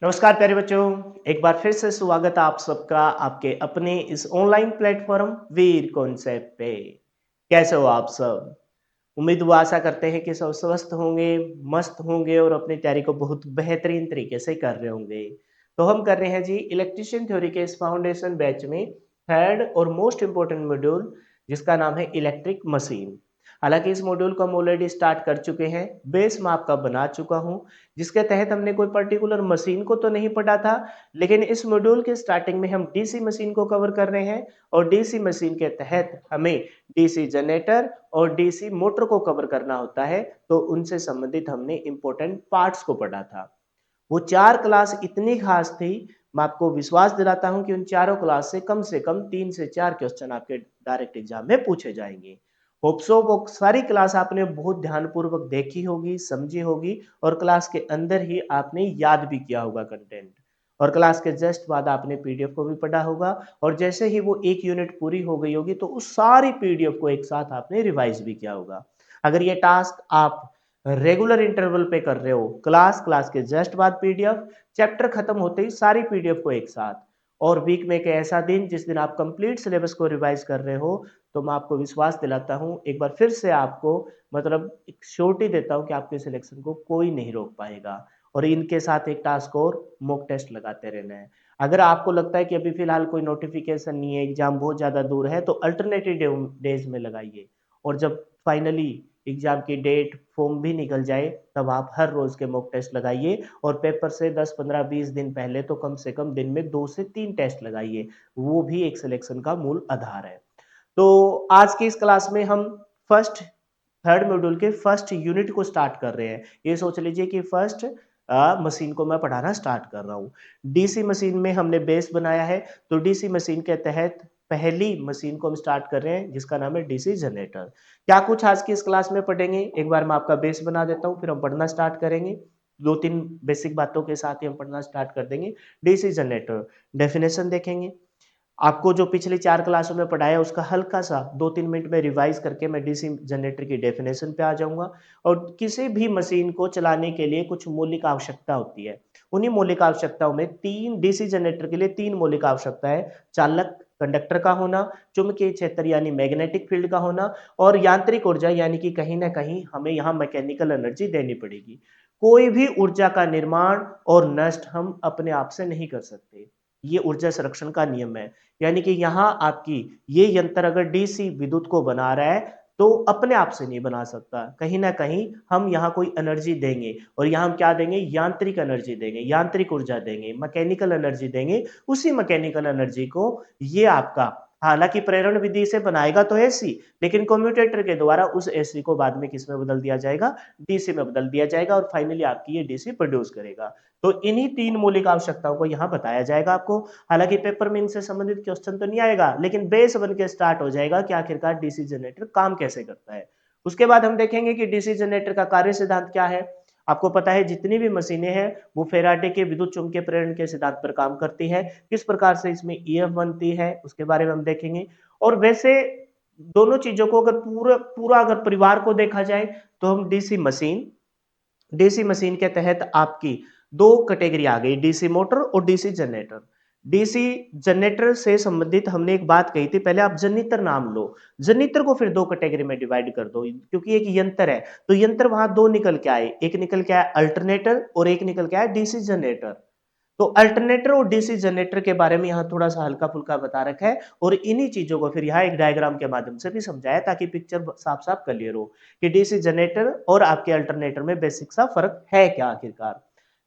नमस्कार प्यारे बच्चों। एक बार फिर से स्वागत है आप सबका आपके अपने इस ऑनलाइन प्लेटफॉर्म वीर कॉन्सेप्ट पे। कैसे हो आप सब? उम्मीद व आशा करते हैं कि सब स्वस्थ होंगे, मस्त होंगे और अपनी तैयारी को बहुत बेहतरीन तरीके से कर रहे होंगे। तो हम कर रहे हैं जी इलेक्ट्रीशियन थ्योरी के इस फाउंडेशन बैच में थर्ड और मोस्ट इंपॉर्टेंट मॉड्यूल, जिसका नाम है इलेक्ट्रिक मशीन। हालांकि इस मॉड्यूल को हम ऑलरेडी स्टार्ट कर चुके हैं, बेस मैं आपका बना चुका हूं, जिसके तहत हमने कोई पर्टिकुलर मशीन को तो नहीं पढ़ा था, लेकिन इस मॉड्यूल के स्टार्टिंग में हम डीसी मशीन को कवर कर रहे हैं और डीसी मशीन के तहत हमें डीसी जनरेटर और डीसी मोटर को कवर करना होता है। तो उनसे संबंधित हमने इंपॉर्टेंट पार्ट्स को पढ़ा था। वो चार क्लास इतनी खास थी, मैं आपको विश्वास दिलाता हूं कि उन चारों क्लास से कम 3 से 4 क्वेश्चन आपके डायरेक्ट एग्जाम में पूछे जाएंगे। होप सो वो सारी क्लास आपने बहुत ध्यानपूर्वक देखी होगी, समझी होगी और क्लास के अंदर ही आपने याद भी किया होगा कंटेंट। और क्लास के जस्ट बाद आपने पीडीएफ को भी पढ़ा होगा और जैसे ही वो एक यूनिट पूरी हो गई होगी तो उस सारी पीडीएफ को एक साथ आपने रिवाइज भी किया होगा। अगर ये टास्क आप रेगुलर इंटरवल पे कर रहे हो, क्लास के जस्ट बाद पीडीएफ, चैप्टर खत्म होते ही सारी पीडीएफ को एक साथ, और वीक में एक ऐसा दिन जिस दिन आप कंप्लीट सिलेबस को रिवाइज कर रहे हो, तो मैं आपको विश्वास दिलाता हूं, एक बार फिर से आपको मतलब एक श्योरिटी देता हूं कि आपके सिलेक्शन को कोई नहीं रोक पाएगा। और इनके साथ एक टास्क और मॉक टेस्ट लगाते रहना है। अगर आपको लगता है कि अभी फिलहाल कोई नोटिफिकेशन नहीं है, एग्जाम बहुत ज्यादा दूर है, तो अल्टरनेटिव डेज में लगाइए। और जब फाइनली एग्जाम की डेट फॉर्म भी निकल जाए, तब आप हर रोज के मॉक टेस्ट लगाइए और पेपर से 10 15 20 दिन पहले तो कम से कम दिन में 2 से 3 टेस्ट लगाइए। वो भी एक सिलेक्शन का मूल आधार है। तो आज की इस क्लास में हम फर्स्ट थर्ड मॉड्यूल के फर्स्ट यूनिट को स्टार्ट कर रहे हैं। ये सोच लीजिए कि फर्स्ट मशीन को मैं पढ़ाना स्टार्ट कर रहा हूँ। डीसी मशीन में हमने बेस बनाया है, तो डीसी मशीन के तहत पहली मशीन को हम स्टार्ट कर रहे हैं, जिसका नाम है डीसी जनरेटर। क्या कुछ आज की इस क्लास में पढ़ेंगे, एक बार मैं आपका बेस बना देता हूँ, फिर हम पढ़ना स्टार्ट करेंगे। 2 3 बेसिक बातों के साथ ही हम पढ़ना स्टार्ट कर देंगे। डीसी जनरेटर डेफिनेशन देखेंगे, आपको जो पिछली 4 क्लासों में पढ़ाया उसका हल्का सा 2 3 मिनट में रिवाइज करके मैं डीसी जनरेटर की डेफिनेशन पे आ जाऊंगा। और किसी भी मशीन को चलाने के लिए कुछ मौलिक आवश्यकता होती है। उन्हीं मौलिक आवश्यकताओं में तीन डीसी जनरेटर के लिए तीन मौलिक आवश्यकता है: चालक कंडक्टर का होना, चुंबकीय क्षेत्र यानी मैग्नेटिक फील्ड का होना, और यांत्रिक ऊर्जा यानी कि कहीं ना कहीं हमें यहाँ मैकेनिकल एनर्जी देनी पड़ेगी। कोई भी ऊर्जा का निर्माण और नष्ट हम अपने आप से नहीं कर सकते, ये ऊर्जा संरक्षण का नियम है। यानी कि यहाँ आपकी ये यंत्र अगर डीसी विद्युत को बना रहा है, तो अपने आप से नहीं बना सकता, कहीं ना कहीं हम यहाँ कोई एनर्जी देंगे, और यहाँ हम क्या देंगे? यांत्रिक एनर्जी देंगे, यांत्रिक ऊर्जा देंगे, मैकेनिकल एनर्जी देंगे। उसी मैकेनिकल एनर्जी को ये आपका, हालांकि प्रेरण विधि से बनाएगा तो एसी, लेकिन कम्यूटेटर के द्वारा उस एसी को बाद में किस में बदल दिया जाएगा? डीसी में बदल दिया जाएगा, और फाइनली आपकी ये डीसी प्रोड्यूस करेगा। तो इन्हीं तीन मौलिक आवश्यकताओं को यहाँ बताया जाएगा आपको। हालांकि पेपर में इनसे संबंधित क्वेश्चन तो नहीं आएगा, लेकिन बेस बन के स्टार्ट हो जाएगा कि आखिरकार डीसी जनरेटर काम कैसे करता है। उसके बाद हम देखेंगे कि डीसी जनरेटर का कार्य सिद्धांत क्या है। आपको पता है जितनी भी मशीनें हैं वो फेराडे के विद्युत चुंबकीय प्रेरण के सिद्धांत पर काम करती है। किस प्रकार से इसमें ईएफ बनती है उसके बारे में हम देखेंगे। और वैसे दोनों चीजों को अगर पूरा पूरा अगर परिवार को देखा जाए, तो हम डीसी मशीन के तहत आपकी दो कैटेगरी आ गई: डीसी मोटर और डीसी जनरेटर। डीसी जनरेटर से संबंधित हमने एक बात कही थी, पहले आप जनरेटर नाम लो, जनरेटर को फिर दो कैटेगरी में डिवाइड कर दो, क्योंकि एक यंत्र है तो यंत्र वहां दो निकल के आए, एक निकल के आया अल्टरनेटर और एक निकल के आया डीसी जनरेटर। तो अल्टरनेटर और डीसी जनरेटर के बारे में यहाँ थोड़ा सा हल्का फुल्का बता रखा है, और इन्हीं चीजों को फिर यहाँ एक डायग्राम के माध्यम से भी समझाया, ताकि पिक्चर साफ साफ क्लियर हो कि डीसी जनरेटर और आपके अल्टरनेटर में बेसिक सा फर्क है क्या आखिरकार।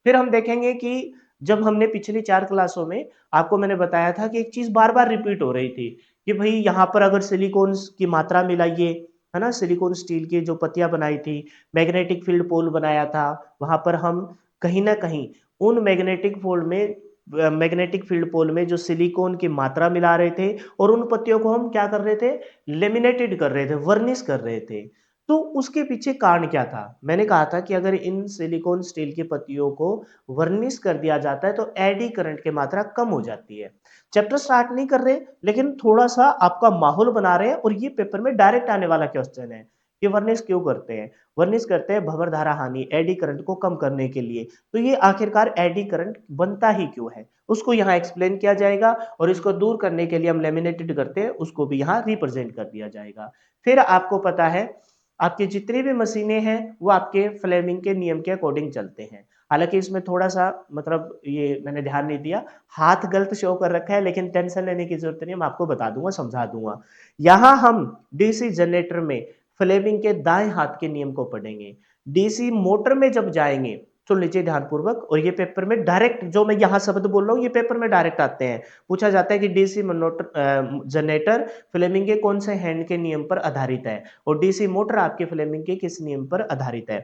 फिर हम देखेंगे कि जब हमने पिछली 4 क्लासों में आपको मैंने बताया था कि एक चीज बार बार रिपीट हो रही थी कि भाई यहाँ पर अगर सिलिकॉन की मात्रा मिलाइए, है ना, सिलिकॉन स्टील की जो पत्तियां बनाई थी, मैग्नेटिक फील्ड पोल बनाया था, वहां पर हम कहीं ना कहीं उन मैग्नेटिक फील्ड पोल में जो सिलिकॉन की मात्रा मिला रहे थे, और उन पत्तियों को हम क्या कर रहे थे? लेमिनेटेड कर रहे थे, वर्निश कर रहे थे। तो उसके पीछे कारण क्या था? मैंने कहा था कि अगर इन सिलिकॉन स्टील की पत्तियों को वर्निश कर दिया जाता है तो एडी करंट की मात्रा कम हो जाती है। चैप्टर स्टार्ट नहीं कर रहे, लेकिन थोड़ा सा आपका माहौल बना रहे हैं, और ये पेपर में डायरेक्ट आने वाला क्वेश्चन है ये वर्निश क्यों करते हैं? वर्निश करते हैं भंवर धारा हानि, एडी करंट को कम करने के लिए। तो ये आखिरकार एडी करंट बनता ही क्यों है, उसको यहाँ एक्सप्लेन किया जाएगा और इसको दूर करने के लिए हम लेमिनेटेड करते हैं, उसको भी यहाँ रिप्रेजेंट कर दिया जाएगा। फिर आपको पता है आपकी जितनी भी मशीनें हैं वो आपके फ्लेमिंग के नियम के अकॉर्डिंग चलते हैं। हालांकि इसमें थोड़ा सा मतलब ये मैंने ध्यान नहीं दिया, हाथ गलत शो कर रखा है, लेकिन टेंशन लेने की जरूरत नहीं, मैं आपको बता दूंगा, समझा दूंगा। यहां हम डीसी जनरेटर में फ्लेमिंग के दाएं हाथ के नियम को पढ़ेंगे। डीसी मोटर में जब जाएंगे, सुन लीजिए ध्यानपूर्वक, और ये पेपर में डायरेक्ट जो मैं यहाँ शब्द बोल रहा हूँ ये पेपर में डायरेक्ट आते हैं। पूछा जाता है कि डीसी जनरेटर फ्लेमिंग के कौन से हैंड के नियम पर आधारित है, और डीसी मोटर आपके फ्लेमिंग के किस नियम पर आधारित है।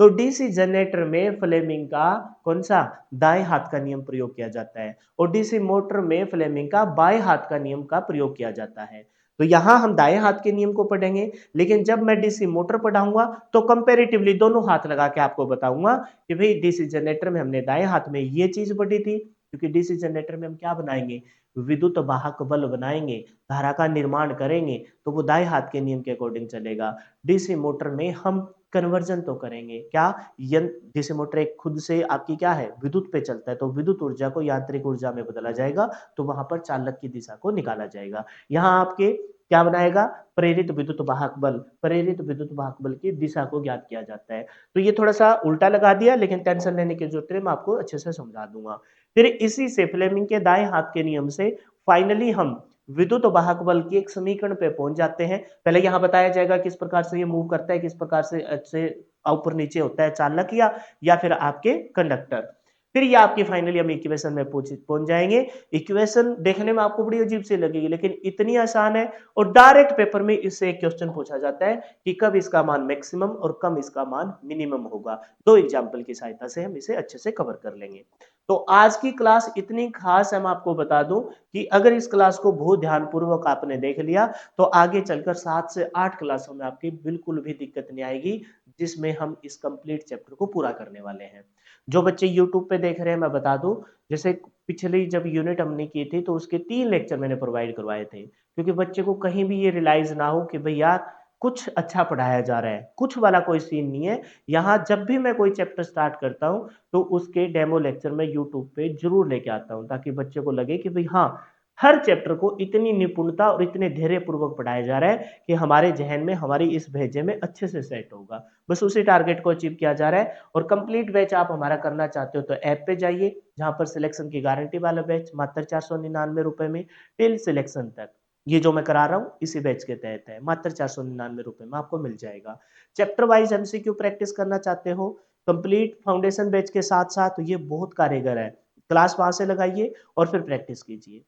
तो डीसी जनरेटर में फ्लेमिंग का कौन सा दाएं हाथ का नियम प्रयोग किया जाता है, और डीसी मोटर में फ्लेमिंग का बाएं हाथ का नियम का प्रयोग किया जाता है। तो यहां हम दाएं हाथ के नियम को पढ़ेंगे, लेकिन जब मैं डीसी मोटर पढ़ाऊंगा तो कंपैरेटिवली दोनों हाथ लगा के आपको बताऊंगा कि भाई डीसी जनरेटर में हमने दाएं हाथ में ये चीज पढ़ी थी, क्योंकि डीसी जनरेटर में हम क्या बनाएंगे, विद्युत वाहक बल बनाएंगे, धारा का निर्माण करेंगे, तो वो दाएं हाथ के नियम के अकॉर्डिंग चलेगा। डीसी मोटर में हम कन्वर्जन तो करेंगे क्या, डीसी मोटर एक खुद से आपकी क्या है, विद्युत पे चलता है, तो विद्युत ऊर्जा को यांत्रिक ऊर्जा में बदला जाएगा, तो वहां पर चालक की दिशा को निकाला जाएगा। यहाँ आपके क्या बनाएगा, प्रेरित विद्युत वाहक बल, प्रेरित विद्युत वाहक बल की दिशा को ज्ञात किया जाता है। तो ये थोड़ा सा उल्टा लगा दिया, लेकिन टेंशन लेने की जरूरत नहीं, मैं आपको अच्छे से समझा दूंगा। फिर इसी से फ्लेमिंग के दाएं हाथ के नियम से फाइनली हम विद्युत वाहक बल की एक समीकरण पे पहुंच जाते हैं। पहले यहां बताया जाएगा किस प्रकार से ये मूव करता है, किस प्रकार से ऊपर नीचे होता है, चालक या फिर आपके कंडक्टर। फिर ये आपकी फाइनली हम इक्वेशन में पहुंच जाएंगे। इक्वेशन देखने में आपको बड़ी अजीब सी लगेगी, लेकिन इतनी आसान है, और डायरेक्ट पेपर में इससे एक क्वेश्चन पूछा जाता है कि कब इसका मान मैक्सिमम और कब इसका मान मिनिमम होगा। दो एग्जाम्पल की सहायता से हम इसे अच्छे से कवर कर लेंगे। तो आज की क्लास इतनी खास है, मैं आपको बता दूं कि अगर इस क्लास को बहुत ध्यानपूर्वक आपने देख लिया तो आगे चलकर 7 से 8 क्लासों में आपकी बिल्कुल भी दिक्कत नहीं आएगी, जिसमें हम इस कंप्लीट चैप्टर को पूरा करने वाले हैं। जो बच्चे यूट्यूब पे देख रहे हैं, मैं बता दूं, जैसे पिछली जब यूनिट हमने की थी तो उसके 3 लेक्चर मैंने प्रोवाइड करवाए थे, क्योंकि बच्चे को कहीं भी ये रियलाइज ना हो कि भाई यार कुछ अच्छा पढ़ाया जा रहा है, कुछ वाला कोई सीन नहीं है। यहाँ जब भी मैं कोई चैप्टर स्टार्ट करता हूँ तो उसके डेमो लेक्चर मैं यूट्यूब पे जरूर लेके आता हूँ, ताकि बच्चे को लगे कि भाई हाँ, हर चैप्टर को इतनी निपुणता और इतने धैर्य पूर्वक पढ़ाया जा रहा है कि हमारे जहन में, हमारी इस भेजे में अच्छे से सेट होगा। बस उसी टारगेट को अचीव किया जा रहा है। और कंप्लीट बैच आप हमारा करना चाहते हो तो ऐप पे जाइए, जहां पर सिलेक्शन की गारंटी वाला बैच मात्र 499 में टिल सिलेक्शन तक, ये जो मैं करा रहा हूँ इसी बैच के तहत है, मात्र 499 में आपको मिल जाएगा। चैप्टर वाइज एमसीक्यू प्रैक्टिस करना चाहते हो कंप्लीट फाउंडेशन बैच के साथ साथ, तो ये बहुत कारगर है। क्लास वहां से लगाइए और फिर प्रैक्टिस कीजिए।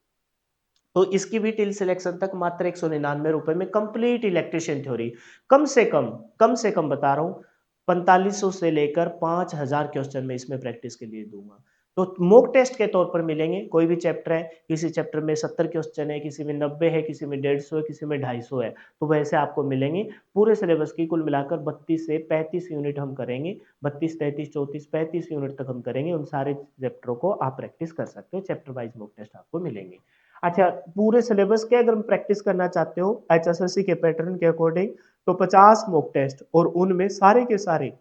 तो इसकी भी टिल सिलेक्शन तक मात्र 199 में कंप्लीट इलेक्ट्रिशियन थ्योरी, कम से कम बता रहा हूँ 4500 से लेकर 5000 क्वेश्चन में इसमें प्रैक्टिस के लिए दूंगा। तो मॉक टेस्ट के तौर पर मिलेंगे, कोई भी चैप्टर है, किसी चैप्टर में 70 क्वेश्चन है, किसी में 90 है, किसी में 150 है, किसी में 250 है, तो वैसे आपको मिलेंगे। पूरे सिलेबस की कुल मिलाकर 32 से 35 यूनिट हम करेंगे, 32 33 34 35 यूनिट तक हम करेंगे। उन सारे चैप्टरों को आप प्रैक्टिस कर सकते हो, चैप्टर वाइज मॉक टेस्ट आपको मिलेंगे। अच्छा, पूरे सिलेबस के अगर प्रैक्टिस करना चाहते हो एचएसएससी के पैटर्न के अकॉर्डिंग, तो 50 मॉक टेस्ट और उनमें सारे के सारे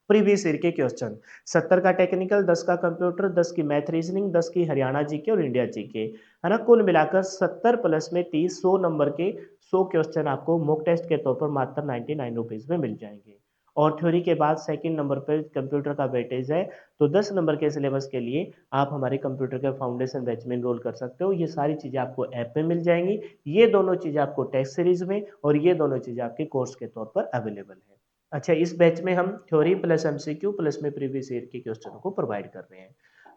प्रीवियस ईयर के क्वेश्चन, 70 का टेक्निकल, 10 का कंप्यूटर, 10 की मैथ रीजनिंग, 10 की हरियाणा जीके और इंडिया जीके, है ना, कुल मिलाकर 70 प्लस में 30, 100 नंबर के 100 क्वेश्चन आपको मॉक टेस्ट के तौर पर मात्र 99 रुपीज में मिल जाएंगे। और थ्योरी के बाद सेकंड नंबर पर कंप्यूटर का वेटेज है, तो 10 नंबर के सिलेबस के लिए आप हमारे कंप्यूटर के फाउंडेशन बैच में एनरोल कर सकते हो। ये सारी चीज़ें आपको ऐप में मिल जाएंगी, ये दोनों चीज़ें आपको टेस्ट सीरीज में, और ये दोनों चीज़ें आपके कोर्स के तौर पर अवेलेबल है। अच्छा, इस बैच में हम थ्योरी प्लस एमसीक्यू प्लस में प्रीवियस ईयर के क्वेश्चनों को प्रोवाइड कर रहे हैं।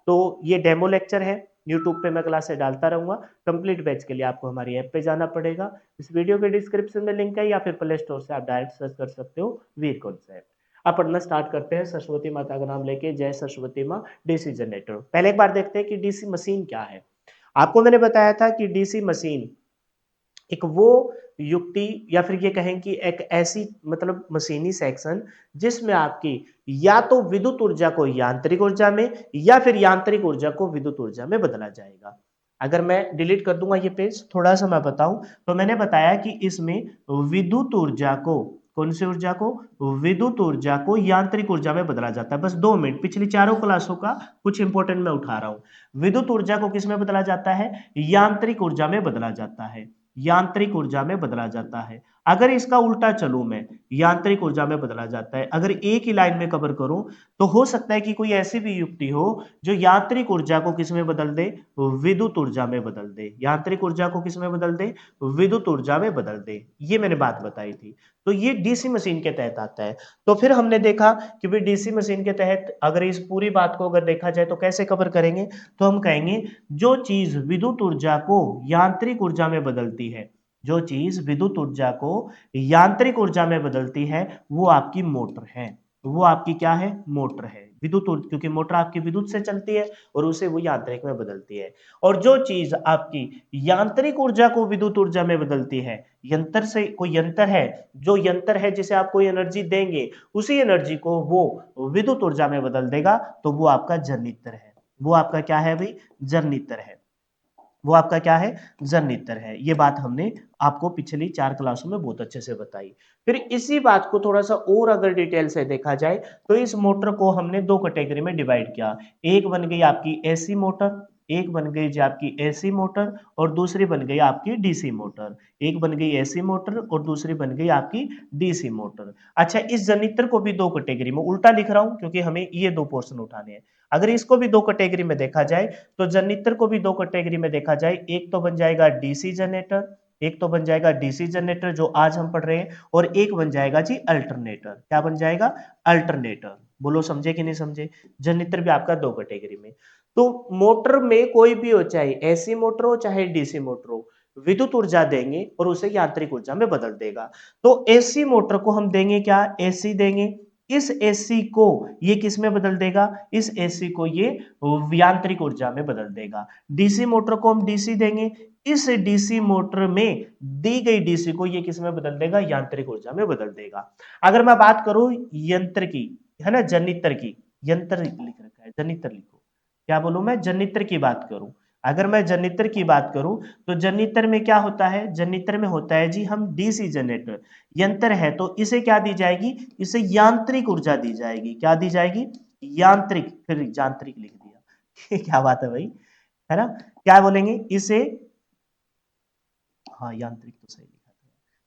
तो ये डेमो लेक्चर है, यूट्यूब पे मैं क्लासे डालता रहूंगा। कंप्लीट बैच के लिए आपको हमारी ऐप पे जाना पड़ेगा। इस वीडियो के डिस्क्रिप्शन में लिंक है, या फिर प्ले स्टोर से आप डायरेक्ट सर्च कर सकते हो वीर कॉन्सेप्ट। अब पढ़ना स्टार्ट करते हैं सरस्वती माता का नाम लेके। जय सरस्वती माँ। डीसी जनरेटर, पहले एक बार देखते हैं कि डीसी मशीन क्या है। आपको मैंने बताया था कि डीसी मशीन एक वो युक्ति, या फिर ये कहें कि एक ऐसी मतलब मशीनी सेक्शन जिसमें आपकी या तो विद्युत ऊर्जा को यांत्रिक ऊर्जा में, या फिर यांत्रिक ऊर्जा को विद्युत ऊर्जा में बदला जाएगा। अगर मैं डिलीट कर दूंगा ये पेज, थोड़ा सा मैं बताऊं, तो मैंने बताया कि इसमें विद्युत ऊर्जा को कौन सी ऊर्जा को? विद्युत ऊर्जा को यांत्रिक ऊर्जा में बदला जाता है। बस 2 मिनट, पिछली चारों क्लासों का कुछ इंपॉर्टेंट मैं उठा रहा हूं। विद्युत ऊर्जा को किस में बदला जाता है? यांत्रिक ऊर्जा में बदला जाता है। यांत्रिक ऊर्जा में बदला जाता है। अगर इसका उल्टा चलूं मैं, यांत्रिक ऊर्जा में बदला जाता है, अगर एक ही लाइन में कवर करूं तो हो सकता है कि कोई ऐसी भी युक्ति हो जो यांत्रिक ऊर्जा को किस में बदल दे? विद्युत ऊर्जा में बदल दे। यांत्रिक ऊर्जा को किस में बदल दे? विद्युत ऊर्जा में बदल दे। ये मैंने बात बताई थी। तो ये डीसी मशीन के तहत आता है। तो फिर हमने देखा कि भाई डीसी मशीन के तहत अगर इस पूरी बात को अगर देखा जाए तो कैसे कवर करेंगे? तो हम कहेंगे जो चीज विद्युत ऊर्जा को यांत्रिक ऊर्जा में बदलती है, जो चीज विद्युत ऊर्जा को यांत्रिक ऊर्जा में बदलती है, वो आपकी मोटर है। वो आपकी क्या है? मोटर है। विद्युत क्योंकि मोटर आपकी विद्युत से चलती है और उसे वो यांत्रिक में बदलती है। और जो चीज आपकी यांत्रिक ऊर्जा को विद्युत ऊर्जा में बदलती है, यंत्र से कोई यंत्र है, जो यंत्र है जिसे आप कोई एनर्जी देंगे, उसी एनर्जी को वो विद्युत ऊर्जा में बदल देगा, तो वो आपका जनरेटर है। वो आपका क्या है भाई? जनरेटर है। वो आपका क्या है? जनरेटर है। ये बात हमने आपको पिछली 4 क्लासों में बहुत अच्छे से बताई। फिर इसी बात को थोड़ा सा और अगर डिटेल से देखा जाए तो इस मोटर को हमने 2 कैटेगरी में डिवाइड किया। एक बन गई आपकी एसी मोटर, एक बन गई जो आपकी एसी मोटर और दूसरी बन गई आपकी डीसी मोटर। एक बन गई एसी मोटर और दूसरी बन गई आपकी डीसी मोटर। अच्छा, इस जनरेटर को भी 2 कैटेगरी में उल्टा लिख रहा हूं क्योंकि हमें ये 2 पोर्शन उठाने हैं। अगर इसको भी 2 कैटेगरी में देखा जाए तो जनरेटर को भी 2 कैटेगरी में देखा जाए। एक तो बन जाएगा डीसी जनरेटर, एक तो बन जाएगा डीसी जनरेटर जो आज हम पढ़ रहे हैं, और एक बन जाएगा जी अल्टरनेटर। क्या बन जाएगा? अल्टरनेटर। बोलो समझे कि नहीं समझे? जनरेटर भी आपका 2 कैटेगरी में। तो मोटर में कोई भी हो, चाहे एसी मोटर हो चाहे डीसी मोटर हो, विद्युत ऊर्जा देंगे और उसे यांत्रिक ऊर्जा में बदल देगा। तो एसी मोटर को हम देंगे क्या? एसी देंगे। इस एसी को ये किस में बदल देगा? इस एसी को ये यांत्रिक ऊर्जा में बदल देगा। डीसी मोटर को हम डीसी देंगे। इस डीसी मोटर में दी गई डीसी को ये किस में बदल देगा? यांत्रिक ऊर्जा में बदल देगा। अगर मैं बात करूं यंत्र की, है ना, जनरेटर की, यंत्र लिख रखा है, जनरेटर लिखो। क्या बोलूं मैं? जनरेटर की बात करूं। अगर मैं जनरेटर की बात करूं तो जनरेटर में क्या होता है? जनरेटर में होता है जी हम डीसी जनरेटर। यंत्र है तो इसे क्या दी जाएगी? इसे यांत्रिक ऊर्जा दी जाएगी। क्या दी जाएगी? यांत्रिक। फिर यांत्रिक लिख दिया क्या बात है भाई, है ना? क्या बोलेंगे इसे? हाँ, यांत्रिक तो सही लिखा था।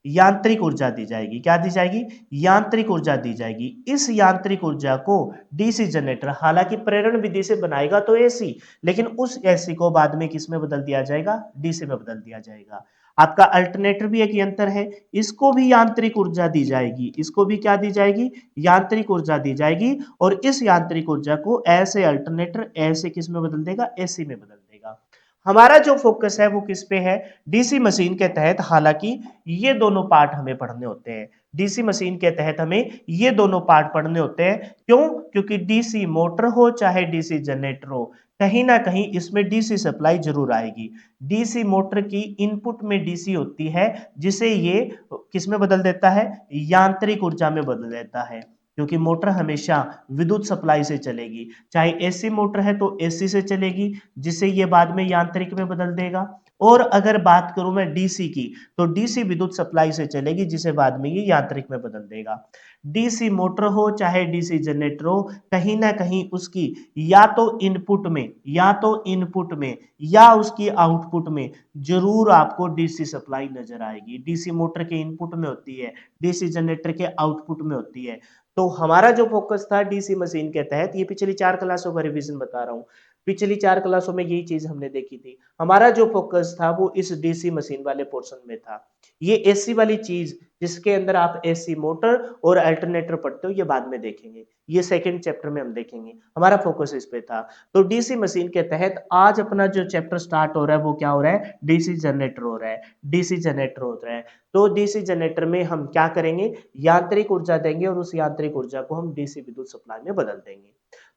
यांत्रिक ऊर्जा दी जाएगी। क्या दी जाएगी? यांत्रिक ऊर्जा दी जाएगी। इस यांत्रिक ऊर्जा को डीसी जनरेटर, हालांकि प्रेरण विधि से बनाएगा तो एसी, लेकिन उस एसी को बाद में किस में बदल दिया जाएगा? डीसी में बदल दिया जाएगा। आपका अल्टरनेटर भी एक यंत्र है, इसको भी यांत्रिक ऊर्जा दी जाएगी। इसको भी क्या दी जाएगी? यांत्रिक ऊर्जा दी जाएगी। और इस यांत्रिक ऊर्जा को ऐसे अल्टरनेटर ऐसे किस में बदल देगा? एसी में बदल देगा। हमारा जो फोकस है वो किस पे है? डीसी मशीन के तहत। हालांकि ये दोनों पार्ट हमें पढ़ने होते हैं। डीसी मशीन के तहत हमें ये दोनों पार्ट पढ़ने होते हैं। क्यों? क्योंकि डीसी मोटर हो चाहे डीसी जनरेटर हो, कहीं ना कहीं इसमें डीसी सप्लाई जरूर आएगी। डीसी मोटर की इनपुट में डीसी होती है, जिसे ये किस में बदल देता है? यांत्रिक ऊर्जा में बदल देता है। क्योंकि मोटर हमेशा विद्युत सप्लाई से चलेगी। चाहे एसी मोटर है तो एसी से चलेगी, जिसे ये बाद में यांत्रिक में बदल देगा। और अगर बात करूं मैं डीसी की, तो डीसी विद्युत सप्लाई से चलेगी, जिसे बाद में ये यांत्रिक में बदल देगा। डीसी मोटर हो चाहे डीसी जनरेटर हो, कहीं ना कहीं उसकी या तो इनपुट में, या तो इनपुट में या उसकी आउटपुट में जरूर आपको डीसी सप्लाई नजर आएगी। डीसी मोटर के इनपुट में होती है, डीसी जनरेटर के आउटपुट में होती है। तो हमारा जो फोकस था डीसी मशीन के तहत, ये पिछली 4 क्लासों का रिवीजन बता रहा हूं, पिछली 4 क्लासों में यही चीज हमने देखी थी। हमारा जो फोकस था वो इस डीसी मशीन वाले पोर्शन में था। ये एसी वाली चीज जिसके अंदर आप एसी मोटर और अल्टरनेटर पढ़ते हो, ये बाद में देखेंगे, ये सेकंड चैप्टर में हम देखेंगे। हमारा फोकस इस पे था। तो डीसी मशीन के तहत आज अपना जो चैप्टर स्टार्ट हो रहा है वो क्या हो रहा है? डीसी जनरेटर हो रहा है। डीसी जनरेटर हो रहा है। तो डीसी जनरेटर में हम क्या करेंगे? यांत्रिक ऊर्जा देंगे और उस यांत्रिक ऊर्जा को हम डीसी विद्युत सप्लाई में बदल देंगे।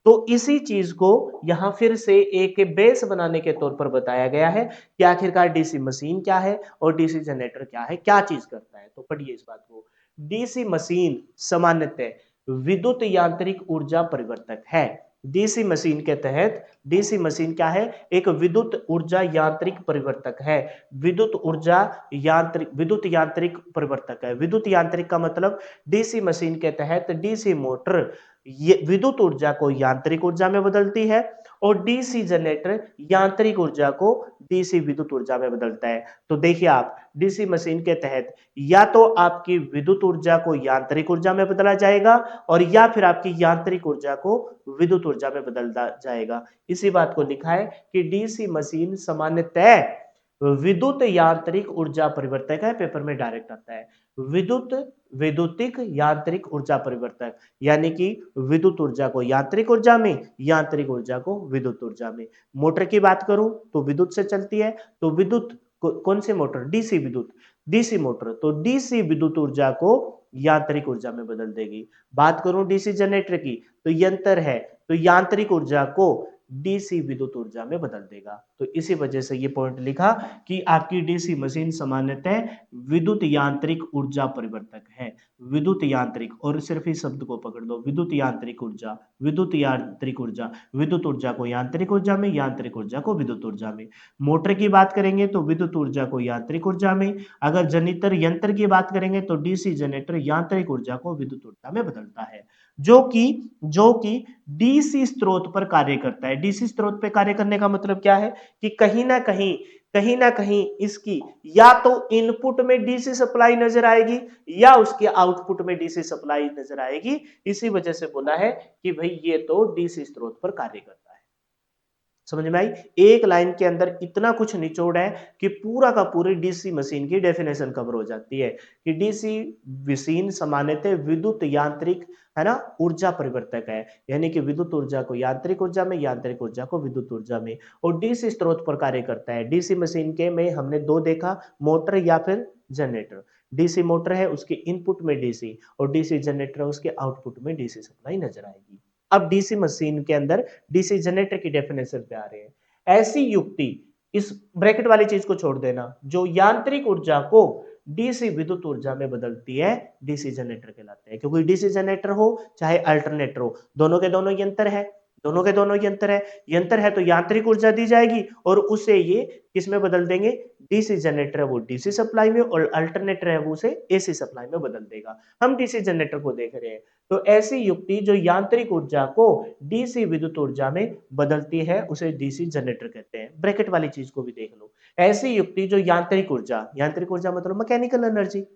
तो इसी चीज को यहां फिर से एक बेस बनाने के तौर पर बताया गया है कि आखिरकार डीसी मशीन क्या है और डीसी जनरेटर क्या है, क्या चीज करता है। तो पढ़िए इस बात को। डीसी मशीन सामान्यतः विद्युत यांत्रिक ऊर्जा परिवर्तक है। डीसी मशीन के तहत, डीसी मशीन क्या है? एक विद्युत ऊर्जा यांत्रिक परिवर्तक है। विद्युत यांत्रिक परिवर्तक है। विद्युत यांत्रिक का मतलब डीसी मशीन के तहत डीसी मोटर ये विद्युत ऊर्जा को यांत्रिक ऊर्जा में बदलती है और डीसी जनरेटर यांत्रिक ऊर्जा को डीसी विद्युत ऊर्जा में बदलता है। तो देखिए आप डीसी मशीन के तहत या तो आपकी विद्युत ऊर्जा को यांत्रिक ऊर्जा में बदला जाएगा और या फिर आपकी यांत्रिक ऊर्जा को विद्युत ऊर्जा में बदला जाएगा। इसी बात को लिखा है कि डीसी मशीन सामान्यतः विद्युत यांत्रिक ऊर्जा परिवर्तक है। पेपर में डायरेक्ट आता है विद्युतिक यांत्रिक ऊर्जा परिवर्तक, यानी कि विद्युत ऊर्जा को यांत्रिक ऊर्जा में, यांत्रिक ऊर्जा को विद्युत ऊर्जा में। मोटर की बात करूं तो विद्युत से चलती है, तो विद्युत कौन सी मोटर? डीसी विद्युत, डीसी मोटर, तो डीसी विद्युत ऊर्जा को यांत्रिक ऊर्जा में बदल देगी। बात करूं डीसी जनरेटर की, तो यंत्र है, तो यांत्रिक ऊर्जा को डीसी विद्युत ऊर्जा में बदल देगा। तो इसी वजह से ये पॉइंट लिखा कि आपकी डीसी मशीन सामान्यतः विद्युत यांत्रिक ऊर्जा परिवर्तक है। विद्युत यांत्रिक, और सिर्फ इस शब्द को पकड़ लो, विद्युत यांत्रिक ऊर्जा, विद्युत यांत्रिक ऊर्जा, विद्युत ऊर्जा को यांत्रिक ऊर्जा में, यांत्रिक ऊर्जा को विद्युत ऊर्जा में। मोटर की बात करेंगे तो विद्युत ऊर्जा को यांत्रिक ऊर्जा में। अगर जनित्र यंत्र की बात करेंगे तो डीसी जनरेटर यांत्रिक ऊर्जा को विद्युत ऊर्जा में बदलता है, जो कि डीसी स्रोत पर कार्य करता है। डीसी स्रोत पर कार्य करने का मतलब क्या है कि कहीं ना कहीं इसकी या तो इनपुट में डीसी सप्लाई नजर आएगी या उसके आउटपुट में डीसी सप्लाई नजर आएगी। इसी वजह से बोला है कि भाई ये तो डीसी स्रोत पर कार्य करता है। समझ में आई? एक लाइन के अंदर इतना कुछ निचोड़ है कि पूरा का पूरी डीसी मशीन की डेफिनेशन कवर हो जाती है कि डीसी मशीन सामान्यतः विद्युत यांत्रिक, है ना, ऊर्जा परिवर्तक है, यानी कि विद्युत ऊर्जा को यांत्रिक ऊर्जा में, यांत्रिक ऊर्जा को विद्युत ऊर्जा में, और डीसी स्रोत पर कार्य करता है। डीसी मशीन के में हमने दो देखा, मोटर या फिर जनरेटर। डीसी मोटर है, उसके इनपुट में डीसी, और डीसी जनरेटर है, उसके आउटपुट में डीसी सप्लाई नजर आएगी। अब डीसी मशीन के अंदर डीसी जनरेटर की डेफिनेशन पे आ रहे हैं। ऐसी युक्ति, इस ब्रैकेट वाली चीज को छोड़ देना, जो यांत्रिक ऊर्जा को डीसी विद्युत ऊर्जा में बदलती है, डीसी जनरेटर कहलाते हैं। क्योंकि डीसी जनरेटर हो चाहे अल्टरनेटर हो, दोनों के दोनों यंत्र है, दोनों के दोनों यंत्र है तो यांत्रिक ऊर्जा दी जाएगी और उसे ये किस में बदल देंगे? डीसी जनरेटर है वो डीसी सप्लाई में और अल्टरनेटर है वो उसे एसी सप्लाई में बदल देगा। हम डीसी जनरेटर को देख रहे हैं। तो ऐसी युक्ति जो यांत्रिक ऊर्जा को डीसी विद्युत ऊर्जा में बदलती है उसे डीसी जनरेटर कहते हैं। ब्रैकेट वाली चीज को भी देख लो। ऐसी युक्ति जो यांत्रिक ऊर्जा मतलब मैकेनिकल एनर्जी,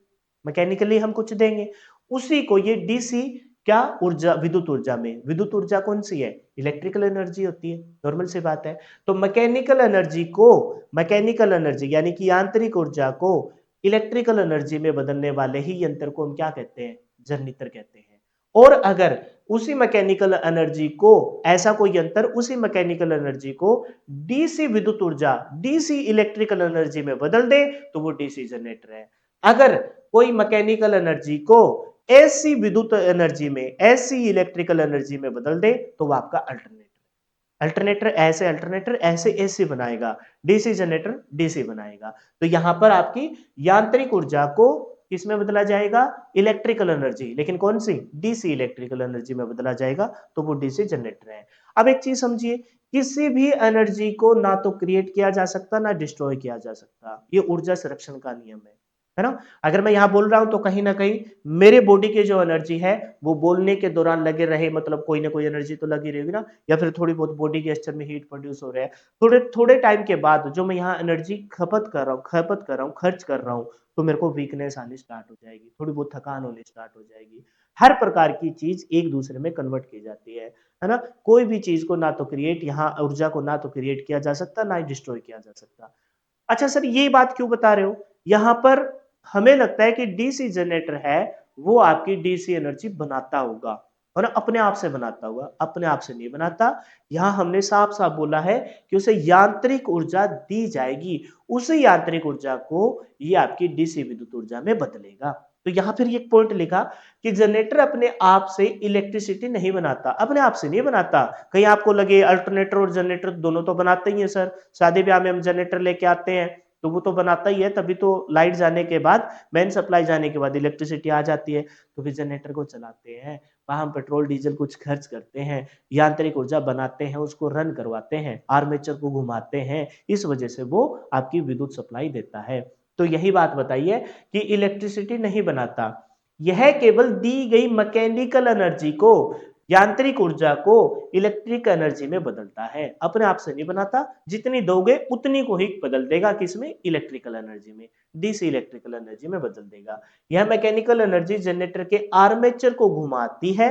मैकेनिकली हम कुछ देंगे, उसी को ये डीसी क्या ऊर्जा, विद्युत ऊर्जा में। विद्युत ऊर्जा कौन सी है? इलेक्ट्रिकल एनर्जी होती है, नॉर्मल सी बात है। तो मैकेनिकल एनर्जी यानी कि यांत्रिक ऊर्जा को इलेक्ट्रिकल एनर्जी में बदलने वाले ही यंत्र को हम क्या कहते हैं? जनरेटर कहते हैं। और अगर उसी मैकेनिकल एनर्जी को, ऐसा कोई यंत्र उसी मैकेनिकल एनर्जी को डीसी विद्युत ऊर्जा, डीसी इलेक्ट्रिकल एनर्जी में बदल दे तो वो डीसी जनरेटर है। अगर कोई मैकेनिकल एनर्जी को ऐसी विद्युत एनर्जी में, ऐसी इलेक्ट्रिकल एनर्जी में बदल दे तो वो आपका अल्टरनेटर ऐसे एसी बनाएगा, डीसी जनरेटर डीसी बनाएगा। तो यहां पर आपकी यांत्रिक ऊर्जा को किसमें बदला जाएगा? इलेक्ट्रिकल एनर्जी, लेकिन कौन सी? डीसी इलेक्ट्रिकल एनर्जी में बदला जाएगा तो वो डीसी जनरेटर है। अब एक चीज समझिए, किसी भी एनर्जी को ना तो क्रिएट किया जा सकता ना डिस्ट्रॉय किया जा सकता। ये ऊर्जा संरक्षण का नियम है ना। अगर मैं यहां बोल रहा हूं तो कहीं ना कहीं मेरे बॉडी की जो एनर्जी है वो बोलने के दौरान लगे रहे, मतलब कोई ना कोई एनर्जी तो लगी रहेगी ना, या फिर थोड़ी बहुत बॉडी के स्तर में हीट प्रोड्यूस हो रहा है। थोड़े थोड़े टाइम के बाद जो मैं यहाँ एनर्जी खपत कर रहा हूँ, खर्च कर रहा हूँ, तो मेरे को वीकनेस आनी स्टार्ट हो जाएगी, थोड़ी बहुत थकान होनी स्टार्ट हो जाएगी। हर प्रकार की चीज एक दूसरे में कन्वर्ट की जाती है ना। कोई भी चीज को ना तो क्रिएट, यहाँ ऊर्जा को ना तो क्रिएट किया जा सकता ना ही डिस्ट्रॉय किया जा सकता। अच्छा सर, ये बात क्यों बता रहे हो? यहाँ पर हमें लगता है कि डीसी जनरेटर है वो आपकी डीसी एनर्जी बनाता होगा, और अपने आप से बनाता होगा। अपने आप से नहीं बनाता। यहां हमने साफ साफ बोला है कि उसे यांत्रिक ऊर्जा दी जाएगी, उसी यांत्रिक ऊर्जा को ये आपकी डीसी विद्युत ऊर्जा में बदलेगा। तो यहां फिर एक पॉइंट लिखा कि जनरेटर अपने आप से इलेक्ट्रिसिटी नहीं बनाता, अपने आप से नहीं बनाता। कहीं आपको लगे अल्टरनेटर और जनरेटर दोनों तो बनाते ही है सर, शादी ब्याह में हम जनरेटर लेके आते हैं, तो वो तो बनाता ही है, तभी तो लाइट जाने के बाद, मेन सप्लाई जाने के बाद इलेक्ट्रिसिटी आ जाती है, तो फिर जनरेटर को चलाते हैं, वहां हम पेट्रोल डीजल कुछ खर्च करते हैं, यांत्रिक ऊर्जा बनाते हैं, उसको रन करवाते हैं, आर्मेचर को घुमाते हैं, इस वजह से वो आपकी विद्युत सप्लाई देता है। तो यही बात बताइए कि इलेक्ट्रिसिटी नहीं बनाता, यह केवल दी गई मैकेनिकल एनर्जी को, यांत्रिक ऊर्जा को इलेक्ट्रिक एनर्जी में बदलता है, अपने आप से नहीं बनाता, जितनी दोगे उतनी को ही बदल देगा, किसमें, इलेक्ट्रिकल एनर्जी में, डीसी इलेक्ट्रिकल एनर्जी में बदल देगा। यह मैकेनिकल एनर्जी जनरेटर के आर्मेचर को घुमाती है,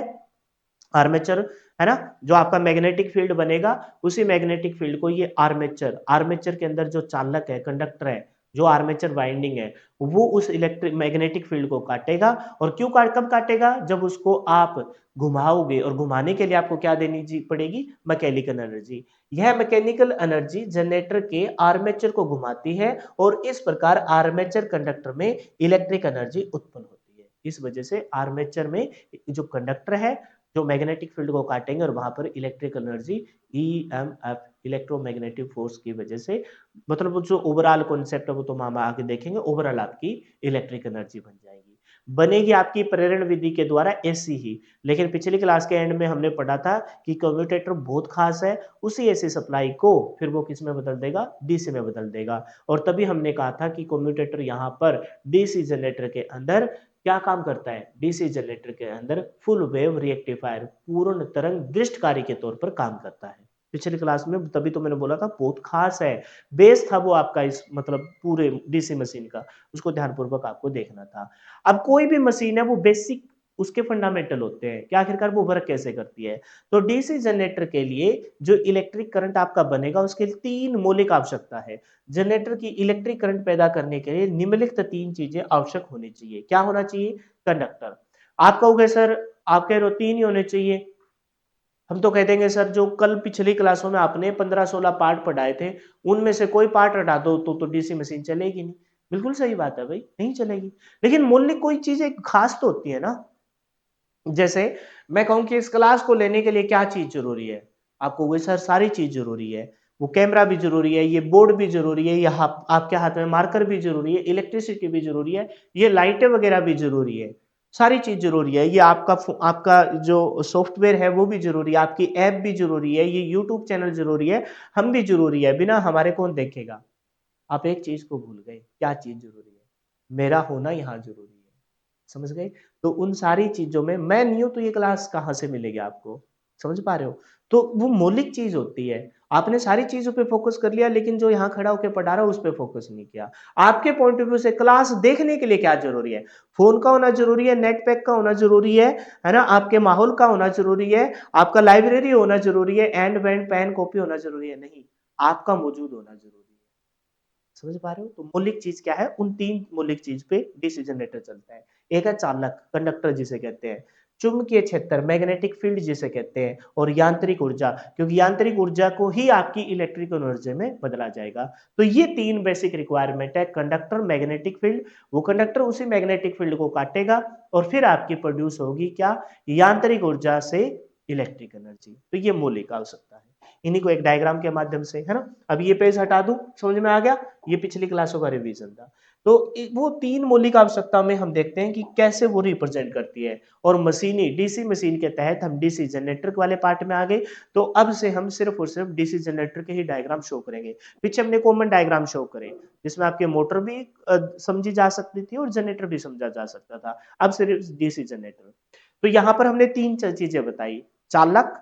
आर्मेचर है ना, जो आपका मैग्नेटिक फील्ड बनेगा, उसी मैग्नेटिक फील्ड को ये आर्मेचर, आर्मेचर के अंदर जो चालक है, कंडक्टर है, जो आर्मेचर वाइंडिंग है, वो उस इलेक्ट्रिक मैग्नेटिक फील्ड को काटेगा। और क्यों कब काटेगा, जब उसको आप घुमाओगे, और घुमाने के लिए आपको क्या देनी पड़ेगी, मैकेनिकल एनर्जी। यह मैकेनिकल एनर्जी जनरेटर के आर्मेचर को घुमाती है, और इस प्रकार आर्मेचर कंडक्टर में इलेक्ट्रिक एनर्जी उत्पन्न होती है। इस वजह से आर्मेचर में जो कंडक्टर है, जो मैग्नेटिक फील्ड को काटेंगे, और वहां पर electric energy, EMF, electromagnetic force की वजह से, मतलब जो ओवरऑल कॉन्सेप्ट है वो तो हम आगे देखेंगे, ओवरऑल आपकी इलेक्ट्रिक एनर्जी बन जाएगी, बनेगी आपकी प्रेरण विधि के द्वारा एसी ही। लेकिन पिछली क्लास के एंड में हमने पढ़ा था कि कम्यूटेटर बहुत खास है, उसी एसी सप्लाई को फिर वो किस में बदल देगा, डीसी में बदल देगा। और तभी हमने कहा था कि कम्यूटेटर यहाँ पर डीसी जनरेटर के अंदर क्या काम करता है, डीसी जनरेटर के अंदर फुल वेव रिएक्टिफायर, पूर्ण तरंग दृष्टकारी के तौर पर काम करता है। पिछली क्लास में तभी तो मैंने बोला था बहुत खास है, बेस था वो आपका इस मतलब पूरे डीसी मशीन का, उसको ध्यानपूर्वक आपको देखना था। अब कोई भी मशीन है वो बेसिक उसके फंडामेंटल होते हैं कि आखिरकार वो वर्क कैसे करती है। तो डीसी जनरेटर के लिए जो इलेक्ट्रिक करंट आपका बनेगा, उसके लिए तीन मौलिक आवश्यकता है। जनरेटर की इलेक्ट्रिक करंट पैदा करने के लिए निम्नलिखित तीन चीजें आवश्यक होनी चाहिए। क्या होना चाहिए, कंडक्टर। आप कहोगे सर, आप कह रहे हो तीन ही होने चाहिए, हम तो कह देंगे सर जो कल पिछली क्लासों में आपने 15-16 पार्ट पढ़ाए थे, उनमें से कोई पार्ट हटा दो तो डीसी मशीन चलेगी नहीं। बिल्कुल सही बात है भाई, नहीं चलेगी। लेकिन मौलिक कोई चीज एक खास तो होती है ना। जैसे मैं कहूं कि इस क्लास को लेने के लिए क्या चीज जरूरी है, आपको वही सर सारी चीज जरूरी है। वो कैमरा भी जरूरी है, ये बोर्ड भी जरूरी है, ये आपके हाथ में मार्कर भी जरूरी है, इलेक्ट्रिसिटी भी जरूरी है, ये लाइटें वगैरह भी जरूरी है, सारी चीज जरूरी है। ये आपका जो सॉफ्टवेयर है वो भी जरूरी है, आपकी ऐप भी जरूरी है, ये यूट्यूब चैनल जरूरी है, हम भी जरूरी है, बिना हमारे कौन देखेगा। आप एक चीज को भूल गए, क्या चीज जरूरी है, मेरा होना यहाँ जरूरी है, समझ गए। तो उन सारी चीजों में मैं नहीं हूं तो ये क्लास कहां से मिलेगी आपको, समझ पा रहे हो। तो वो मौलिक चीज होती है, आपने सारी चीजों पे फोकस कर लिया, लेकिन जो यहाँ खड़ा होकर पढ़ा रहा है उस पर फोकस नहीं किया। आपके पॉइंट ऑफ व्यू से क्लास देखने के लिए क्या जरूरी है, फोन का होना जरूरी है, नेट पैक का होना जरूरी है ना, आपके माहौल का होना जरूरी है, आपका लाइब्रेरी होना जरूरी है, एंड वेंड पेन कॉपी होना जरूरी है, नहीं, आपका मौजूद होना जरूरी है। समझ पा रहे हो। तो मौलिक चीज क्या है, उन तीन मौलिक चीज पे डीसी जनरेटर चलता है। एक है चालक, कंडक्टर जिसे कहते हैं, चुंबकीय क्षेत्र, मैग्नेटिक फील्ड जिसे कहते हैं, और यांत्रिक ऊर्जा, क्योंकि यांत्रिक ऊर्जा को ही आपकी इलेक्ट्रिकल एनर्जी में बदला जाएगा। तो ये तीन बेसिक रिक्वायरमेंट है, कंडक्टर, मैग्नेटिक फील्ड, वो कंडक्टर उसी मैग्नेटिक फील्ड को काटेगा, और फिर आपकी प्रोड्यूस होगी क्या, यांत्रिक ऊर्जा से इलेक्ट्रिक एनर्जी। तो ये मौलिक आवश्यकता है, इन्हीं को एक डायग्राम के माध्यम से, है ना। अब ये पेज हटा दूं, समझ में आ गया, ये पिछली क्लासों का रिवीजन था। तो वो तीन मौलिक आवश्यकता में हम देखते हैं कि कैसे वो रिप्रेजेंट करती है। और मशीनी डीसी मशीन के तहत हम डीसी जनरेटर वाले पार्ट में आ गए। तो अब से हम सिर्फ और सिर्फ डीसी जनरेटर के ही डायग्राम शो करेंगे। पीछे हमने कॉमन डायग्राम शो करे, जिसमें आपके मोटर भी समझी जा सकती थी और जनरेटर भी समझा जा सकता था। अब सिर्फ डीसी जनरेटर। तो यहाँ पर हमने तीन चीजें बताई, चालक,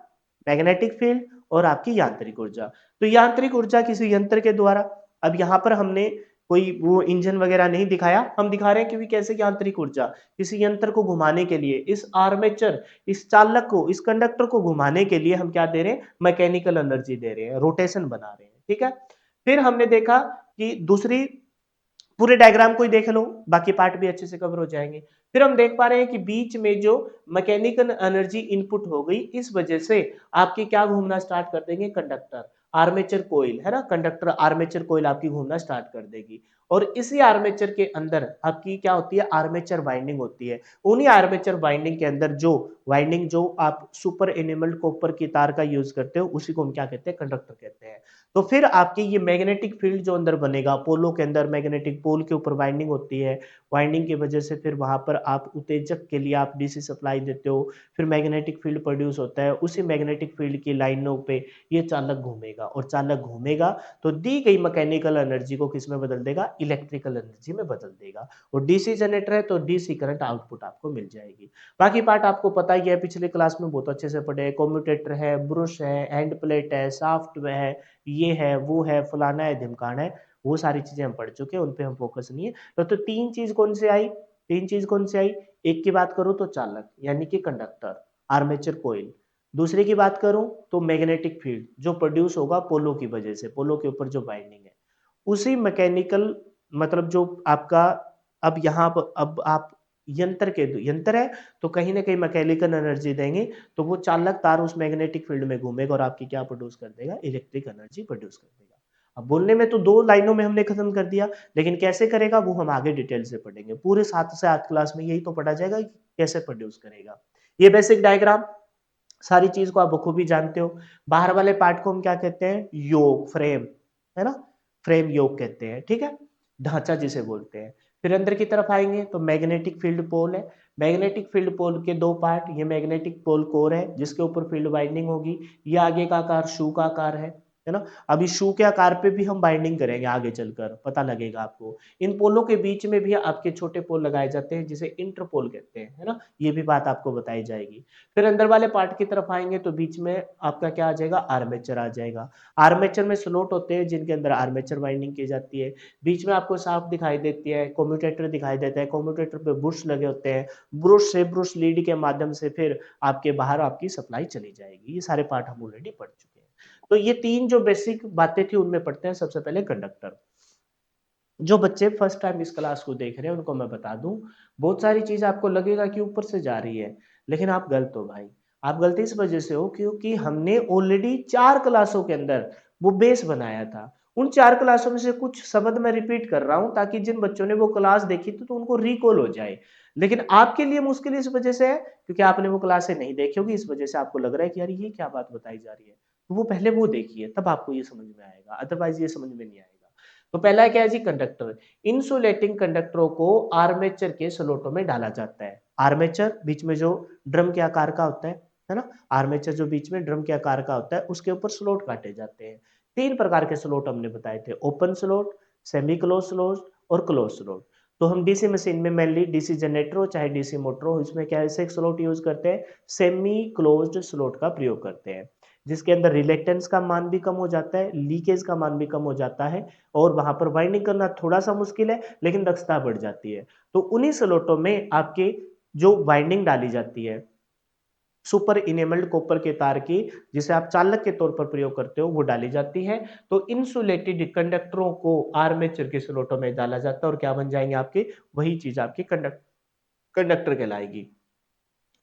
मैग्नेटिक फील्ड, और आपकी यांत्रिक ऊर्जा। तो यांत्रिक ऊर्जा किसी यंत्र के द्वारा, अब यहां पर हमने कोई वो इंजन वगैरह नहीं दिखाया, हम दिखा रहे हैं कि कैसे यांत्रिक ऊर्जा किसी यंत्र को घुमाने के लिए, इस आर्मेचर, इस चालक को, इस कंडक्टर को घुमाने के लिए हम क्या दे रहे हैं, मैकेनिकल एनर्जी दे रहे हैं, रोटेशन बना रहे हैं, ठीक है। फिर हमने देखा कि दूसरी, पूरे डायग्राम को ही देख लो, बाकी पार्ट भी अच्छे से कवर हो जाएंगे। फिर हम देख पा रहे हैं कि बीच में जो मैकेनिकल एनर्जी इनपुट हो गई, इस वजह से आपकी क्या घूमना स्टार्ट कर देंगे, कंडक्टर, आर्मेचर कोइल, है ना, कंडक्टर आर्मेचर कोइल आपकी घूमना स्टार्ट कर देगी। और इसी आर्मेचर के अंदर आपकी क्या होती है, आर्मेचर वाइंडिंग होती है। उन्हीं आर्मेचर वाइंडिंग के अंदर जो वाइंडिंग जो आप सुपर एनिमल्ड कॉपर की तार का यूज करते हो उसी को हम क्या कहते हैं, कंडक्टर कहते हैं। तो फिर आपकी ये मैग्नेटिक फील्ड जो अंदर बनेगा, पोलो के अंदर मैग्नेटिक पोल के ऊपर वाइंडिंग होती है, वाइंडिंग की वजह से फिर वहां पर आप उत्तेजक के लिए आप डीसी सप्लाई देते हो, फिर मैग्नेटिक फील्ड प्रोड्यूस होता है, उसी मैग्नेटिक फील्ड की लाइनों पे ये चालक घूमेगा, और चालक घूमेगा तो दी गई मैकेनिकल एनर्जी को किस में बदल देगा, इलेक्ट्रिकल एनर्जी में बदल देगा। और डीसी जनरेटर है तो डीसी करंट आउटपुट आपको मिल जाएगी। बाकी पार्ट आपको पता ही है, पिछले क्लास में बहुत अच्छे से पढ़े, कम्यूटेटर है, ब्रश है, एंड प्लेट है, शाफ्ट है, ये है, वो है, फलाना है, ढिमकाना है, वो सारी चीजें हम पढ़ चुके हैं, उन पे हम फोकस नहीं है। तो तीन चीज कौन से आई, तीन चीज कौन से आई, एक की बात करूं तो चालक यानी कि कंडक्टर, आर्मेचर कोइल। दूसरे की बात करूं तो मैग्नेटिक फील्ड जो प्रोड्यूस होगा पोलो की वजह से, पोलो के ऊपर जो बाइंडिंग है, उसी मैकेनिकल मतलब जो आपका, अब यहाँ पर अब आप यंत्र के यंत्र है तो कहीं ना कहीं मैकेनिकल एनर्जी देंगे, तो वो चालक तार उस मैग्नेटिक फील्ड में घूमेगा और आपकी क्या प्रोड्यूस कर देगा, इलेक्ट्रिक एनर्जी प्रोड्यूस कर देगा। अब बोलने में तो दो लाइनों में हमने खत्म कर दिया, लेकिन कैसे करेगा वो हम आगे डिटेल से पढ़ेंगे। पूरे 7 से 8 क्लास में यही तो पढ़ा जाएगा कि कैसे प्रोड्यूस करेगा। ये बेसिक डायग्राम सारी चीज को आप बखूबी जानते हो। बाहर वाले पार्ट को हम क्या कहते हैं, योक, फ्रेम, है ना, फ्रेम योक कहते हैं, ठीक है, ढांचा जिसे बोलते हैं। फिर अंदर की तरफ आएंगे तो मैग्नेटिक फील्ड पोल है, मैग्नेटिक फील्ड पोल के दो पार्ट, ये मैग्नेटिक पोल कोर है जिसके ऊपर फील्ड वाइंडिंग होगी, ये आगे का आकार शू का आकार है ना। अभी शू के आकार पे भी हम बाइंडिंग करेंगे आगे चलकर, पता लगेगा आपको। इन पोलों के बीच में भी आपके छोटे पोल लगाए जाते हैं जिसे इंटरपोल कहते हैं, है ना, ये भी बात आपको बताई जाएगी। फिर अंदर वाले पार्ट की तरफ आएंगे तो बीच में आपका क्या आ जाएगा, आर्मेचर आ जाएगा। आर्मेचर में स्लॉट होते हैं जिनके अंदर आर्मेचर वाइंडिंग की जाती है। बीच में आपको शाफ्ट दिखाई देती है, कम्यूटेटर दिखाई देता है, कम्यूटेटर पे ब्रुश लगे होते हैं, ब्रुश से ब्रुश लीड के माध्यम से फिर आपके बाहर आपकी सप्लाई चली जाएगी। ये सारे पार्ट हम ऑलरेडी पढ़ चुके हैं। तो ये तीन जो बेसिक बातें थी उनमें पढ़ते हैं। सबसे पहले कंडक्टर। जो बच्चे फर्स्ट टाइम इस क्लास को देख रहे हैं उनको मैं बता दूं, बहुत सारी चीज आपको लगेगा कि ऊपर से जा रही है, लेकिन आप गलत हो भाई। आप गलत इस वजह से हो क्योंकि हमने ऑलरेडी 4 क्लासों के अंदर वो बेस बनाया था। उन 4 क्लासों में से कुछ शब्द मैं रिपीट कर रहा हूं ताकि जिन बच्चों ने वो क्लास देखी तो उनको रिकॉल हो जाए। लेकिन आपके लिए मुश्किल इस वजह से है क्योंकि आपने वो क्लासें नहीं देखी होगी, इस वजह से आपको लग रहा है कि यार ये क्या बात बताई जा रही है। तो वो पहले वो देखिए तब आपको ये समझ में आएगा, अदरवाइज ये समझ में नहीं आएगा। तो पहला क्या है जी, कंडक्टर। इंसुलेटिंग कंडक्टरों को आर्मेचर के स्लॉटों में डाला जाता है। आर्मेचर बीच में जो ड्रम के आकार का होता है ना, आर्मेचर जो बीच में ड्रम के आकार का होता है उसके ऊपर स्लॉट काटे जाते हैं। 3 प्रकार के स्लॉट हमने बताए थे, open slot, semi close slot और क्लोज स्लॉट। तो हम डीसी मशीन में मेनली डीसी जनरेटर हो चाहे डीसी मोटर हो, इसमें क्या ऐसे एक स्लॉट यूज करते हैं, सेमी क्लोज्ड स्लॉट का प्रयोग करते हैं, जिसके अंदर रिलेक्टेंस का मान भी कम हो जाता है, लीकेज का मान भी कम हो जाता है, और वहां पर वाइंडिंग करना थोड़ा सा मुश्किल है लेकिन दक्षता बढ़ जाती है। तो उन्हीं स्लॉटों में आपके जो वाइंडिंग डाली जाती है सुपर इनेमल्ड कॉपर के तार की, जिसे आप चालक के तौर पर प्रयोग करते हो, वो डाली जाती है। तो इंसुलेटेड कंडक्टरों को आर्मेचर के स्लॉटों में डाला जाता है और क्या बन जाएंगे आपके, वही चीज आपकी कंडक्टर कहलाएगी।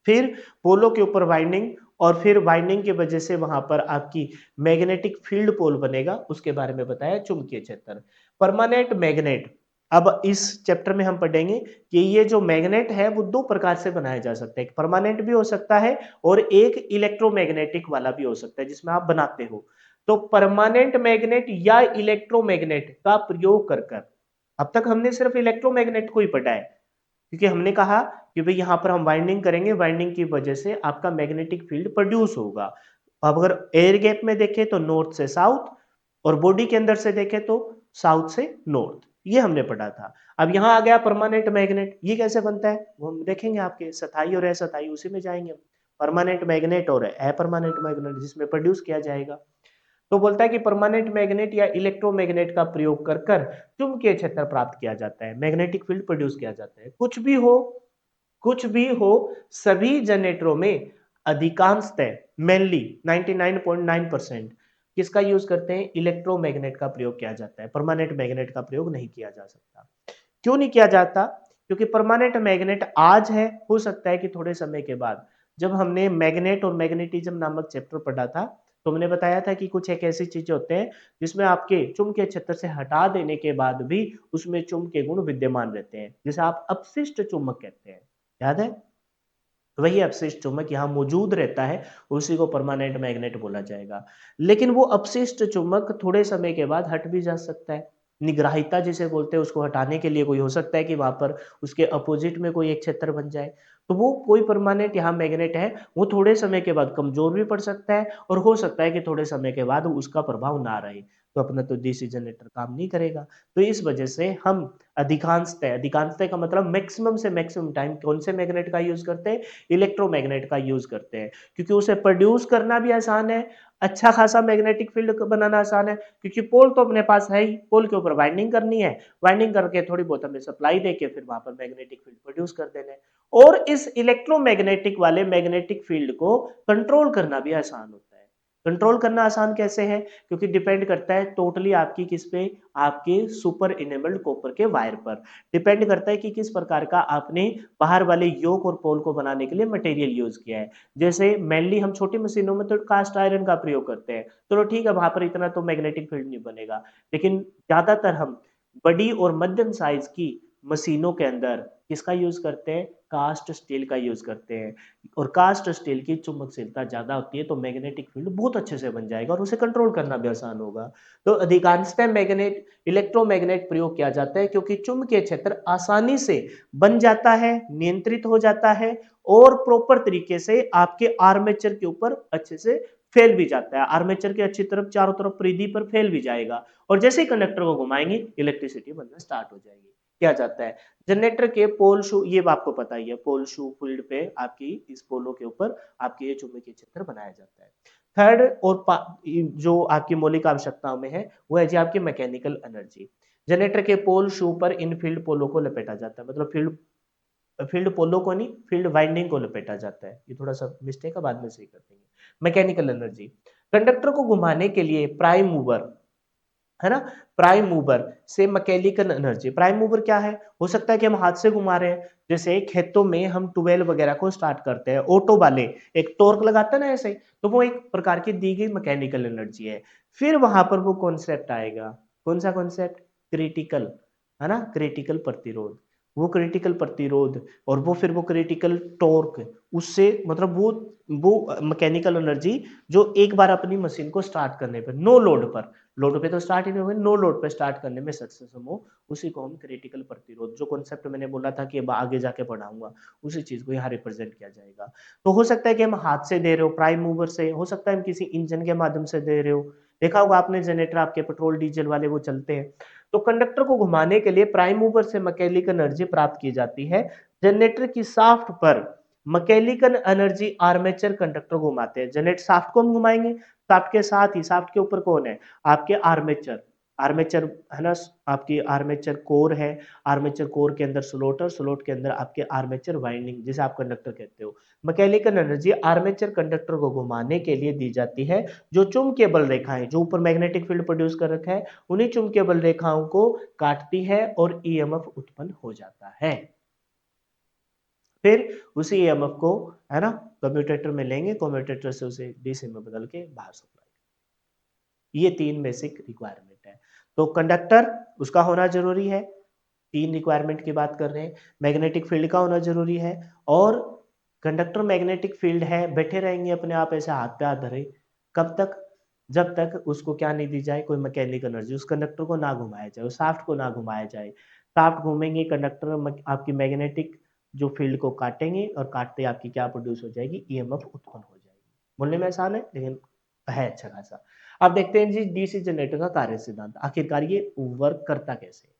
फिर पोलो के ऊपर वाइंडिंग, और फिर वाइंडिंग की वजह से वहां पर आपकी मैग्नेटिक फील्ड पोल बनेगा, उसके बारे में बताया चुंबकीय क्षेत्र। परमानेंट मैग्नेट, अब इस चैप्टर में हम पढ़ेंगे कि ये जो मैग्नेट है वो 2 प्रकार से बनाया जा सकता है, एक परमानेंट भी हो सकता है और एक इलेक्ट्रोमैग्नेटिक वाला भी हो सकता है जिसमें आप बनाते हो। तो परमानेंट मैग्नेट या इलेक्ट्रोमैग्नेट का प्रयोग कर कर, अब तक हमने सिर्फ इलेक्ट्रोमैग्नेट को ही पढ़ा है क्योंकि हमने कहा कि भाई यहां पर हम वाइंडिंग करेंगे, वाइंडिंग की वजह से आपका मैग्नेटिक फील्ड प्रोड्यूस होगा। अब अगर एयर गैप में देखें तो नॉर्थ से साउथ, और बॉडी के अंदर से देखें तो साउथ से नॉर्थ, ये हमने पढ़ा था। अब यहां आ गया परमानेंट मैग्नेट, ये कैसे बनता है वो हम देखेंगे, आपके सथाई और असथाई उसी में जाएंगे। परमानेंट मैग्नेट और अपरमानेंट मैग्नेट जिसमें प्रोड्यूस किया जाएगा। तो बोलता है कि परमानेंट मैग्नेट या इलेक्ट्रोमैग्नेट का प्रयोग कर कर चुंबकीय क्षेत्र प्राप्त किया जाता है, मैग्नेटिक फील्ड प्रोड्यूस किया जाता है। कुछ भी हो सभी जनरेटरों में अधिकांशतः मेनली 99.9% किसका यूज करते हैं, इलेक्ट्रोमैग्नेट का प्रयोग किया जाता है, परमानेंट मैग्नेट का प्रयोग नहीं किया जा सकता। क्यों नहीं किया जाता, क्योंकि परमानेंट मैग्नेट आज है, हो सकता है कि थोड़े समय के बाद, जब हमने मैग्नेट और मैग्नेटिज्म नामक चैप्टर पढ़ा था तो मैंने बताया था कि कुछ एक ऐसी चीजें होते हैं जिसमें आपके चुंबकीय क्षेत्र से हटा देने के बाद भी उसमें चुंबकीय गुण विद्यमान रहते हैं, जिसे आप अपशिष्ट चुंबक कहते हैं। याद है? वही अपशिष्ट चुंबक यहाँ मौजूद रहता है, उसी को परमानेंट मैग्नेट बोला जाएगा। लेकिन वो अपशिष्ट चुंबक थोड़े समय के बाद हट भी जा सकता है। निग्राहिता जिसे बोलते हैं, उसको हटाने के लिए कोई हो सकता है कि वहां पर उसके अपोजिट में कोई एक क्षेत्र बन जाए। तो वो कोई परमानेंट यहाँ मैग्नेट है, वो थोड़े समय के बाद कमजोर भी पड़ सकता है और हो सकता है कि थोड़े समय के बाद उसका प्रभाव ना रहे, तो अपना तो डीसी जनरेटर काम नहीं करेगा। तो इस वजह से हम अधिकांशतः का मतलब मैक्सिमम से मैक्सिमम टाइम कौन से मैग्नेट का यूज करते हैं? इलेक्ट्रोमैग्नेट का यूज करते हैं, क्योंकि उसे प्रोड्यूस करना भी आसान है, अच्छा खासा मैग्नेटिक फील्ड बनाना आसान है, क्योंकि पोल तो अपने पास है ही, पोल के ऊपर वाइंडिंग करनी है, वाइंडिंग करके थोड़ी बहुत हमें सप्लाई देके फिर वहां पर मैग्नेटिक फील्ड प्रोड्यूस कर देना है। और इस इलेक्ट्रोमैग्नेटिक वाले मैग्नेटिक फील्ड को कंट्रोल करना भी आसान होता है। कंट्रोल करना आसान कैसे है? क्योंकि डिपेंड करता है टोटली आपकी किस पे, आपके सुपर इनेबल्ड कॉपर के वायर पर डिपेंड करता है कि किस प्रकार का आपने बाहर वाले योक और पोल को बनाने के लिए मटेरियल यूज किया है। जैसे मेनली हम छोटी मशीनों में तो कास्ट आयरन का प्रयोग करते हैं, चलो ठीक है, वहां पर इतना तो मैग्नेटिक फील्ड नहीं बनेगा, लेकिन ज्यादातर हम बड़ी और मध्यम साइज की मशीनों के अंदर किसका यूज करते हैं? कास्ट स्टील का यूज करते हैं। और कास्ट स्टील की चुंबकशीलता ज्यादा होती है, तो मैग्नेटिक फील्ड बहुत अच्छे से बन जाएगा और उसे कंट्रोल करना भी आसान होगा। तो अधिकांशतः मैग्नेट इलेक्ट्रोमैग्नेट प्रयोग किया जाता है, क्योंकि चुंबकीय क्षेत्र आसानी से बन जाता है, नियंत्रित हो जाता है और प्रॉपर तरीके से आपके आर्मेचर के ऊपर अच्छे से फैल भी जाता है। आर्मेचर के अच्छी तरफ चारों तरफ परिधि पर फैल भी जाएगा और जैसे ही कंडक्टर को घुमाएंगे इलेक्ट्रिसिटी बनना स्टार्ट हो जाएगी। क्या जाता है जनरेटर के पोल शू, ये आपको पता ही है, पोल शू फील्ड पे आपकी इस पोलो के ऊपर आपके ये चुंबकीय क्षेत्र बनाया जाता है। थर्ड और जो आपकी मौलिक आवश्यकताओं में है वो है जी आपकी मैकेनिकल एनर्जी। जनरेटर के पोल शू पर इन फील्ड पोलो को लपेटा जाता है, मतलब फील्ड फील्ड पोलो को नहीं, फील्ड वाइंडिंग को लपेटा जाता है। ये थोड़ा सा मिस्टेक है, बाद में सही कर देंगे। मैकेनिकल एनर्जी, कंडक्टर को घुमाने के लिए प्राइम मूवर, है ना, प्राइम मूवर से मैकेनिकल एनर्जी। प्राइम मूवर क्या है? हो सकता है कि हम हाथ से घुमा रहे हैं, जैसे खेतों में हम ट्यूबवेल वगैरह को स्टार्ट करते हैं, ऑटो वाले एक टॉर्क लगाते हैं ना ऐसे, तो वो एक प्रकार की दी गई मैकेनिकल एनर्जी है। फिर वहां पर वो कॉन्सेप्ट आएगा, कौन सा कॉन्सेप्ट? क्रिटिकल, है ना, क्रिटिकल प्रतिरोध। वो क्रिटिकल प्रतिरोध और वो फिर वो क्रिटिकल टॉर्क, उससे मतलब वो मैकेनिकल एनर्जी जो एक बार अपनी मशीन को स्टार्ट करने पर, नो लोड पर, लोड पे तो स्टार्ट ही नहीं होगा, नो लोड पे स्टार्ट करने में सक्सेस हो, उसी को हम क्रिटिकल प्रतिरोध, जो कॉन्सेप्ट मैंने बोला था कि आगे जाके पढ़ाऊंगा, उसी चीज को यहाँ रिप्रेजेंट किया जाएगा। तो हो सकता है कि हम हाथ से दे रहे हो प्राइम मूवर से, हो सकता है हम किसी इंजन के माध्यम से दे रहे हो, देखा होगा आपने जनरेटर आपके पेट्रोल डीजल वाले वो चलते हैं। तो कंडक्टर को घुमाने के लिए प्राइम मूवर से मैकेनिकल एनर्जी प्राप्त की जाती है। जनरेटर की शाफ्ट पर मैकेनिकल एनर्जी आर्मेचर कंडक्टर को घुमाते हैं। जनरेटर शाफ्ट को हम घुमाएंगे, शाफ्ट के साथ ही शाफ्ट के ऊपर कौन है? आपके आर्मेचर, आर्मेचर है ना, आपकी आर्मेचर कोर है, आर्मेचर कोर के अंदर स्लॉट और स्लॉट के अंदर आपके आर्मेचर वाइंडिंग, जिसे आप कंडक्टर कहते हो। मैकेनिकल एनर्जी आर्मेचर कंडक्टर को घुमाने के लिए दी जाती है। जो चुंबकीय बल रेखाएं जो ऊपर मैग्नेटिक फील्ड प्रोड्यूस कर रखा है, उन्हीं चुंबकीय बल रेखाओं को काटती है और ईएमएफ उत्पन्न हो जाता है। फिर उसी ईएमएफ को, है ना, कम्यूटेटर में लेंगे, कम्यूटेटर से उसे डीसी में बदल के बाहर सप्लाई। ये तीन बेसिक रिक्वायरमेंट है। तो कंडक्टर उसका होना जरूरी है, तीन रिक्वायरमेंट की बात कर रहे हैं। मैग्नेटिक फील्ड का होना जरूरी है, और कंडक्टर मैग्नेटिक फील्ड है, बैठे रहेंगे अपने आप ऐसे हाथ पे हाथ धरे, कब तक? जब तक उसको क्या नहीं दी जाए, कोई मैकेनिकल एनर्जी, उस कंडक्टर को ना घुमाया जाए, उस शाफ्ट को ना घुमाया जाए। शाफ्ट घूमेंगे, कंडक्टर आपकी मैग्नेटिक जो फील्ड को काटेंगे और काटते आपकी क्या प्रोड्यूस हो जाएगी? ईएमएफ उत्पन्न हो जाएगी। बोलने में आसान है लेकिन है अच्छा खासा। अब देखते हैं जी डीसी जनरेटर का कार्य सिद्धांत, आखिरकार ये वर्क करता कैसे है।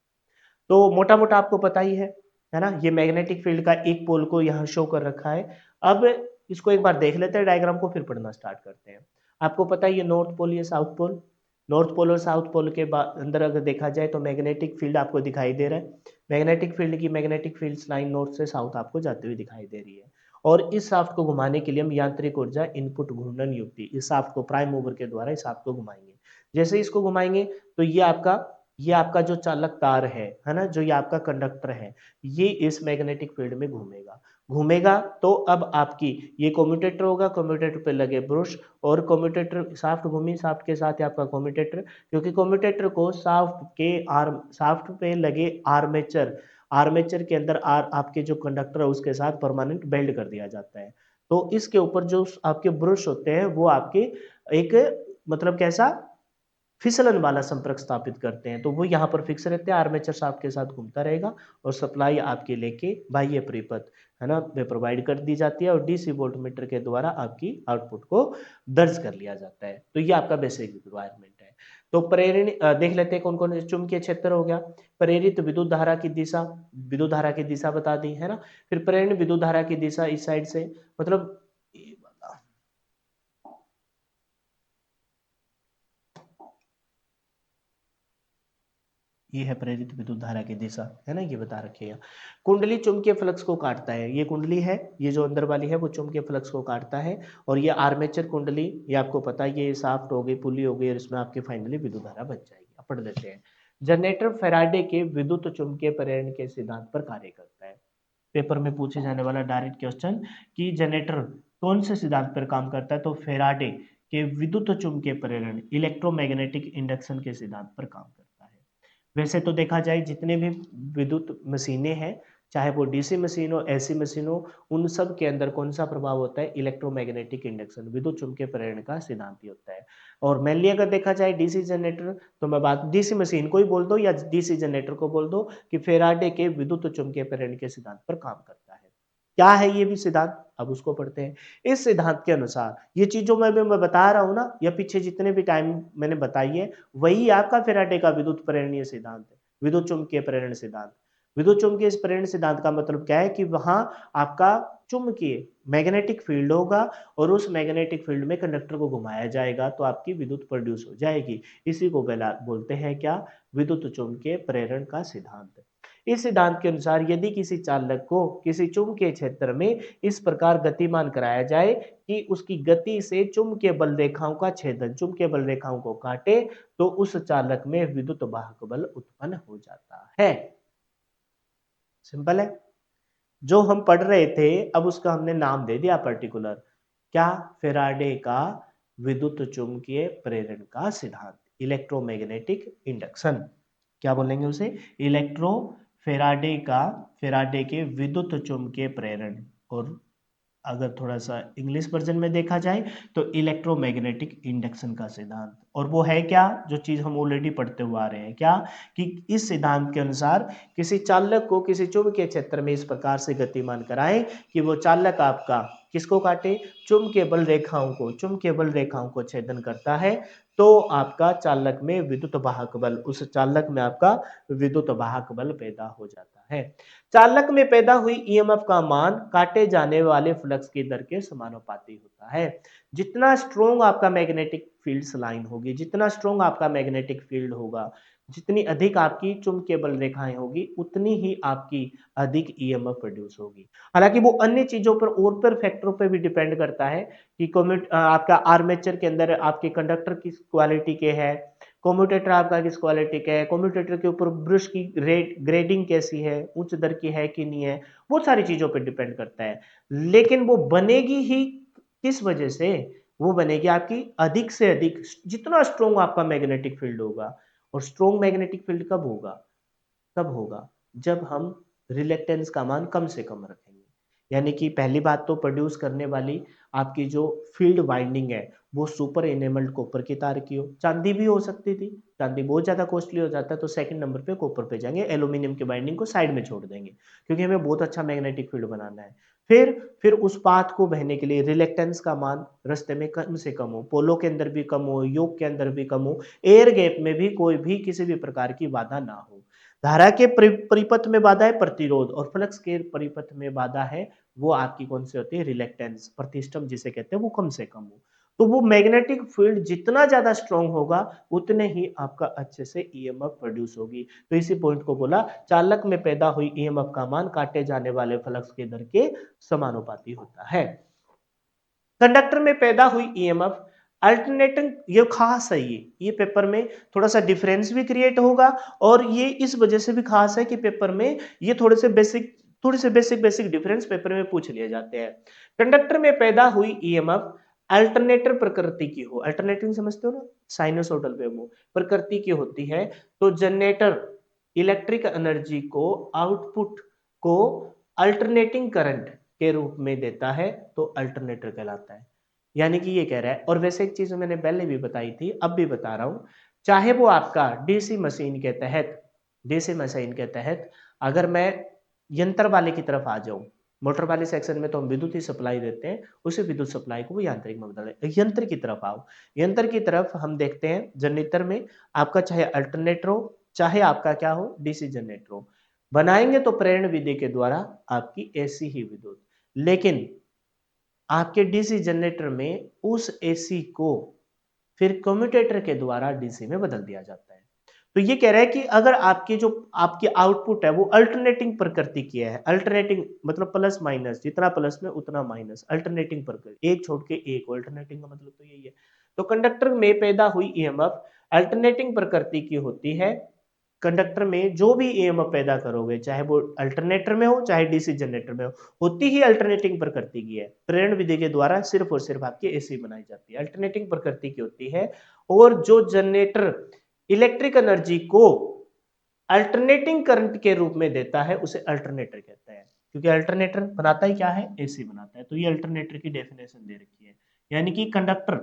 तो मोटा मोटा आपको पता ही है ना, ये मैग्नेटिक फील्ड का एक पोल को यहाँ शो कर रखा है। अब इसको एक बार देख लेते हैं डायग्राम को, फिर पढ़ना स्टार्ट करते हैं। आपको पता है ये नॉर्थ पोल, ये साउथ पोल। नॉर्थ पोल और साउथ पोल के अंदर अगर देखा जाए तो मैग्नेटिक फील्ड आपको दिखाई दे रहा है। मैग्नेटिक फील्ड की मैग्नेटिक फील्ड लाइन नॉर्थ से साउथ आपको जाते हुए दिखाई दे रही है। और इस शाफ्ट को घुमाने के लिए हम यांत्रिक ऊर्जा इनपुट घूर्णन युक्ति, इस शाफ्ट को प्राइम मूवर के द्वारा इस शाफ्ट को घुमाएंगे। जैसे इसको घुमाएंगे तो ये आपका जो चालक तार है ना, जो ये आपका कंडक्टर है, ये इस मैग्नेटिक फील्ड में घूमेगा। घूमेगा तो अब आपकी ये कम्यूटेटर होगा, कम्यूटेटर पे लगे ब्रश और कम्यूटेटर शाफ्ट घूमी, शाफ्ट के साथ ही आपका कम्यूटेटर, क्योंकि कम्यूटेटर को शाफ्ट पे लगे आर्मेचर आर्मेचर के अंदर आपके जो कंडक्टर है उसके साथ परमानेंट वेल्ड कर दिया जाता है। तो इसके ऊपर जो आपके ब्रश होते हैं वो आपके एक मतलब कैसा फिसलन वाला संपर्क स्थापित करते हैं, तो वो यहाँ पर फिक्स रहते हैं, आर्मेचर शाफ्ट के साथ घूमता रहेगा और सप्लाई आपके लेके बाह्य परिपथ है ना वे प्रोवाइड कर दी जाती है और डीसी वोल्टमीटर के द्वारा आपकी आउटपुट को दर्ज कर लिया जाता है। तो ये आपका बेसिक रिक्वायरमेंट है। तो प्रेरण देख लेते हैं कौन कौन चुंबकीय क्षेत्र हो गया, प्रेरित विद्युत धारा की दिशा, विद्युत धारा की दिशा बता दी है ना, फिर प्रेरण विद्युत धारा की दिशा इस साइड से, मतलब ये है प्रेरित विद्युत धारा की दिशा, है ना, ये बता रखिएगा। कुंडली चुंबकीय फ्लक्स को काटता है, ये कुंडली है, ये जो अंदर वाली है वो चुंबकीय फ्लक्स को काटता है, और ये आर्मेचर कुंडली, ये आपको पता है ये शाफ्ट हो गई, पुली हो गई, और इसमें आपकी फाइनली विद्युत धारा बच जाएगी। अब पढ़ लेते हैं। जनरेटर फैराडे के विद्युत चुंबकीय प्रेरण के सिद्धांत पर कार्य करता है। पेपर में पूछे जाने वाला डायरेक्ट क्वेश्चन कि जनरेटर कौन से सिद्धांत पर काम करता है, तो फैराडे के विद्युत चुंबकीय प्रेरण इलेक्ट्रोमैग्नेटिक इंडक्शन के सिद्धांत पर काम करता है। वैसे तो देखा जाए जितने भी विद्युत मशीनें हैं, चाहे वो डीसी मशीन हो, एसी मशीन हो, उन सब के अंदर कौन सा प्रभाव होता है, इलेक्ट्रोमैग्नेटिक इंडक्शन, विद्युत चुम्बकीय प्रेरण का सिद्धांत ही होता है। और मेनली अगर देखा जाए डीसी जनरेटर, तो मैं बात डीसी मशीन को ही बोल दो या डीसी जनरेटर को बोल दो कि फेराडे के विद्युत चुम्बकीय प्रेरण के सिद्धांत पर काम करता है। क्या है ये भी सिद्धांत, अब उसको पढ़ते हैं। इस सिद्धांत के अनुसार ये चीज जो मैं बता रहा हूं ना, या पीछे जितने भी टाइम मैंने बताई है, वही आपका फेराडे का विद्युत प्रेरणीय सिद्धांत है, विद्युत चुम्बकीय प्रेरण सिद्धांत। विद्युत चुम्बकीय प्रेरण सिद्धांत का मतलब क्या है कि वहां आपका चुम्बकीय मैग्नेटिक फील्ड होगा और उस मैग्नेटिक फील्ड में कंडक्टर को घुमाया जाएगा तो आपकी विद्युत प्रोड्यूस हो जाएगी। इसी को बोलते हैं क्या, विद्युत चुम्बकीय प्रेरण का सिद्धांत। इस सिद्धांत के अनुसार यदि किसी चालक को किसी चुंबकीय क्षेत्र में इस प्रकार गतिमान कराया जाए कि उसकी गति से चुंबकीय बल रेखाओं का छेदन, चुंबकीय बल रेखाओं को काटे, तो उस चालक में विद्युत वाहक बल उत्पन्न हो जाता है। सिंपल है। जो हम पढ़ रहे थे अब उसका हमने नाम दे दिया पर्टिकुलर, क्या, फेराडे का विद्युत चुंबकीय प्रेरण का सिद्धांत, इलेक्ट्रोमैग्नेटिक इंडक्शन। क्या बोलेंगे उसे, इलेक्ट्रो फेराडे के विद्युत चुंबकीय प्रेरण, और अगर थोड़ा सा इंग्लिश वर्जन में देखा जाए तो इलेक्ट्रोमैग्नेटिक इंडक्शन का सिद्धांत। और वो है क्या, जो चीज हम ऑलरेडी पढ़ते हुए आ रहे हैं, क्या कि इस सिद्धांत के अनुसार किसी चालक को किसी चुंबकीय क्षेत्र में इस प्रकार से गतिमान कराएं कि वो चालक आपका किसको काटे, चुंबकीय बल रेखाओं को छेदन करता है, तो आपका चालक में विद्युत वाहक बल, उस चालक में आपका विद्युत वाहक बल पैदा हो जाता है। चालक में पैदा हुई ईएमएफ का मान काटे जाने वाले फ्लक्स की दर के समानुपाती होता है। जितना स्ट्रोंग आपका मैग्नेटिक फील्ड लाइन होगी, जितना स्ट्रोंग आपका मैग्नेटिक फील्ड होगा, जितनी अधिक आपकी चुंबकीय बल रेखाएं होगी, उतनी ही आपकी अधिक ईएमएफ प्रोड्यूस होगी। हालांकि वो अन्य चीजों पर और पर फैक्टरों पर भी डिपेंड करता है कि आपका आर्मेचर के अंदर आपके कंडक्टर किस क्वालिटी के है, कम्यूटेटर आपका किस क्वालिटी का है, कम्यूटेटर के ऊपर ब्रश की ग्रेडिंग कैसी है, उच्च दर की है कि नहीं है, बहुत सारी चीजों पर डिपेंड करता है। लेकिन वो बनेगी ही किस वजह से, वो बनेगी आपकी अधिक से अधिक, जितना स्ट्रोंग आपका मैग्नेटिक फील्ड होगा। और स्ट्रोंग मैग्नेटिक फील्ड कब होगा, तब होगा जब हम रिलेक्टेंस का मान कम से कम रखेंगे। यानी कि पहली बात तो प्रोड्यूस करने वाली आपकी जो फील्ड वाइंडिंग है वो सुपर एनेमल्ड कॉपर की तार की हो, चांदी भी हो सकती थी, चांदी बहुत ज्यादा कॉस्टली हो जाता है तो सेकंड नंबर पे कॉपर पे जाएंगे, एल्यूमिनियम की बाइंडिंग को साइड में छोड़ देंगे क्योंकि हमें बहुत अच्छा मैग्नेटिक फील्ड बनाना है। फिर उस पाथ को बहने के लिए रिलेक्टेंस का मान रास्ते में कम से कम हो, पोलो के अंदर भी कम हो, योक के अंदर भी कम हो, एयर गैप में भी कोई भी किसी भी प्रकार की बाधा ना हो। धारा के परिपथ में बाधा है प्रतिरोध, और फ्लक्स के परिपथ में बाधा है वो आपकी कौन सी होती है, रिलेक्टेंस, प्रतिष्ठम जिसे कहते हैं, वो कम से कम हो। तो वो मैग्नेटिक फील्ड जितना ज्यादा स्ट्रांग होगा उतने ही आपका अच्छे से ईएमएफ प्रोड्यूस होगी। तो इसी पॉइंट को बोला, चालक में पैदा हुई ईएमएफ का मान काटे जाने वाले फ्लक्स के दर के समानुपाती होता है। कंडक्टर में पैदा हुई ईएमएफ अल्टरनेटिंग, ये खास है, ये पेपर में थोड़ा सा डिफरेंस भी क्रिएट होगा, और ये इस वजह से भी खास है कि पेपर में ये थोड़े से बेसिक थोड़े से बेसिक बेसिक डिफरेंस पेपर में पूछ लिए जाते हैं। कंडक्टर में पैदा हुई ईएमएफ अल्टरनेटर प्रकृति की हो, अल्टरनेटिंग समझते हो ना, साइनसोइडल वेव प्रकृति की होती है, तो जनरेटर इलेक्ट्रिक एनर्जी को आउटपुट को अल्टरनेटिंग करंट के रूप में देता है, तो अल्टरनेटर कहलाता है। यानी कि ये कह रहा है, और वैसे एक चीज मैंने पहले भी बताई थी, अब भी बता रहा हूं, चाहे वो आपका डीसी मशीन के तहत अगर मैं यंत्र वाले की तरफ आ जाऊं, मोटर वाले सेक्शन में तो हम विद्युत ही सप्लाई देते हैं, उसी विद्युत सप्लाई को वो यांत्रिक में बदल रहे, यंत्र की तरफ आओ, यंत्र की तरफ हम देखते हैं जनरेटर में आपका चाहे अल्टरनेटर हो, चाहे आपका क्या हो, डीसी जनरेटर हो, बनाएंगे तो प्रेरण विधि के द्वारा आपकी एसी ही विद्युत, लेकिन आपके डीसी जनरेटर में उस एसी को फिर कम्यूटेटर के द्वारा डीसी में बदल दिया जाता है। तो ये कह रहा है कि अगर आपकी जो आपकी आउटपुट है वो अल्टरनेटिंग प्रकृति की है, अल्टरनेटिंग मतलब प्लस माइनस, जितना प्लस में उतना माइनस, अल्टरनेटिंग प्रकृति, एक छोड़ के एक, अल्टरनेटिंग का मतलब तो यही है। तो कंडक्टर में पैदा हुई ईएमएफ अल्टरनेटिंग प्रकृति की होती है। कंडक्टर में जो भी ईएमएफ पैदा करोगे, चाहे वो अल्टरनेटर में हो चाहे डीसी जनरेटर में हो, होती ही अल्टरनेटिंग प्रकृति की है। प्रेरण विधि के द्वारा सिर्फ और सिर्फ आपकी एसी बनाई जाती है, अल्टरनेटिंग प्रकृति की होती है। और जो जनरेटर इलेक्ट्रिक एनर्जी को अल्टरनेटिंग करंट के रूप में देता है, उसे अल्टरनेटर कहते हैं, क्योंकि अल्टरनेटर बनाता ही क्या है, एसी बनाता है। तो ये अल्टरनेटर की डेफिनेशन दे रखी है। यानी कि कंडक्टर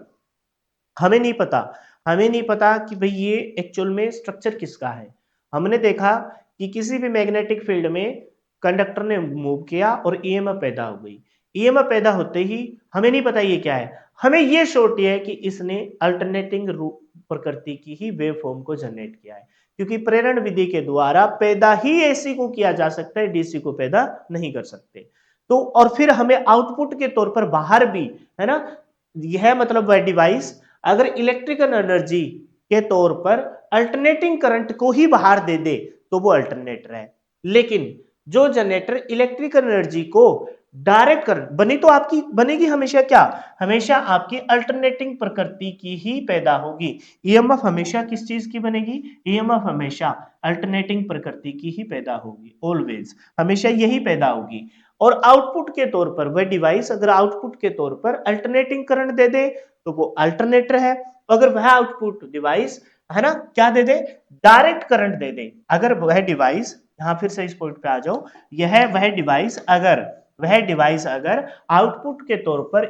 हमें नहीं पता, हमें नहीं पता कि भाई ये एक्चुअल में स्ट्रक्चर किसका है। हमने देखा कि किसी भी मैग्नेटिक फील्ड में कंडक्टर ने मूव किया और ईएमएफ पैदा हो गई, ईएमएफ पैदा होते ही हमें नहीं पता ये क्या है, हमें ये श्योरिटी है कि इसने अल्टरनेटिंग रूप प्रकृति की ही वेव फॉर्म को जनरेट किया है, क्योंकि प्रेरण विधि के द्वारा पैदा ही एसी को किया जा सकता है, डीसी को पैदा नहीं कर सकते। तो और फिर हमें आउटपुट के तौर पर बाहर भी, है ना, यह मतलब वह डिवाइस अगर इलेक्ट्रिकल एनर्जी के तौर पर अल्टरनेटिंग करंट को ही बाहर दे दे तो वो अल्टरनेटर है। लेकिन जो जनरेटर इलेक्ट्रिकल एनर्जी को डायरेक्ट करंट बनी तो आपकी बनेगी हमेशा क्या, हमेशा आपकी अल्टरनेटिंग प्रकृति की ही पैदा होगी। ईएमएफ हमेशा किस चीज की बनेगी, ईएमएफ हमेशा अल्टरनेटिंग प्रकृति की ही पैदा होगी, ऑलवेज हमेशा यही पैदा होगी। और आउटपुट के तौर पर वह डिवाइस अगर आउटपुट के तौर पर अल्टरनेटिंग करंट दे दे तो वो अल्टरनेटर है। अगर वह आउटपुट डिवाइस, है ना, क्या दे दे, डायरेक्ट करंट दे दे, अगर वह डिवाइस, यहां फिर से इस पॉइंट पे आ जाओ, यह वह डिवाइस अगर आउटपुट के तौर पर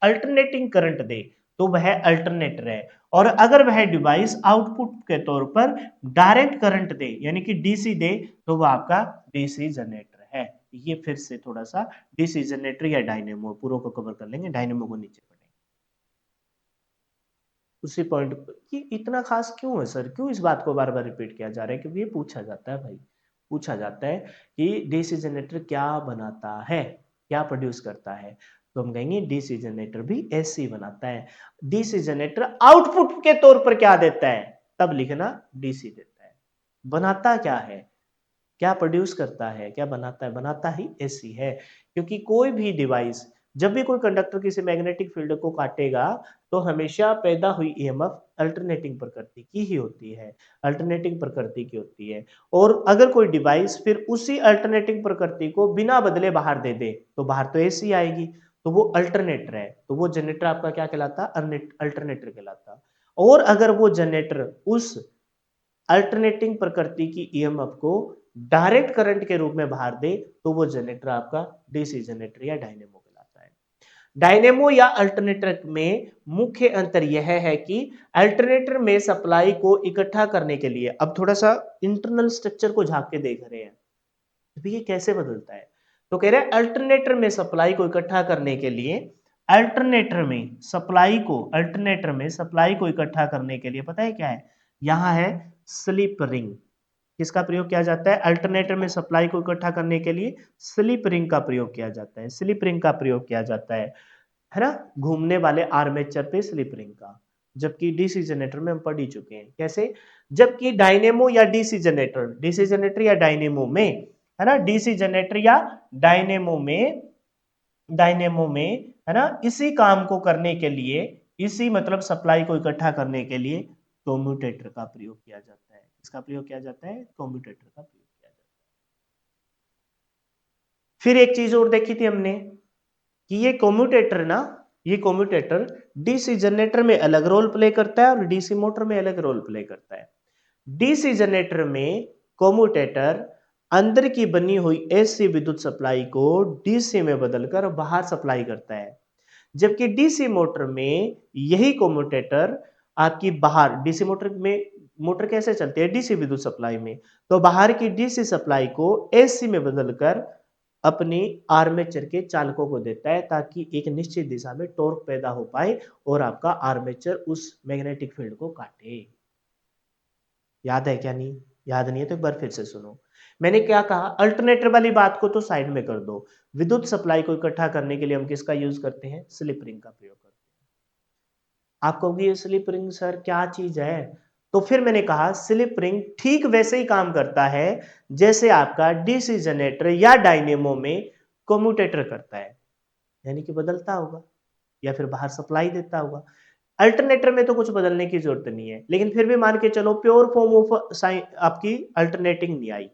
अल्टरनेटिंग करंट दे तो वह अल्टरनेटर है। और अगर वह डिवाइस आउटपुट के तौर पर डायरेक्ट करंट दे यानी कि डीसी दे तो वह आपका डीसी जनरेटर है। ये फिर से थोड़ा सा डीसी जनरेटर या डायनेमो पूरा को कवर कर लेंगे, डायनेमो को नीचे पढ़ेंगे। उसी पॉइंट पर कि इतना खास क्यों है सर, क्यों इस बात को बार बार रिपीट किया जा रहा है, क्योंकि ये पूछा जाता है भाई, पूछा जाता है कि डीसी जनरेटर क्या बनाता है, क्या प्रोड्यूस करता है, तो हम कहेंगे डीसी जनरेटर भी एसी बनाता है। डीसी जनरेटर आउटपुट के तौर पर क्या देता है, तब लिखना डीसी देता है। बनाता क्या है, क्या प्रोड्यूस करता है, क्या बनाता है, बनाता ही एसी है। क्योंकि कोई भी डिवाइस, जब भी कोई कंडक्टर किसी मैग्नेटिक फील्ड को काटेगा तो हमेशा पैदा हुई ईएमएफ अल्टरनेटिंग प्रकृति की ही होती है, अल्टरनेटिंग प्रकृति की होती है। और अगर कोई डिवाइस फिर उसी अल्टरनेटिंग प्रकृति को बिना बदले बाहर दे दे तो बाहर तो एसी आएगी, तो वो अल्टरनेटर है, तो वो जनरेटर आपका क्या कहलाता, अल्टरनेटर कहलाता। और अगर वो जनरेटर उस अल्टरनेटिंग प्रकृति की ईएमएफ को डायरेक्ट करंट के रूप में बाहर दे तो वो जनरेटर आपका डीसी जनरेटर या डायनेमो कहलाता है। डायनेमो या अल्टरनेटर में मुख्य अंतर यह है कि अल्टरनेटर में सप्लाई को इकट्ठा करने के लिए, अब थोड़ा सा इंटरनल स्ट्रक्चर को झांक के देख रहे हैं तो ये कैसे बदलता है, तो कह रहे हैं अल्टरनेटर में सप्लाई को इकट्ठा करने के लिए, अल्टरनेटर में सप्लाई को इकट्ठा करने के लिए पता है क्या है, यहां है स्लिप रिंग। किसका प्रयोग किया जाता है, अल्टरनेटर में सप्लाई को इकट्ठा करने के लिए स्लिप रिंग का प्रयोग किया जाता है, स्लिप रिंग का प्रयोग किया जाता है ना, घूमने वाले आर्मेचर पे स्लिप रिंग का। जबकि डीसी जनरेटर में हम पढ़ ही चुके हैं कैसे, जबकि डीसी जनरेटर या डायनेमो में, है ना, डीसी जनरेटर या डायनेमो में है ना, इसी काम को करने के लिए, इसी मतलब सप्लाई को इकट्ठा करने के लिए कम्यूटेटर का प्रयोग किया जाता है। इसका प्रयोग किया जाता है, कम्यूटेटर का प्रयोग किया जाता है। फिर एक चीज और देखी थी हमने कि ये कम्यूटेटर डीसी जनरेटर में अलग रोल प्ले करता है और डीसी मोटर में अलग रोल प्ले करता है। डीसी जनरेटर में कम्यूटेटर अंदर की बनी हुई एसी विद्युत सप्लाई को डीसी में बदलकर बाहर सप्लाई करता है, जबकि डीसी मोटर में यही कम्यूटेटर आपकी बाहर डीसी मोटर में मोटर कैसे चलती है डीसी विद्युत सप्लाई में, तो बाहर की डीसी सप्लाई को एसी में बदलकर अपनी आर्मेचर के चालकों को देता है ताकि एक निश्चित दिशा में टॉर्क पैदा हो पाए और आपका आर्मेचर उस मैग्नेटिक फील्ड को काटे। याद है क्या? नहीं याद नहीं है तो एक बार फिर से सुनो। मैंने क्या कहा, अल्टरनेटर वाली बात को तो साइड में कर दो। विद्युत सप्लाई को इकट्ठा करने के लिए हम किसका यूज करते हैं? स्लिप रिंग का प्रयोग करते हैं। आप कहोगे ये स्लिप रिंग सर क्या चीज है? तो फिर मैंने कहा स्लिप रिंग ठीक वैसे ही काम करता है जैसे आपका डीसी जनरेटर या डायनेमो में कम्यूटेटर करता है, यानी कि बदलता होगा या फिर बाहर सप्लाई देता होगा। अल्टरनेटर में तो कुछ बदलने की जरूरत नहीं है, लेकिन फिर भी मान के चलो प्योर फॉर्म ऑफ आपकी अल्टरनेटिंग नहीं आई,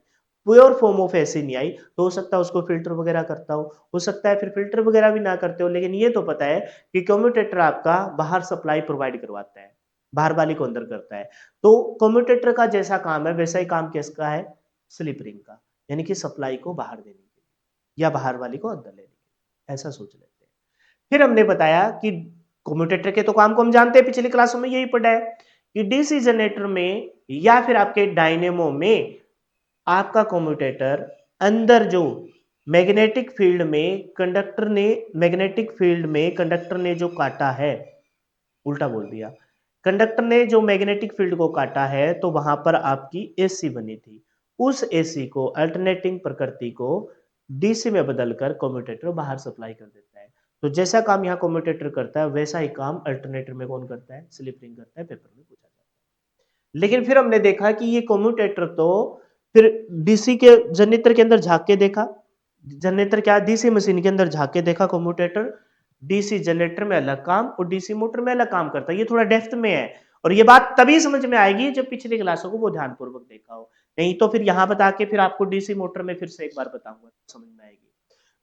प्योर फॉर्म ऑफ ऐसी नहीं आई, तो हो सकता है उसको फिल्टर वगैरह करता हो सकता है फिर फिल्टर वगैरह भी ना करते हो, लेकिन ये तो पता है कि कम्यूटेटर आपका बाहर सप्लाई प्रोवाइड करवाता है, बाहर वाली को अंदर करता है। तो कम्यूटेटर का जैसा काम है वैसा ही काम किसका है? स्लिप रिंग का, यानी कि सप्लाई को बाहर देने के लिए या बाहर वाली को अंदर लेने के लिए, ऐसा सोच लेते हैं। फिर हमने बताया कि कम्यूटेटर के तो काम को हम जानते हैं, पिछली क्लासों में यही पढ़ा है कि डीसी जनरेटर में या फिर आपके डायनेमो में आपका कम्यूटेटर अंदर जो मैग्नेटिक फील्ड में कंडक्टर ने जो काटा है, उल्टा बोल दिया, कंडक्टर ने जो मैग्नेटिक फील्ड को काटा है तो वहां पर आपकी एसी बनी थी, उस एसी को अल्टरनेटिंग प्रकृति को डीसी में बदलकर कम्यूटेटर बाहर सप्लाई कर देता है। तो जैसा काम यहाँ कम्यूटेटर करता है वैसा ही काम अल्टरनेटर में कौन करता है? स्लिप रिंग करता है, पेपर में पूछा जाता है। लेकिन फिर हमने देखा कि ये कम्यूटेटर तो फिर डीसी के जनरेटर के अंदर झांक के देखा, जनरेटर क्या डीसी मशीन के अंदर झांक के देखा कम्यूटेटर डीसी जनरेटर में अलग काम और डीसी मोटर में अलग काम करता है। ये थोड़ा डेप्थ में है और ये बात तभी समझ में आएगी जब पिछली क्लासों को वो ध्यानपूर्वक देखा हो, नहीं तो फिर यहां बता के फिर आपको डीसी मोटर में फिर से एक बार बताऊंगा समझ में आएगी।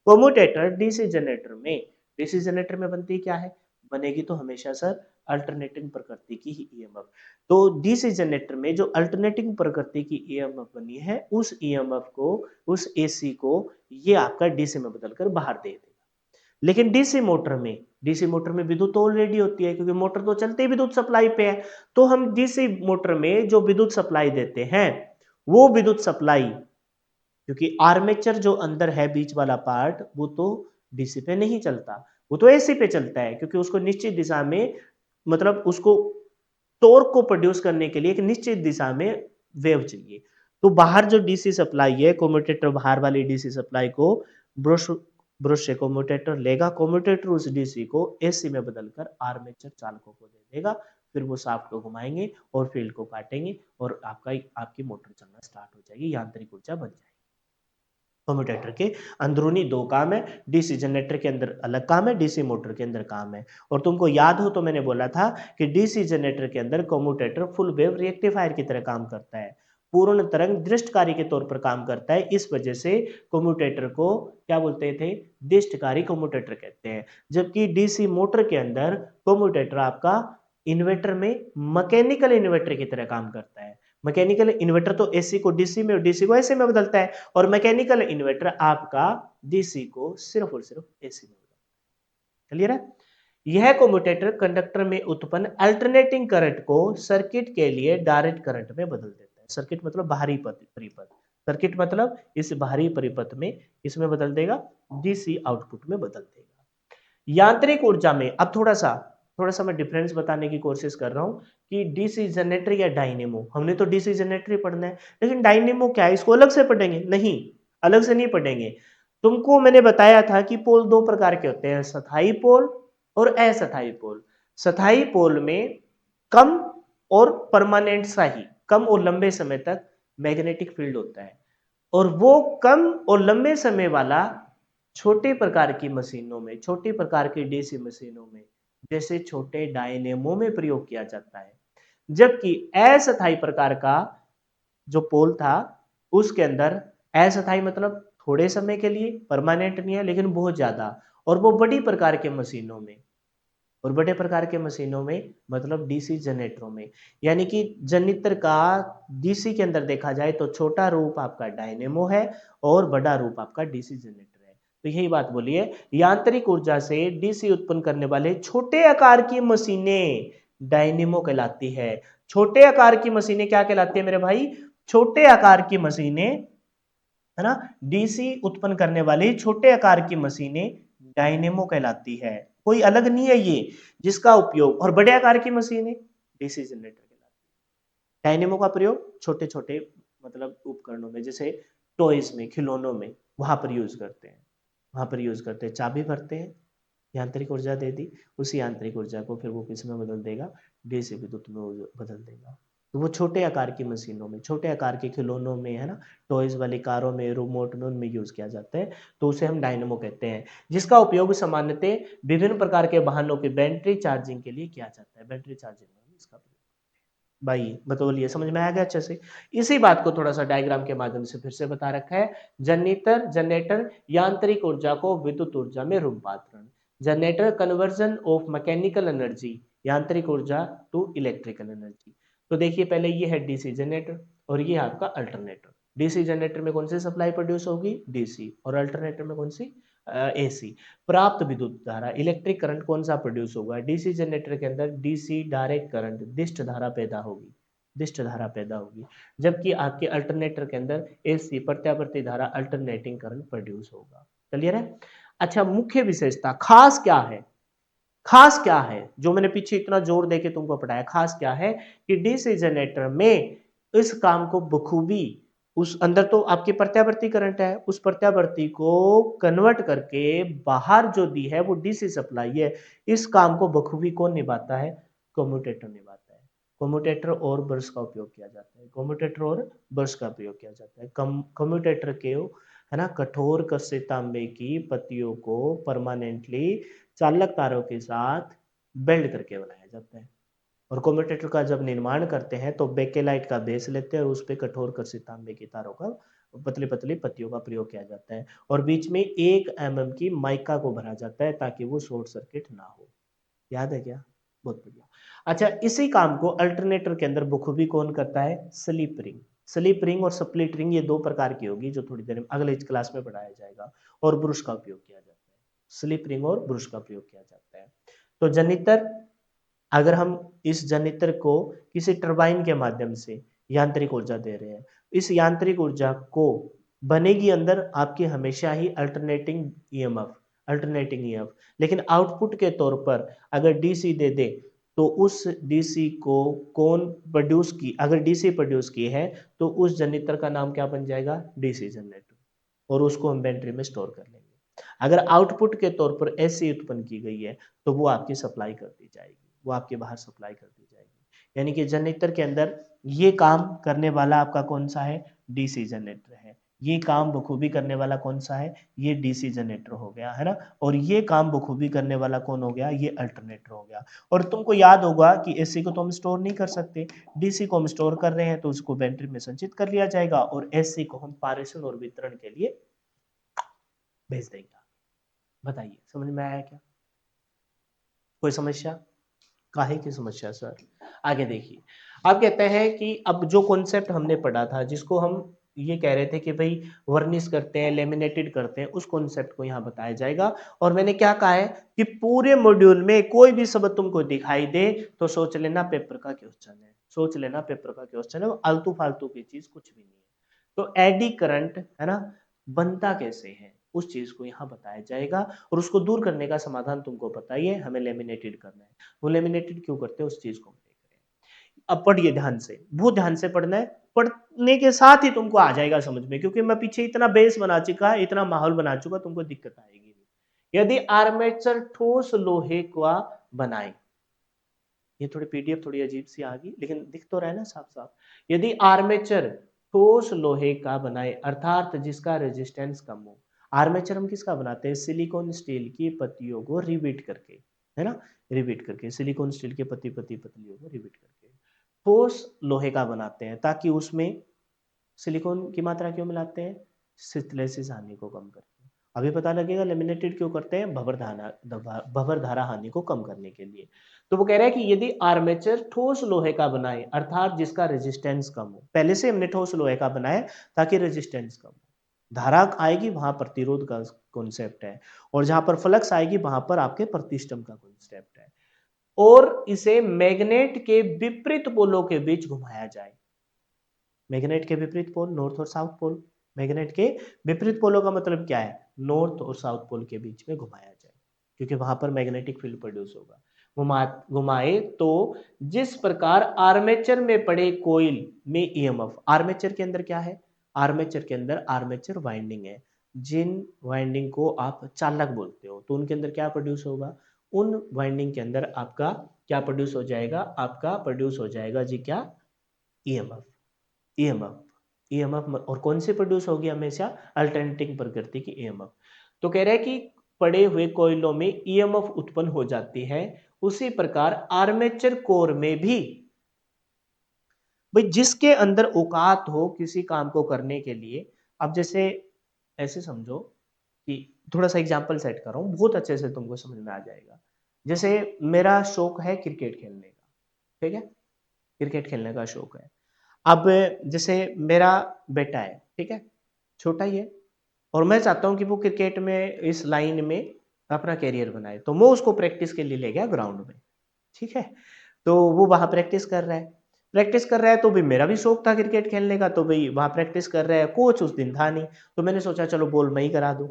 कम्यूटेटर डीसी जनरेटर में बनती क्या है? बनेगी तो हमेशा सर अल्टरनेटिंग प्रकृति की ही ईएमएफ। तो डीसी जनरेटर में जो अल्टरनेटिंग प्रकृति की ईएमएफ बनी है उस ईएमएफ को, उस एसी को ये आपका डीसी में बदलकर बाहर दे देगा। लेकिन डीसी मोटर में विद्युत ऑलरेडी होती है क्योंकि मोटर तो चलती ही विद्युत सप्लाई पे है, तो हम डीसी मोटर में जो विद्युत सप्लाई देते हैं वो विद्युत सप्लाई, क्योंकि आर्मेचर जो अंदर है बीच वाला पार्ट वो तो डीसी पे नहीं चलता, वो तो एसी पे चलता है, क्योंकि उसको निश्चित दिशा में मतलब उसको टॉर्क को प्रोड्यूस करने के लिए एक निश्चित दिशा में वेव चाहिए। तो बाहर जो डीसी सप्लाई है कम्यूटेटर बाहर वाली डीसी सप्लाई को ब्रश ब्रश से कम्यूटेटर लेगा, कम्यूटेटर उस डीसी को एसी में बदलकर आर्मेचर चालकों को दे देगा, फिर वो शाफ्ट को घुमाएंगे और फील्ड को काटेंगे और आपकी मोटर चलना स्टार्ट हो जाएगी, यांत्रिक ऊर्जा बन जाएगी। कम्यूटेटर के अंदरूनी दो काम है, डीसी जनरेटर के अंदर अलग काम है, डीसी मोटर के अंदर काम है। और तुमको याद हो तो मैंने बोला था कि डीसी जनरेटर के अंदर कम्यूटेटर फुल वेव रेक्टिफायर की तरह काम करता है, पूर्ण तरंग दृष्टकारी के तौर पर काम करता है। इस वजह से कम्यूटेटर को क्या बोलते थे? दृष्टकारी कम्यूटेटर कहते हैं। जबकि डीसी मोटर के अंदर कम्यूटेटर आपका इन्वर्टर में मैकेनिकल इन्वर्टर की तरह काम करता है। मैकेनिकल इन्वर्टर तो एसी को डीसी में और डीसी को एसी में बदलता है, और मैकेनिकल इन्वर्टर आपका डीसी को सिर्फ और सिर्फ एसी में बदलता है। क्लियर है? यह कम्यूटेटर कंडक्टर में उत्पन्न अल्टरनेटिंग करंट को सर्किट के लिए डायरेक्ट करंट में बदल देता है। सर्किट मतलब बाहरी परिपथ, सर्किट मतलब इस बाहरी परिपथ में इसमें बदल देगा, डीसी आउटपुट में बदल देगा। यांत्रिक ऊर्जा में अब थोड़ा सा मैं डिफरेंस बताने की कोशिश कर रहा हूं कि डीसी जनरेटर या डायनेमो, हमने तो डीसी जनरेटर ही पढ़ना है, लेकिन डायनेमो क्या है इसको अलग से पढ़ेंगे? नहीं, अलग से नहीं पढ़ेंगे। तुमको मैंने बताया था कि पोल दो प्रकार के होते हैं, स्थायी पोल और अस्थायी पोल। स्थायी पोल में कम और परमानेंट सा ही, कम और लंबे समय तक मैग्नेटिक फील्ड होता है, और वो कम और लंबे समय वाला छोटे प्रकार की मशीनों में, छोटे प्रकार की डीसी मशीनों में जैसे छोटे डायनेमो में प्रयोग किया जाता है। जबकि अस्थायी प्रकार का जो पोल था उसके अंदर, अस्थायी मतलब थोड़े समय के लिए, परमानेंट नहीं है लेकिन बहुत ज़्यादा, और वो बड़ी प्रकार के मशीनों में, और बड़े प्रकार के मशीनों में मतलब डीसी जनरेटरों में। यानी कि जनरेटर का डीसी के अंदर देखा जाए तो छोटा रूप आपका डायनेमो है और बड़ा रूप आपका डीसी जनरेटर है। तो यही बात बोली है, यांत्रिक ऊर्जा से डीसी उत्पन्न करने वाले छोटे आकार की मशीनें डायनेमो कहलाती है। छोटे आकार की मशीनें क्या कहलाती है मेरे भाई? छोटे आकार की मशीनें, है ना, डीसी उत्पन्न करने वाली छोटे आकार की मशीनें डायनेमो कहलाती है। कोई अलग नहीं है ये, जिसका उपयोग, और बड़े आकार की मशीनें डीसी जनरेटर कहलाती है। डायनेमो का प्रयोग छोटे छोटे मतलब उपकरणों में, जैसे टॉयज में, खिलौनों में, वहां पर यूज करते हैं, वहां पर यूज करते हैं। चाबी भरते हैं, यांत्रिक ऊर्जा दे दी, उसी यांत्रिक ऊर्जा को फिर वो किस में बदल देगा? डीसी विद्युत में बदल देगा। तो वो छोटे आकार की मशीनों में, छोटे आकार के खिलौनों में, है ना, टॉयज वाली कारों में, रिमोट में, उनमें यूज किया जाता है। तो उसे हम डायनेमो कहते हैं, जिसका उपयोग सामान्यतः विभिन्न प्रकार के वाहनों की बैटरी चार्जिंग के लिए किया जाता है। बैटरी चार्जिंग में इसका प्रयोग। भाई बतौलिए, समझ में आ गया अच्छे से? इसी बात को थोड़ा सा डायग्राम के माध्यम से फिर से बता रखा है। जनरेटर जनरेटर यांत्रिक ऊर्जा को विद्युत ऊर्जा में रूपांतरण। Generator conversion of mechanical energy, यांत्रिक ऊर्जा टू इलेक्ट्रिकल एनर्जी। तो देखिए पहले ये है डीसी जनरेटर और ये आपका अल्टरनेटर। डीसी जनरेटर में कौन सी सप्लाई प्रोड्यूस होगी? डीसी। और अल्टरनेटर में कौन सी? एसी। प्राप्त विद्युत धारा, इलेक्ट्रिक करंट कौन सा प्रोड्यूस होगा? डीसी जनरेटर के अंदर डीसी डायरेक्ट करंट, दिष्ट धारा पैदा होगी, दिष्ट धारा पैदा होगी। जबकि आपके अल्टरनेटर के अंदर एसी, प्रत्यावर्ती धारा, अल्टरनेटिंग करंट प्रोड्यूस होगा। क्लियर है? अच्छा, मुख्य विशेषता खास क्या है? खास क्या है जो मैंने पीछे इतना जोर देके तुमको पढ़ाया? खास क्या है कि डीसी जनरेटर में इस काम को बखूबी, उस अंदर तो आपकी प्रत्यावर्ती करंट है, उस प्रत्यावर्ती को कन्वर्ट करके बाहर जो दी है वो डीसी सप्लाई है। इस काम को बखूबी कौन निभाता है? कम्यूटेटर निभाता है। कम्यूटेटर और ब्रश का उपयोग किया जाता है, कम्यूटेटर और ब्रश का उपयोग किया जाता है। कम्यूटेटर के, है ना, कठोर कसे तांबे की पत्तियों को परमानेंटली चालक तारों के साथ बेल्ड करके बनाया जाता है। और कम्यूटेटर का जब निर्माण करते हैं तो बेकेलाइट का बेस लेते हैं और उस पे कठोर कर्षित तांबे की तारों का, पतली पतली पत्तियों का प्रयोग किया जाता है, और बीच में 1 mm की माइका को भरा जाता है ताकि वो शॉर्ट सर्किट ना हो। याद है क्या? बहुत बढ़िया। अच्छा, इसी काम को अल्टरनेटर के अंदर बखूबी कौन करता है? Slip ring. स्लिप रिंग और स्प्लिट रिंग, ये 2 प्रकार की होगी जो थोड़ी देर में अगले क्लास में पढ़ाया जाएगा। और ब्रुश का उपयोग किया जाता है, स्लिप रिंग और ब्रुश का प्रयोग किया जाता है। तो जनित्र, अगर हम इस जनित्र को किसी टरबाइन के माध्यम से यांत्रिक ऊर्जा दे रहे हैं, इस यांत्रिक ऊर्जा को बनेगी अंदर आपकी हमेशा ही अल्टरनेटिंग ईएमएफ, अल्टरनेटिंग ईएमएफ। लेकिन आउटपुट के तौर पर अगर डीसी दे दे तो उस डीसी को कौन प्रोड्यूस की, अगर डीसी प्रोड्यूस की है तो उस जनरेटर का नाम क्या बन जाएगा? DC generator. और उसको हम बैटरी में स्टोर कर लेंगे। अगर आउटपुट के तौर पर एसी उत्पन्न की गई है तो वो आपकी सप्लाई कर दी जाएगी, वो आपके बाहर सप्लाई कर दी जाएगी। यानी कि जनरेटर के अंदर ये काम करने वाला आपका कौन सा है? डीसी जनरेटर है। ये काम बखूबी करने वाला कौन सा है? ये डीसी जनरेटर हो गया, है ना। और ये काम बखूबी करने वाला कौन हो गया? ये अल्टरनेटर हो गया। और तुमको याद होगा कि एसी को तो हम स्टोर नहीं कर सकते, डीसी को हम स्टोर कर रहे हैं तो उसको बैटरी में संचित कर लिया जाएगा, और एसी को हम पारेषण और वितरण के लिए भेज देंगे। बताइए समझ में आया क्या? कोई समस्या? काहे की समस्या सर? आगे देखिए, आप कहते हैं कि अब जो कॉन्सेप्ट हमने पढ़ा था, जिसको हम ये कह रहे थे कि भाई वर्निश करते हैं, लेमिनेटेड करते हैं, उस कॉन्सेप्ट को यहाँ बताया जाएगा। और मैंने क्या कहा है कि पूरे मॉड्यूल में कोई भी शब्द तुमको दिखाई दे तो सोच लेना पेपर का क्वेश्चन है, सोच लेना पेपर का क्वेश्चन है, वो आलतू फालतू की चीज कुछ भी नहीं है। तो एडी करंट, है ना, बनता कैसे है उस चीज को यहाँ बताया जाएगा, और उसको दूर करने का समाधान तुमको पता ही है, हमें लेमिनेटेड करना है। वो लेमिनेटेड क्यों करते हैं उस चीज को हम देख रहे हैं। अब पढ़िए ध्यान से, बहुत ध्यान से पढ़ना है, पढ़ने के साथ ही तुमको आ जाएगा समझ में, क्योंकि मैं पीछे इतना बेस बना चुका, इतना माहौल बना चुका, तुमको दिक्कत आएगी नहीं। यदि आर्मेचर ठोस लोहे का बनाए, ये थोड़ी पीडीएफ थोड़ी अजीब सी आ गई लेकिन दिख तो रहा है ना साफ साफ। यदि आर्मेचर ठोस लोहे का बनाए अर्थात जिसका रेजिस्टेंस कम हो। आर्मेचर हम किसका बनाते हैं? सिलिकॉन स्टील की पत्तियों को रिवेट करके, है ना, रिवेट करके सिलिकॉन स्टील के पत्तियों को रिवेट करके ठोस लोहे का बनाते हैं, ताकि उसमें सिलिकॉन की मात्रा क्यों मिलाते हैं? सिथलेसिस हानि को कम करते हैं। अभी पता लगेगा लेमिनेटेड क्यों करते हैं, भंवर धारा हानि को कम करने के लिए। तो वो कह रहा है कि यदि आर्मेचर ठोस लोहे का बनाए अर्थात जिसका रेजिस्टेंस कम हो, पहले से हमने ठोस लोहे का बनाया ताकि रेजिस्टेंस कम हो, धारा आएगी वहां प्रतिरोध का कॉन्सेप्ट है, और जहां पर फ्लक्स आएगी वहां पर आपके प्रतिष्ठम का कॉन्सेप्ट है, और इसे मैग्नेट के विपरीत पोलों के बीच घुमाया जाए। मैग्नेट के विपरीत पोल नॉर्थ और साउथ पोल, मैग्नेट के विपरीत पोलों का मतलब क्या है, नॉर्थ और साउथ पोल के बीच में घुमाया जाए, क्योंकि वहां पर मैग्नेटिक फील्ड प्रोड्यूस होगा। घुमाए तो जिस प्रकार आर्मेचर में पड़े कोइल में ईएमएफ, आर्मेचर के अंदर क्या है, आर्मेचर के अंदर आर्मेचर वाइंडिंग है, जिन वाइंडिंग को आप चालक बोलते हो, तो उनके अंदर क्या प्रोड्यूस होगा, उन वाइंडिंग के अंदर आपका क्या प्रोड्यूस हो जाएगा, आपका प्रोड्यूस हो जाएगा जी क्या, ईएमएफ। ईएमएफ ईएमएफ और कौन सी प्रोड्यूस होगी, हमेशा अल्टरनेटिंग प्रकृति की ईएमएफ। तो कह रहे हैं कि पड़े हुए कोयलों में ईएमएफ उत्पन्न हो जाती है, उसी प्रकार आर्मेचर कोर में भी, भाई जिसके अंदर औकात हो किसी काम को करने के लिए। अब जैसे ऐसे समझो कि थोड़ा सा एग्जांपल सेट कर रहा हूं, बहुत अच्छे से तुमको समझ में आ जाएगा। जैसे मेरा शौक है क्रिकेट खेलने का, ठीक है, क्रिकेट खेलने का शौक है। अब जैसे मेरा बेटा है, ठीक है, छोटा ही है, और मैं चाहता हूं कि वो क्रिकेट में इस लाइन में अपना करियर बनाए, तो मैं उसको प्रैक्टिस के लिए ले गया ग्राउंड में, ठीक है। तो वो वहां प्रैक्टिस कर रहा है, प्रैक्टिस कर रहा है, तो भी मेरा भी शौक था क्रिकेट खेलने का, तो भाई वहां प्रैक्टिस कर रहा है, कोच उस दिन था नहीं, तो मैंने सोचा चलो बॉल मैं ही करा दूं,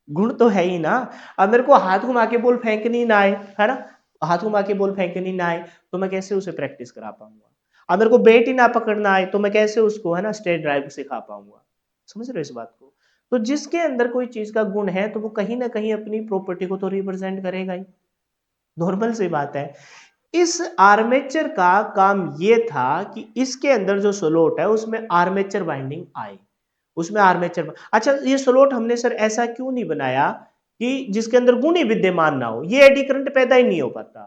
गुण तो है ही ना। अब मेरे को हाथ घुमा के बॉल फेंकनी ना आए, है ना, हाथ घुमा के बॉल फेंकनी ना आए, तो मैं कैसे उसे प्रैक्टिस करा पाऊंगा। अब मेरे को बैट ही ना पकड़ना आए, तो मैं कैसे उसको, है ना, स्ट्रेट ड्राइव सिखा पाऊंगा। समझ रहे हो इस बात को। तो जिसके अंदर कोई चीज का गुण है, तो वो कहीं ना कहीं अपनी प्रॉपर्टी को तो रिप्रेजेंट करेगा ही, नॉर्मल सी बात है। इस आर्मेचर का काम ये था कि इसके अंदर जो स्लॉट है उसमें आर्मेचर वाइंडिंग आए, उसमें आर्मेचर। अच्छा, ये स्लॉट हमने सर ऐसा क्यों नहीं बनाया कि जिसके अंदर गुण ही विद्यमान ना हो, ये एडी करंट पैदा ही नहीं हो पाता,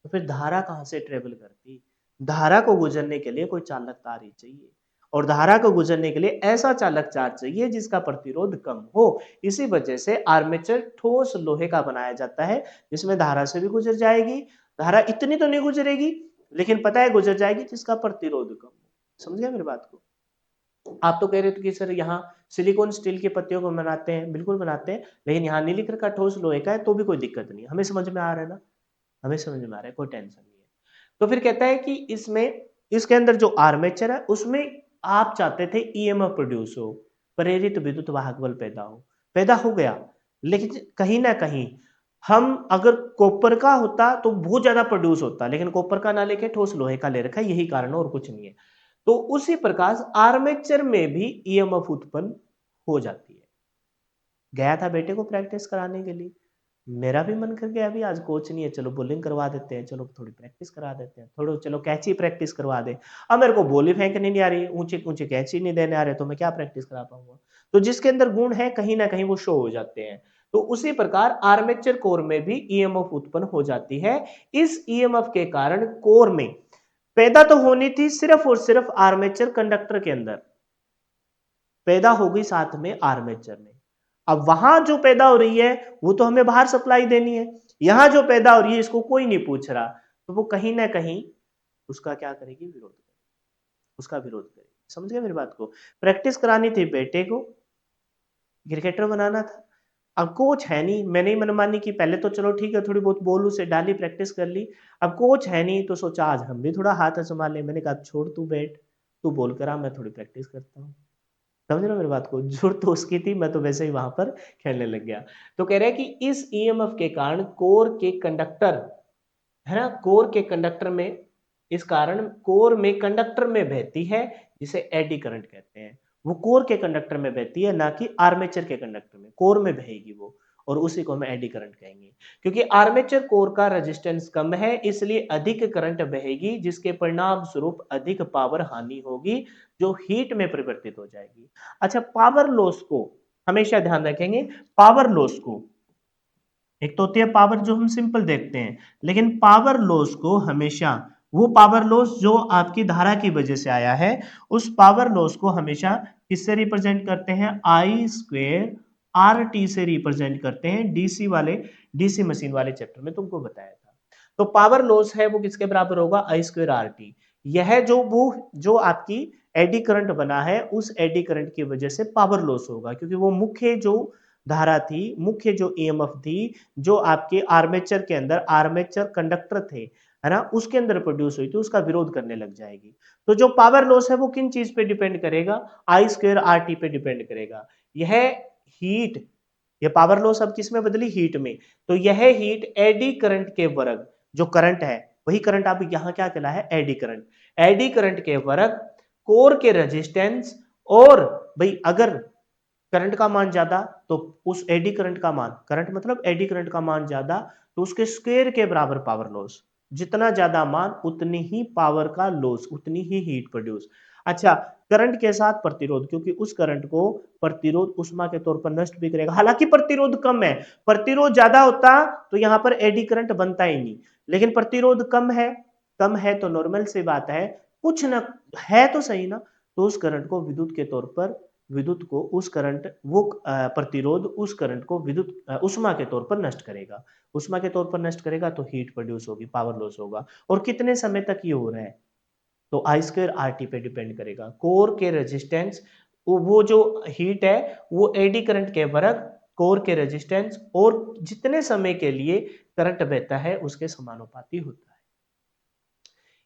तो फिर धारा कहां से ट्रेवल करती। धारा को गुजरने के लिए कोई चालक तार ही चाहिए, और धारा को गुजरने के लिए ऐसा चालक तार चाहिए जिसका प्रतिरोध कम हो। इसी वजह से आर्मेचर ठोस लोहे का बनाया जाता है, जिसमें धारा से भी गुजर जाएगी, धारा इतनी तो नहीं गुजरेगी, लेकिन पता है गुजर जाएगी, जिसका प्रतिरोध कम हो। समझ गया मेरी बात को। आप तो कह रहे थे कि सर यहाँ सिलिकॉन स्टील के पत्तियों को बनाते हैं, बिल्कुल बनाते हैं, लेकिन यहाँ नीलीकर का ठोस लोहे का है, तो भी कोई दिक्कत नहीं है। हमें समझ में आ रहा है ना, हमें समझ में आ रहा है, कोई टेंशन नहीं है। तो फिर कहता है कि इसमें, इसके अंदर जो आर्मेचर है उसमें आप चाहते थे ईएमएफ प्रोड्यूस हो, प्रेरित विद्युत वाहक बल पैदा हो, पैदा हो गया, लेकिन कहीं ना कहीं हम अगर कॉपर का होता तो बहुत ज्यादा प्रोड्यूस होता, लेकिन कॉपर का ना लेके ठोस लोहे का ले रखा है, यही कारण है और कुछ नहीं है। तो उसी प्रकार आर्मेचर में भी ईएमएफ उत्पन्न हो जाती है। गया था बेटे को प्रैक्टिस कराने के लिए, मेरा भी मन कर गया, अभी आज कोच नहीं है, चलो बॉलिंग करवा देते हैं, चलो थोड़ी प्रैक्टिस करा देते हैं, थोड़ा चलो कैची प्रैक्टिस करवा दे। अब मेरे को बॉल ही फेंकनी नहीं आ रही, ऊंचे ऊंचे कैची नहीं देने आ रहे, तो मैं क्या प्रैक्टिस करा पाऊंगा। तो जिसके अंदर गुण है कहीं ना कहीं वो शो हो जाते हैं। तो उसी प्रकार आर्मेचर कोर में भी ईएमएफ उत्पन्न हो जाती है। इस ईएमएफ के कारण कोर में पैदा तो होनी थी सिर्फ और सिर्फ आर्मेचर कंडक्टर के अंदर, पैदा हो गई साथ में आर्मेचर में। अब वहां जो पैदा हो रही है वो तो हमें बाहर सप्लाई देनी है, यहां जो पैदा हो रही है इसको कोई नहीं पूछ रहा, तो वो कहीं ना कहीं उसका क्या करेगी, विरोध करेगी, उसका विरोध करेगी। समझ गए मेरी बात को। प्रैक्टिस करानी थी बेटे को, क्रिकेटर बनाना था। अब कोच है नहीं, मैंने ही मनमानी की, पहले तो चलो ठीक है थोड़ी बहुत बॉल उसे डाली, प्रैक्टिस कर ली। अब कोच है नहीं तो सोचा आज हम भी थोड़ा हाथ आजमा ले, मैंने कहा छोड़ तू बैठ, तू बॉल करा, मैं थोड़ी प्रैक्टिस करता हूँ। समझ रहे हो मेरी बात को, जरूरत तो उसकी थी, मैं तो वैसे ही वहां पर खेलने लग गया। तो कह रहे हैं कि इस ईएमएफ के कारण कोर के कंडक्टर, है ना, कोर के कंडक्टर में, इस कारण कोर में कंडक्टर में बहती है, जिसे एडी करंट कहते हैं। वो कोर के कंडक्टर में बहती है, ना कि आर्मेचर के कंडक्टर में, कोर में बहेगी वो, और उसी को हम एडी करंट कहेंगे। क्योंकि आर्मेचर कोर का रेजिस्टेंस कम है, इसलिए अधिक करंट बहेगी, जिसके परिणाम स्वरूप अधिक पावर हानि होगी, जो हीट में परिवर्तित हो जाएगी। अच्छा, पावर लॉस को हमेशा ध्यान रखेंगे, पावर लॉस को, एक तो होती है पावर जो हम सिंपल देखते हैं, लेकिन पावर लॉस को हमेशा वो पावर लॉस जो आपकी धारा की वजह से आया है, उस पावर लॉस को हमेशा किससे रिप्रेजेंट करते हैं? आई स्क्वेयर आर टी से रिप्रेजेंट करते हैं। डीसी मशीन वाले चैप्टर में तुमको बताया था। तो पावर लॉस है वो किसके बराबर होगा? I square R T. यह जो आपकी एडी करंट बना है, उस एडी करंट की वजह से पावर लॉस होगा, क्योंकि वो मुख्य जो धारा थी, मुख्य जो ईएमएफ थी, जो आपके आर्मेचर के अंदर आर्मेचर कंडक्टर थे, है ना, उसके अंदर प्रोड्यूस हुई थी, उसका विरोध करने लग जाएगी। तो जो पावर लॉस है वो किन चीज पे डिपेंड करेगा? आई स्क्वेयर आर टी पे डिपेंड करेगा। यह हीट, ये पावर लॉस अब किस में बदली? हीट में। तो यह हीट एडी करंट के वर्ग, जो करंट है वही करंट अब यहां क्या कहला है? Eddy current. एडी करंट के वर्ग, कोर के रेजिस्टेंस, और भाई अगर करंट का मान ज्यादा तो उस एडी करंट का मान, करंट मतलब एडी करंट का मान ज्यादा, तो उसके स्क्वायर के बराबर पावर लॉस। जितना ज्यादा मान उतनी ही पावर का लॉस, उतनी ही हीट प्रोड्यूस। अच्छा, करंट के साथ प्रतिरोध, क्योंकि उस करंट को प्रतिरोध उष्मा के तौर पर नष्ट भी करेगा। हालांकि प्रतिरोध कम है, प्रतिरोध ज्यादा होता तो यहां पर एडी करंट बनता ही नहीं, लेकिन प्रतिरोध कम है। कम है तो नॉर्मल सी बात है, कुछ ना है तो सही ना, तो उस करंट को विद्युत के तौर पर, विद्युत को उस करंट वो प्रतिरोध उस करंट को विद्युत उष्मा के तौर पर नष्ट करेगा। उष्मा के तौर पर नष्ट करेगा तो हीट प्रोड्यूस होगी, पावर लॉस होगा। और कितने समय तक ये हो रहा है? तो आई स्क्वायर आर टी पे डिपेंड करेगा। कोर के रेजिस्टेंस, वो जो हीट है वो एडी करंट के वर्ग, कोर के रेजिस्टेंस और जितने समय के लिए करंट बहता है उसके समानुपाती होता है।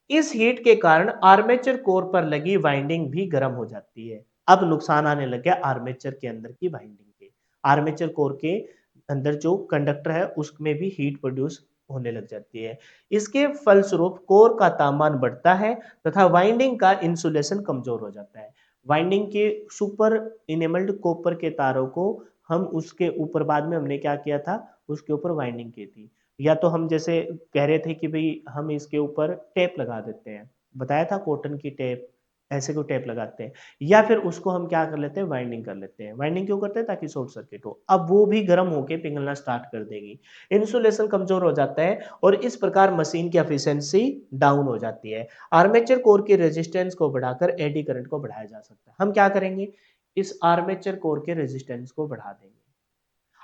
इस हीट के कारण आर्मेचर कोर पर लगी वाइंडिंग भी गर्म हो जाती है। अब नुकसान आने लग गया आर्मेचर के अंदर की वाइंडिंग के। आर्मेचर कोर के अंदर जो कंडक्टर है उसमें भी हीट प्रोड्यूस होने लग जाती है। इसके फलस्वरूप कोर का तापमान बढ़ता है तथा वाइंडिंग का इंसुलेशन कमजोर हो जाता है। वाइंडिंग के सुपर इनेमल्ड कॉपर के तारों को हम उसके ऊपर बाद में हमने क्या किया था? उसके ऊपर वाइंडिंग की थी। या तो हम जैसे कह रहे थे कि भाई हम इसके ऊपर टेप लगा देते हैं, बताया था कॉटन की टेप, ऐसे को टेप लगाते हैं। या फिर उसको हम क्या कर लेते हैं? वाइंडिंग कर लेते हैं। वाइंडिंग क्यों करते हैं? ताकि शॉर्ट सर्किट हो। अब वो भी गर्म होके पिघलना स्टार्ट कर देगी, इंसुलेशन कमजोर हो जाता है और इस प्रकार मशीन की एफिशिएंसी डाउन हो जाती है। आर्मेचर कोर के रेजिस्टेंस को बढ़ाकर एडी करंट को बढ़ाया जा सकता है। हम क्या करेंगे? इस आर्मेचर कोर के रेजिस्टेंस को बढ़ा देंगे।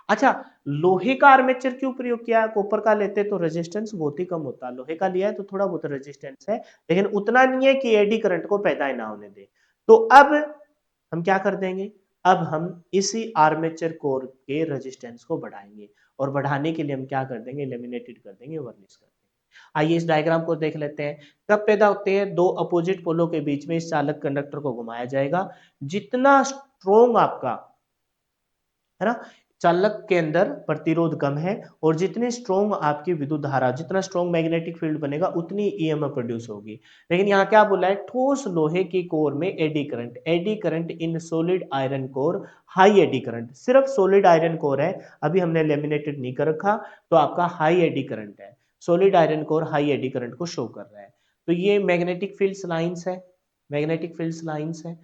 अच्छा, लोहे का आर्मेचर क्यों प्रयोग किया? कॉपर का लेते तो रेजिस्टेंस बहुत ही कम होता, लोहे का लिया है तो थोड़ा बहुत रेजिस्टेंस है, लेकिन उतना नहीं है कि एडी करंट को पैदा ही ना होने दे। तो अब हम क्या कर देंगे? अब हम इसी आर्मेचर कोर के रेजिस्टेंस को बढ़ाएंगे, और बढ़ाने के लिए हम क्या कर देंगे? लेमिनेटेड कर देंगे, वर्निश कर देंगे। आइए इस डायग्राम को देख लेते हैं। कब पैदा होते हैं? दो अपोजिट पोलों के बीच में इस चालक कंडक्टर को घुमाया जाएगा। जितना स्ट्रोंग आपका, है ना, चालक के अंदर प्रतिरोध कम है, और जितनी स्ट्रोंग आपकी विद्युत धारा, जितना स्ट्रोंग मैग्नेटिक फील्ड बनेगा उतनी ईएमएफ प्रोड्यूस होगी। लेकिन यहाँ क्या बोला है? ठोस लोहे की कोर में eddy current, eddy current in solid iron core, high eddy current. सिर्फ सॉलिड आयरन कोर है, अभी हमने लेमिनेटेड नहीं कर रखा, तो आपका हाई एडी करंट है। Solid iron core high eddy current को शो कर रहा है। तो ये मैग्नेटिक फील्ड लाइंस है, मैग्नेटिक फील्ड लाइंस है।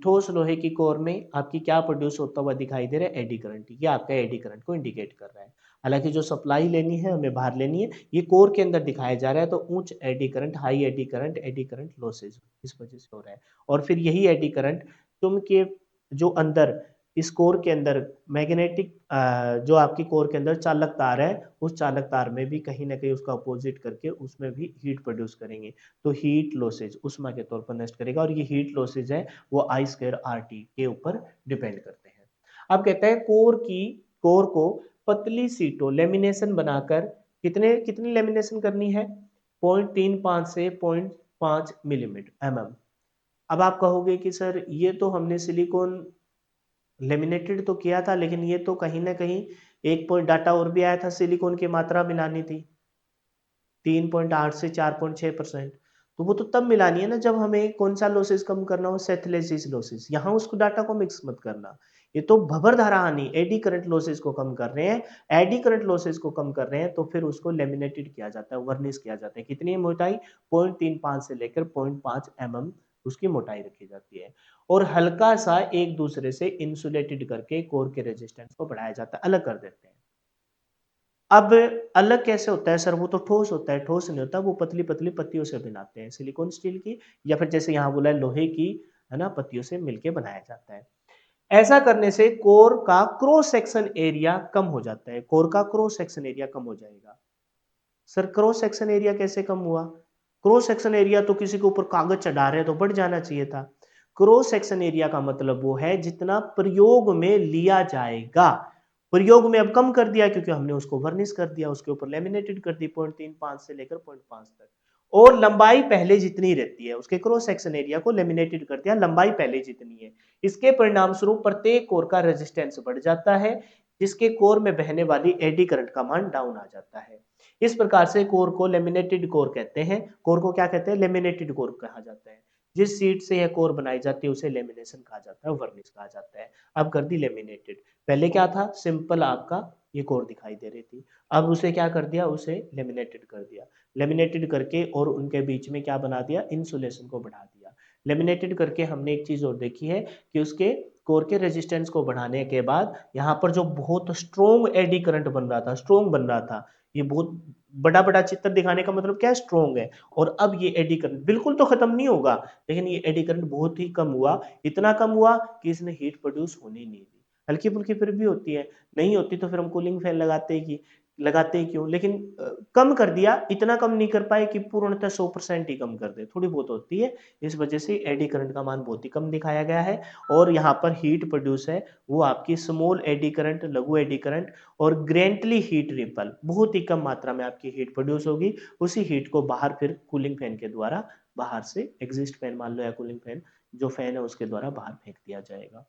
ठोस लोहे की कोर में आपकी क्या प्रोड्यूस होता हुआ दिखाई दे रहा है? Eddy current. ये आपका एडी करंट को इंडिकेट कर रहा है। हालांकि जो सप्लाई लेनी है हमें बाहर लेनी है, ये कोर के अंदर दिखाया जा रहा है। तो उच्च eddy current, high eddy current losses इस वजह से हो रहा है। और फिर यही एडी करंट तुम के जो अंदर, इस कोर के अंदर मैग्नेटिक, जो आपकी कोर के अंदर चालक तार है, उस चालक तार में भी कहीं ना कहीं उसका अपोजिट करके उसमें भी हीट प्रोड्यूस करेंगे। तो हीट लॉसेज उष्मा के तौर पर नष्ट करेगा, और ये हीट लॉसेज है वो आई स्क्वायर आर टी के ऊपर डिपेंड करते हैं। अब कहते हैं कोर को पतली सीटों लेमिनेशन बनाकर, कितने कितनी लेमिनेशन करनी है? 0.35 से 0.5 मिलीमीटर mm। अब आप कहोगे कि सर ये तो हमने सिलिकॉन लेमिनेटेड तो किया था, लेकिन ये तो कहीं ना कहीं एक पॉइंट डाटा और भी आया था, सिलिकॉन की मात्रा मिलानी थी 3.8 से 4.6%। तो वो तो तब मिलानी है ना जब हमें कौन सा लॉसेस कम करना हो? सेथलेसिस लॉसेस। यहाँ उसको डाटा को मिक्स मत करना। ये तो भंवर धारा हानि, एडी करंट लॉसेस को कम कर रहे हैं। एडी करंट लॉसेस को कम कर रहे हैं तो फिर उसको लेमिनेटेड किया जाता है, वर्निश किया जाता है। कितनी मोटाई? 0.35 से लेकर 0.5 mm उसकी मोटाई रखी जाती है, और हल्का सा एक दूसरे से इंसुलेटेड करके कोर के रेजिस्टेंस को बढ़ाया जाता है, अलग कर देते हैं। अब अलग कैसे होता है सर? वो तो ठोस होता है, ठोस नहीं होता, वो पतली-पतली पत्तियों से बनाते हैं, सिलिकॉन स्टील की या फिर जैसे यहाँ बोला है लोहे की, है ना, पत्तियों से मिलके बनाया जाता है। ऐसा करने से कोर का क्रॉस सेक्शन एरिया कम हो जाता है, कोर का क्रॉस सेक्शन एरिया कम हो जाएगा। सर क्रॉस सेक्शन एरिया कैसे कम हुआ? क्रॉस सेक्शन एरिया तो किसी के ऊपर कागज चढ़ा रहे हैं तो बढ़ जाना चाहिए था। क्रॉस सेक्शन एरिया का मतलब वो है जितना प्रयोग में लिया जाएगा। प्रयोग में अब कम कर दिया क्योंकि हमने उसको वर्निश कर दिया, उसके ऊपर लेमिनेटेड कर दी 0.35 से लेकर 0.5 तक। और लंबाई पहले जितनी रहती है, उसके क्रॉस सेक्शन एरिया को लेमिनेटेड कर दिया, लंबाई पहले जितनी है। इसके परिणाम स्वरूप प्रत्येक कोर का रेजिस्टेंस बढ़ जाता है, जिसके कोर में बहने वाली एडी करंट का मान डाउन आ जाता है। इस प्रकार से कोर को लेमिनेटेड कोर कहते हैं। कोर को क्या कहते हैं? लेमिनेटेड कोर कहा जाता है। जिस शीट से यह कोर बनाई जाती है उसे लेमिनेशन कहा जाता है, वर्निश कहा जाता है। अब कर दी लेमिनेटेड। पहले क्या था? सिंपल आपका ये कोर दिखाई दे रही थी। अब उसे क्या कर दिया? उसे लेमिनेटेड कर दिया। लेमिनेटेड करके और उनके बीच में क्या बना दिया? इंसुलेशन को बढ़ा दिया। लेमिनेटेड करके हमने एक चीज और देखी है कि उसके कोर के रेजिस्टेंस को बढ़ाने के बाद यहाँ पर जो बहुत स्ट्रॉन्ग एडी करंट बन रहा था, स्ट्रॉन्ग बन रहा था, ये बहुत बड़ा बड़ा चित्र दिखाने का मतलब क्या? स्ट्रॉन्ग है। और अब ये एडी करंट बिल्कुल तो खत्म नहीं होगा, लेकिन ये एडी करंट बहुत ही कम हुआ। इतना कम हुआ कि इसने हीट प्रोड्यूस होने नहीं दी। हल्की फुल्की फिर भी होती है, नहीं होती तो फिर हम कूलिंग फैन लगाते ही क्यों? लेकिन कम कर दिया, इतना कम नहीं कर पाए कि पूर्णतः 100% ही कम कर दे, थोड़ी बहुत होती है। इस वजह से एडी करंट का मान बहुत ही कम दिखाया गया है। और यहाँ पर हीट प्रोड्यूस है वो आपकी स्मॉल एडी करंट, लघु एडी करंट और ग्रेंटली हीट रिपल, बहुत ही कम मात्रा में आपकी हीट प्रोड्यूस होगी। उसी हीट को बाहर फिर कूलिंग फैन के द्वारा बाहर से, एग्जिस्ट फैन मान लो या कूलिंग फैन जो फैन है उसके द्वारा बाहर फेंक दिया जाएगा।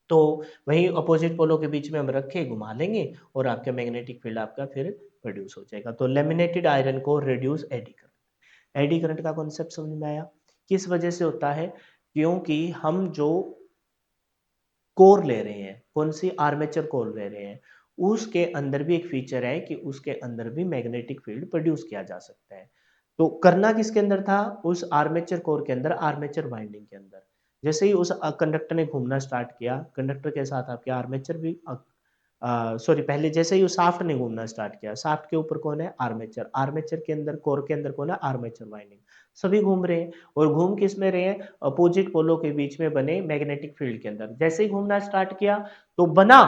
तो वही अपोजिट पोलों के बीच में हम रख के घुमा लेंगे और आपका मैग्नेटिक फील्ड आपका फिर प्रोड्यूस हो जाएगा। तो लेमिनेटेड आयरन को reduce eddy current, eddy current का कॉन्सेप्ट समझ में आया? किस वजह से होता है? क्योंकि हम जो कोर ले रहे हैं, कौन सी? आर्मेचर कोर ले रहे हैं, उसके अंदर भी एक फीचर है कि उसके अंदर भी मैग्नेटिक फील्ड प्रोड्यूस किया जा सकता है। तो करना किसके अंदर था? उस आर्मेचर कोर के अंदर, आर्मेचर वाइंडिंग के अंदर। जैसे ही उस कंडक्टर ने घूमना स्टार्ट किया, कंडक्टर के साथ आपके आर्मेचर भी सॉरी, पहले जैसे ही वो शाफ्ट ने घूमना स्टार्ट किया, शाफ्ट के ऊपर कौन है? आर्मेचर। आर्मेचर के अंदर, कोर के अंदर कौन है? Armature winding. सभी घूम रहे हैं और घूम किस में रहे हैं? अपोजिट पोलों के बीच में बने मैग्नेटिक फील्ड के अंदर। जैसे ही घूमना स्टार्ट किया तो बना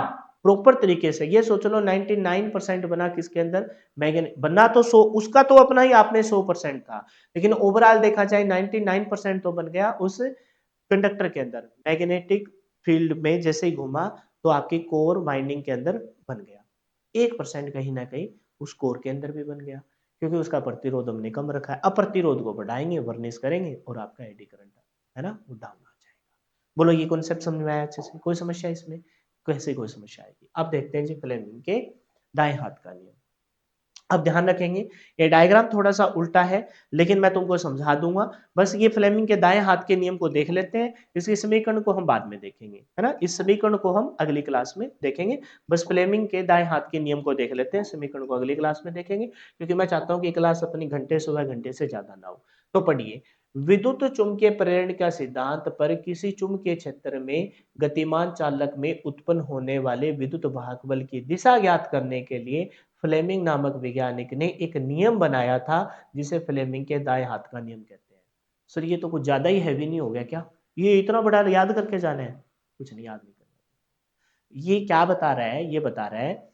प्रॉपर तरीके से, ये सोच लो 99% बना किसके अंदर? मैग्नेट बना तो 100, उसका तो अपना ही आप में 100% था, लेकिन ओवरऑल देखा जाए 99% तो बन गया उस कंडक्टर के अंदर। मैग्नेटिक फील्ड में जैसे ही घूमा तो आपकी कोर वाइंडिंग के अंदर बन गया। 1% कहीं ना कहीं उस कोर के अंदर भी बन गया, क्योंकि उसका प्रतिरोध हमने कम रखा है। अब प्रतिरोध को बढ़ाएंगे, वर्निश करेंगे और आपका एडी करंट है ना वो डाउन आ जाएगा। बोलो ये कॉन्सेप्ट समझ में आया अच्छे से? कोई समस्या इसमें? कैसे कोई समस्या आएगी? अब देखते हैं जी फ्लेमिंग के दाएं हाथ का नियम। अब ध्यान रखेंगे, ये डायग्राम थोड़ा सा उल्टा है लेकिन मैं तुमको समझा दूंगा। बस ये फ्लेमिंग के दाएं हाथ के नियम को देख लेते हैं, इसके समीकरण को हम बाद में देखेंगे, है ना। इस समीकरण को हम अगली क्लास में देखेंगे। बस फ्लेमिंग के दाएं हाथ के नियम को देख लेते हैं, समीकरण को अगली क्लास में देखेंगे, क्योंकि मैं चाहता हूं कि क्लास अपनी घंटे सुबह घंटे से ज्यादा ना हो। तो पढ़िए, विद्युत चुंबकीय प्रेरण का सिद्धांत पर किसी चुंबकीय क्षेत्र में गतिमान चालक में उत्पन्न होने वाले विद्युत वाहक बल की दिशा ज्ञात करने के लिए फ्लेमिंग नामक वैज्ञानिक ने एक नियम बनाया था, जिसे फ्लेमिंग के दाएं हाथ का नियम कहते हैं। सर ये तो कुछ ज्यादा ही हैवी नहीं हो गया क्या? ये इतना बड़ा याद करके जाना है? कुछ नहीं, याद नहीं करना। ये क्या बता रहा है? ये बता रहा है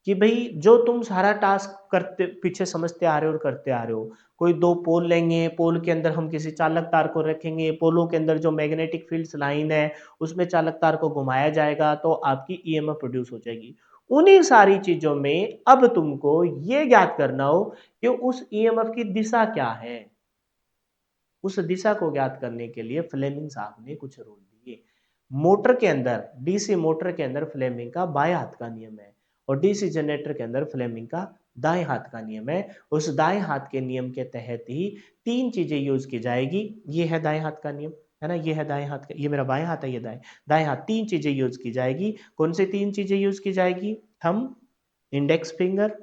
कि भाई जो तुम सारा टास्क करते पीछे समझते आ रहे हो और करते आ रहे हो, कोई दो पोल लेंगे, पोल के अंदर हम किसी चालक तार को रखेंगे, पोलों के अंदर जो मैग्नेटिक फील्ड्स लाइन है उसमें चालक तार को घुमाया जाएगा तो आपकी ईएमएफ प्रोड्यूस हो जाएगी। उन्हीं सारी चीजों में अब तुमको ये ज्ञात करना हो कि उस ईएमएफ की दिशा क्या है। उस दिशा को ज्ञात करने के लिए फ्लेमिंग साहब ने कुछ रूल दिए। मोटर के अंदर, डीसी मोटर के अंदर फ्लेमिंग का बाएं हाथ का नियम है और डीसी जनरेटर के अंदर फ्लेमिंग का दाएं हाथ का नियम है। उस दाएं हाथ के नियम के तहत ही तीन चीजें यूज की जाएगी। ये है दाएं हाथ का नियम, है ना, ये है दाएं हाथ का, ये मेरा बाएं हाथ है, ये दाएं दाएं हाथ। तीन चीजें यूज की जाएगी। कौन सी तीन चीजें यूज की जाएगी? थंब, इंडेक्स फिंगर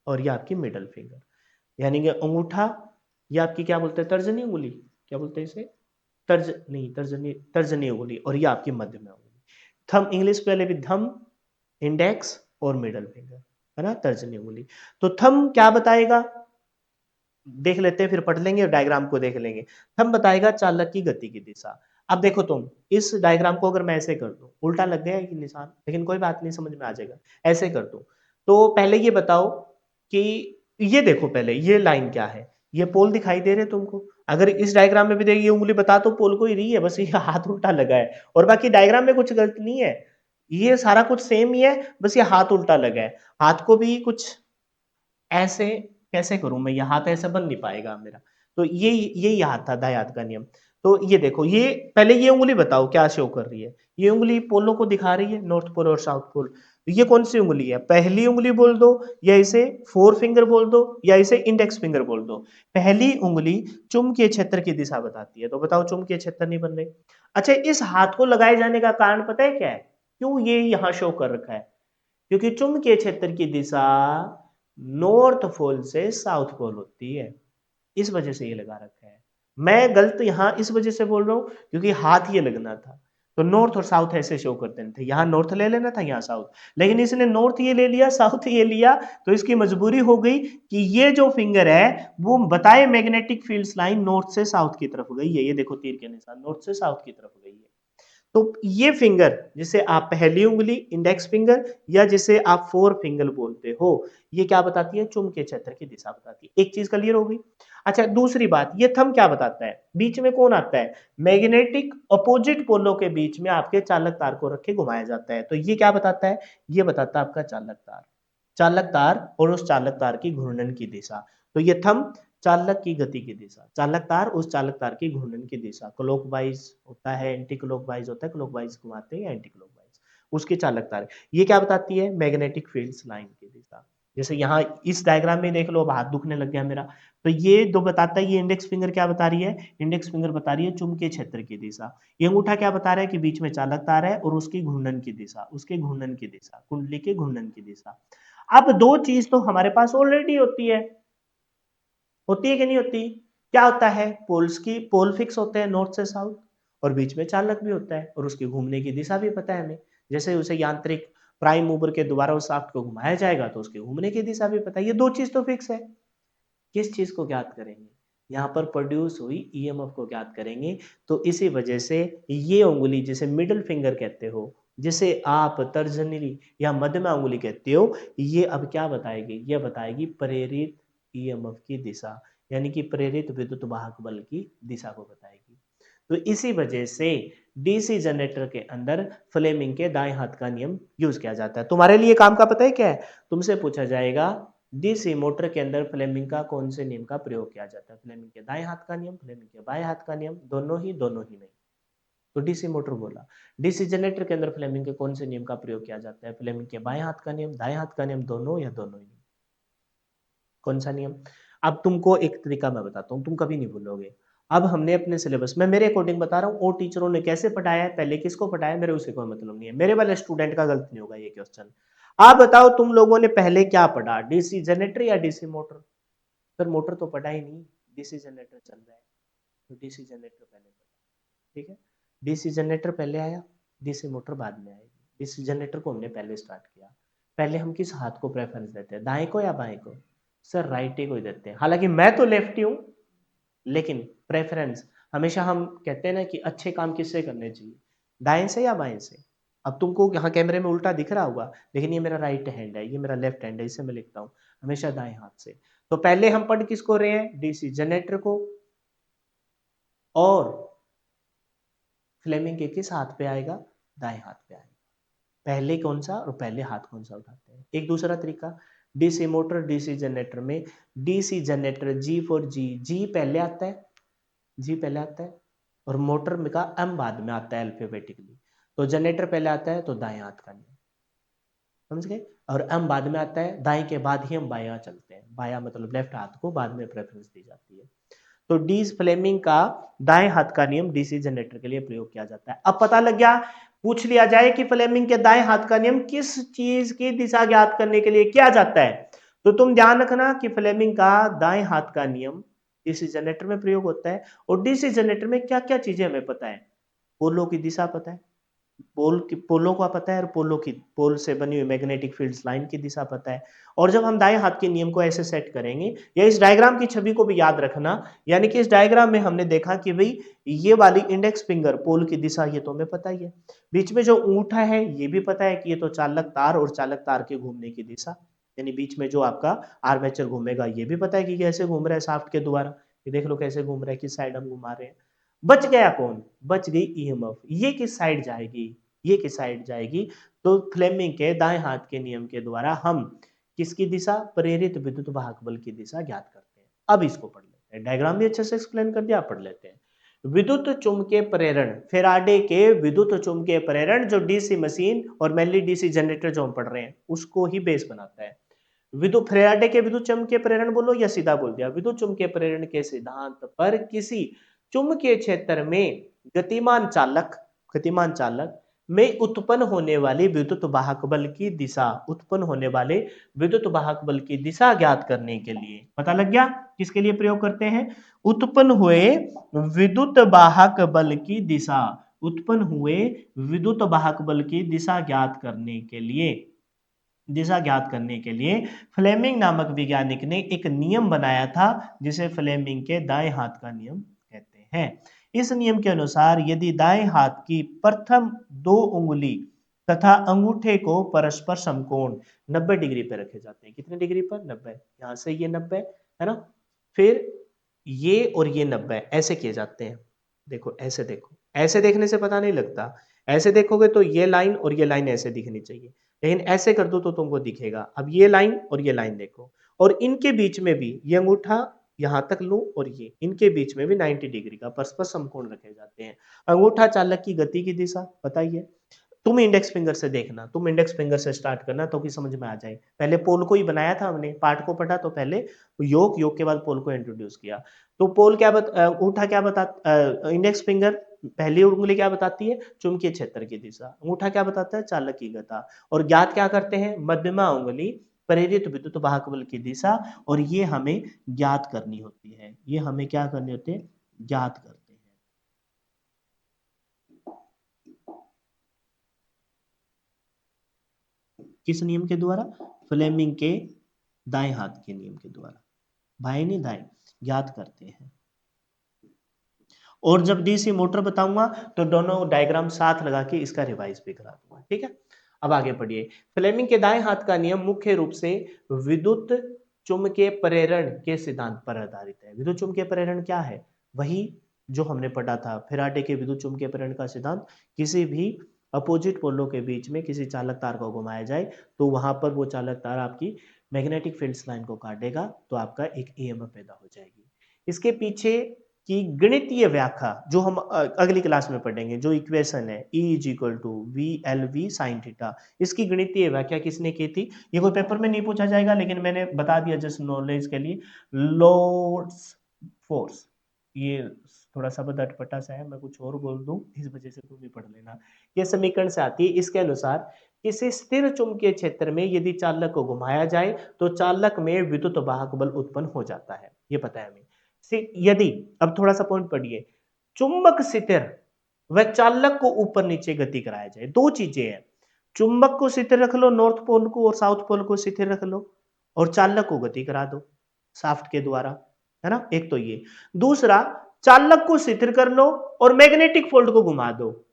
और ये आपकी मिडल फिंगर, यानी कि अंगूठा, ये आपकी क्या बोलते हैं? तर्जनी उंगली, क्या बोलते हैं इसे? तर्ज नहीं, तर्जनी, तर्जनी उंगली, और ये आपकी मध्य में उंगली। थंब इंग्लिश पहले भी, थंब, इंडेक्स और मिडल फिंगर। है ना, तर्जनी उंगली। तो थंब क्या बताएगा, देख लेते हैं, फिर पढ़ लेंगे और डायग्राम को देख लेंगे। थंब बताएगा चालक की गति की दिशा। अब देखो तुम इस डायग्राम को अगर मैं ऐसे कर दूं, उल्टा लग गया है कि निशान, लेकिन कोई बात नहीं, समझ में आ जाएगा। ऐसे कर दूं तो पहले ये बताओ कि ये देखो, पहले ये लाइन क्या है, ये पोल दिखाई दे रहे तुमको। अगर इस डायग्राम में भी देखिए, ये उंगली बता तो पोल को ही रही है, बस ये हाथ उल्टा लगा है, और बाकी डायग्राम में कुछ गलत नहीं है, ये सारा कुछ सेम ही है, बस ये हाथ उल्टा लगा है। हाथ को भी कुछ ऐसे कैसे करूं मैं, ये हाथ ऐसे बन नहीं पाएगा मेरा। तो ये हाथ था, दाएं हाथ का नियम। तो ये देखो, ये पहले ये उंगली बताओ क्या शो कर रही है, ये उंगली पोलों को दिखा रही है, नॉर्थ पोल और साउथ पोल। तो ये कौन सी उंगली है, पहली उंगली बोल दो, या इसे फोर फिंगर बोल दो, या इसे इंडेक्स फिंगर बोल दो। पहली उंगली चुंबकीय क्षेत्र की दिशा बताती है, तो बताओ चुंबकीय क्षेत्र नहीं बन रही। अच्छा, इस हाथ को लगाए जाने का कारण पता है क्या है, क्यों ये यहाँ शो कर रखा है, क्योंकि चुंबकीय क्षेत्र की दिशा नॉर्थ पोल से साउथ पोल होती है, इस वजह से ये लगा रखा है। मैं गलत यहां इस वजह से बोल रहा हूं क्योंकि हाथ ये लगना था, तो नॉर्थ और साउथ ऐसे शो करते थे, यहां नॉर्थ ले लेना था, यहां साउथ, लेकिन इसने नॉर्थ ये ले लिया, साउथ ये लिया, तो इसकी मजबूरी हो गई कि ये जो फिंगर है वो बताए मैग्नेटिक फील्ड लाइन नॉर्थ से साउथ की तरफ गई है, ये देखो तीर के निशान नॉर्थ से साउथ की तरफ गई है। तो ये फिंगर जिसे आप पहली उंगली इंडेक्स फिंगर, या जिसे आप फोर फिंगर बोलते हो, ये क्या बताती है, चुंबकीय क्षेत्र की दिशा बताती है। एक चीज क्लियर हो गई। अच्छा, दूसरी बात, ये थंब क्या बताता है, बीच में कौन आता है, मैग्नेटिक अपोजिट पोलों के बीच में आपके चालक तार को रख के घुमाया जाता है, तो ये क्या बताता है, ये बताता है आपका चालक तार, चालक तार और उस चालक तार की घूर्णन की दिशा। तो ये थंब चालक की गति की दिशा, चालक तार उस चालक तार की घूर्णन की दिशा, क्लॉकवाइज होता है, एंटी क्लॉकवाइज होता है, क्लॉकवाइज घुमाते हैं या एंटी क्लॉकवाइज, उसकी चालक तार। ये क्या बताती है, मैग्नेटिक फील्ड्स लाइन की दिशा। जैसे यहाँ इस डायग्राम में देख लो, अब हाथ दुखने लग गया मेरा, तो ये दो बताता है, ये इंडेक्स फिंगर क्या बता रही है, इंडेक्स फिंगर बता रही है चुंबकीय क्षेत्र की दिशा, ये अंगूठा क्या बता रहा है कि बीच में चालक तार है और उसकी घूर्णन की दिशा, उसके घूर्णन की दिशा, कुंडली के घूर्णन की दिशा। अब दो चीज तो हमारे पास ऑलरेडी होती है कि नहीं होती, क्या होता है, पोल्स की पोल फिक्स होते हैं नॉर्थ से साउथ, और बीच में चालक भी होता है, और उसकी घूमने की दिशा भी पता है हमें, जैसे उसे यांत्रिक प्राइम मूवर के द्वारा उस शाफ्ट को घुमाया जाएगा तो उसके घूमने की दिशा भी पता है, ये दो चीज तो फिक्स है। किस चीज को ज्ञात करेंगे, यहाँ पर प्रोड्यूस हुई ईएमएफ को ज्ञात करेंगे। तो इसी वजह से ये उंगली जिसे मिडिल फिंगर कहते हो, जिसे आप तर्जनी या मध्यमा उंगली कहते हो, ये अब क्या बताएगी, ये बताएगी प्रेरित ईएमएफ की दिशा, यानी कि प्रेरित विद्युत वाहक बल की दिशा को बताएगी। तो इसी वजह से डीसी जनरेटर के अंदर फ्लेमिंग के दाएं हाथ का नियम यूज किया जाता है। तुम्हारे लिए काम का पता है क्या है, तुमसे पूछा जाएगा डीसी मोटर के अंदर फ्लेमिंग का कौन से नियम का प्रयोग किया जाता है, फ्लेमिंग के दाएं हाथ का नियम, फ्लेमिंग के बाएं हाथ का नियम, दोनों ही नहीं। तो डीसी मोटर बोला, डीसी जनरेटर के अंदर फ्लेमिंग के कौन से नियम का प्रयोग किया जाता है, फ्लेमिंग के बाएं हाथ का नियम, दाएं हाथ का नियम, दोनों या दोनों ही नहीं, कौन सा नियम। अब तुमको एक तरीका मैं बताता हूँ, तुम कभी नहीं भूलोगे। अब हमने अपने सिलेबस में, मेरे अकॉर्डिंग बता रहा हूँ, और टीचरों ने कैसे पढ़ाया है, पहले किसको पढ़ाया, मेरे उसे कोई मतलब नहीं है, मेरे वाले स्टूडेंट का गलत नहीं होगा ये क्वेश्चन। आप बताओ तुम लोगों ने पहले क्या पढ़ा, डीसी जनरेटर या डीसी मोटर, फिर मोटर तो पढ़ा ही नहीं, डीसी जनरेटर चल रहा है, तो डीसी जनरेटर पहले पढ़ा, ठीक है। डीसी जनरेटर पहले आया, डीसी मोटर बाद में आएगी। डीसी जनरेटर को हमने पहले स्टार्ट किया। पहले हम किस हाथ को प्रेफरेंस देते हैं, दाएं को या बाएं को, सर राइट को ही देते हैं, हालांकि मैं तो लेफ्टी हूं, लेकिन प्रेफरेंस हमेशा हम कहते हैं ना कि अच्छे काम किससे करने चाहिए, दाएं से या बाएं से। अब तुमको यहाँ कैमरे में उल्टा दिख रहा होगा, लेकिन ये मेरा राइट हैंड है, ये मेरा लेफ्ट हैंड है, इसे मैं लिखता हूँ हमेशा दाएं हाथ से। तो पहले हम पढ़ किसको रहे हैं, डीसी जनरेटर को, और फ्लेमिंग के किस हाथ पे आएगा, दाएं हाथ पे आएगा। पहले कौन सा और पहले हाथ कौन सा उठाते हैं। एक दूसरा तरीका, डीसी मोटर डीसी जनरेटर में, डीसी जनरेटर जी फॉर जी पहले आता है, जी पहले आता है, और मोटर में का एम बाद में आता है अल्फाबेटिकली। तो जनरेटर पहले आता है तो दाएं हाथ का नियम, समझ गए, और एम बाद में आता है, दाएं के बाद ही हम बायां चलते हैं, बायां मतलब लेफ्ट हाथ को बाद में प्रेफरेंस दी जाती है। तो डी फ्लेमिंग का दाएं हाथ का नियम डीसी जनरेटर के लिए प्रयोग किया जाता है। अब पता लग गया, पूछ लिया जाए कि फ्लेमिंग के दाएं हाथ का नियम किस चीज की दिशा ज्ञात करने के लिए किया जाता है, तो तुम ध्यान रखना कि फ्लेमिंग का दाएं हाथ का नियम डीसी जनरेटर में प्रयोग होता है, और डीसी जनरेटर में क्या क्या चीजें हमें पता है, पोलों की दिशा पता है, पोल की पोलों का पता है और पोल से बनी हुई मैग्नेटिक फील्ड लाइन की दिशा पता है। और जब हम दाएं हाथ के नियम को ऐसे सेट करेंगे, या इस डायग्राम की छवि को भी याद रखना, यानी कि इस डायग्राम में हमने देखा कि भाई ये वाली इंडेक्स फिंगर पोल की दिशा, ये तो हमें पता ही है। बीच में जो अंगूठा है ये भी पता है कि ये तो चालक तार और चालक तार के घूमने की दिशा, यानी बीच में जो आपका आर्मेचर घूमेगा ये भी पता है कि कैसे घूम रहा है शाफ्ट के द्वारा। ये देख लो कैसे घूम रहा है, किस साइड हम घुमा रहे हैं। बच गया कौन? बच गई ईएमएफ। ये किस साइड जाएगी? ये किस साइड जाएगी? तो फ्लेमिंग के दाएं हाथ के नियम के द्वारा हम किसकी दिशा? प्रेरित विद्युत वाहक बल की दिशा ज्ञात करते हैं। अब इसको पढ़ लेते हैं, डायग्राम भी अच्छे से एक्सप्लेन कर दिया, पढ़ लेते हैं। विद्युत चुम्बकीय प्रेरण, फेराडे के विद्युत चुम्बकीय प्रेरण, जो डीसी मशीन और मेनली डीसी जनरेटर जो हम पढ़ रहे हैं उसको ही बेस बनाता है। विद्युत फेराडे के विद्युत चुम्बकीय प्रेरण बोलो या सीधा बोल दिया, विद्युत चुम्बकीय प्रेरण के सिद्धांत पर किसी चुंबकीय क्षेत्र में गतिमान चालक में उत्पन्न होने वाली विद्युत वाहक बल की दिशा, उत्पन्न होने वाले विद्युत वाहक बल की दिशा ज्ञात करने के लिए, पता लग गया किसके लिए प्रयोग करते हैं? उत्पन्न हुए विद्युत वाहक बल की दिशा, उत्पन्न हुए विद्युत वाहक बल की दिशा ज्ञात करने के लिए, दिशा ज्ञात करने के लिए फ्लेमिंग नामक वैज्ञानिक ने एक नियम बनाया था, जिसे फ्लेमिंग के दाएं हाथ का नियम कहते हैं। इस नियम के अनुसार यदि दाएं हाथ की प्रथम दो उंगली तथा अंगूठे को परस्पर समकोण 90 डिग्री पर रखे जाते हैं। कितने डिग्री पर? 90। यहां से ये 90 है ना, फिर ये और ये 90 ऐसे किए जाते हैं। देखो ऐसे, देखो ऐसे देखने से पता नहीं लगता, ऐसे देखोगे तो ये लाइन और ये लाइन ऐसे दिखनी चाहिए, लेकिन ऐसे कर दो तो तुमको दिखेगा। अब ये लाइन और ये लाइन देखो, और इनके बीच में भी ये अंगूठा यहां तक लो और ये इनके बीच में भी 90 डिग्री का परस्पर समकोण रखे जाते हैं। अंगूठा चालक की गति की दिशा पता ही है। तुम इंडेक्स फिंगर से देखना, तुम इंडेक्स फिंगर से स्टार्ट करना तो कि समझ में आ जाए। पहले पोल को ही बनाया था हमने, पार्ट को पढ़ा तो पहले योग, योग के बाद पोल को इंट्रोड्यूस किया। तो पोल क्या अंगूठा क्या बता, इंडेक्स फिंगर पहली उंगली क्या बताती है? चुंबकीय क्षेत्र की दिशा। अंगूठा क्या बताता है? चालक की गति। और ज्ञात क्या करते हैं? मध्यमा उंगली प्रेरित विद्युत वाहक बल की दिशा, और ये हमें ज्ञात करनी होती है, ये हमें क्या करनी होती है? ज्ञात करते हैं। किस नियम के द्वारा? फ्लेमिंग के दाएं हाथ के नियम के द्वारा, बाएं नहीं दाएं, ज्ञात करते हैं। और जब डीसी मोटर बताऊंगा तो दोनों डायग्राम साथ लगा के इसका रिवाइज भी करा दूंगा, ठीक है। अब आगे पढ़िए। फ्लेमिंग के दाएं हाथ का नियम मुख्य रूप से विद्युत चुम्बकीय प्रेरण के सिद्धांत पर आधारित है। विद्युत चुम्बकीय प्रेरण क्या है? वही जो हमने पढ़ा था, फेराडे के विद्युत चुम्बकीय प्रेरण का सिद्धांत। किसी भी अपोजिट पोलों के बीच में किसी चालक तार को घुमाया जाए तो वहां पर वो चालक तार आपकी मैग्नेटिक फील्ड लाइन को काटेगा, तो आपका एक ईएमएफ पैदा हो जाएगी। इसके पीछे की गणितीय व्याख्या जो हम अगली क्लास में पढ़ेंगे, जो इक्वेशन है E is equal to V L V sine theta, इसकी गणितीय व्याख्या किसने की थी? ये कोई पेपर में नहीं पूछा जाएगा, लेकिन मैंने बता दिया जस्ट नॉलेज के लिए। लोड्स फोर्स, ये थोड़ा सा अटपटा सा है, मैं कुछ और बोल दूं इस वजह से तुम भी पढ़ लेना। ये समीकरण से आती है। इसके अनुसार किसी स्थिर चुंबकीय क्षेत्र में यदि चालक को घुमाया जाए तो चालक में विद्युत वाहक बल उत्पन्न हो जाता है, ये पता है हमें। यदि, अब थोड़ा सा पॉइंट पढ़िए, चुंबक स्थिर व चालक को ऊपर नीचे गति कराया जाए, दो चीजें हैं। चुंबक को स्थिर रख लो, नॉर्थ पोल को और साउथ पोल को स्थिर रख लो, और चालक को गति करा दो शाफ्ट के द्वारा, है ना। एक तो ये। दूसरा, चालक को स्थिर कर लो और मैग्नेटिक फोल्ड को घुमा दो,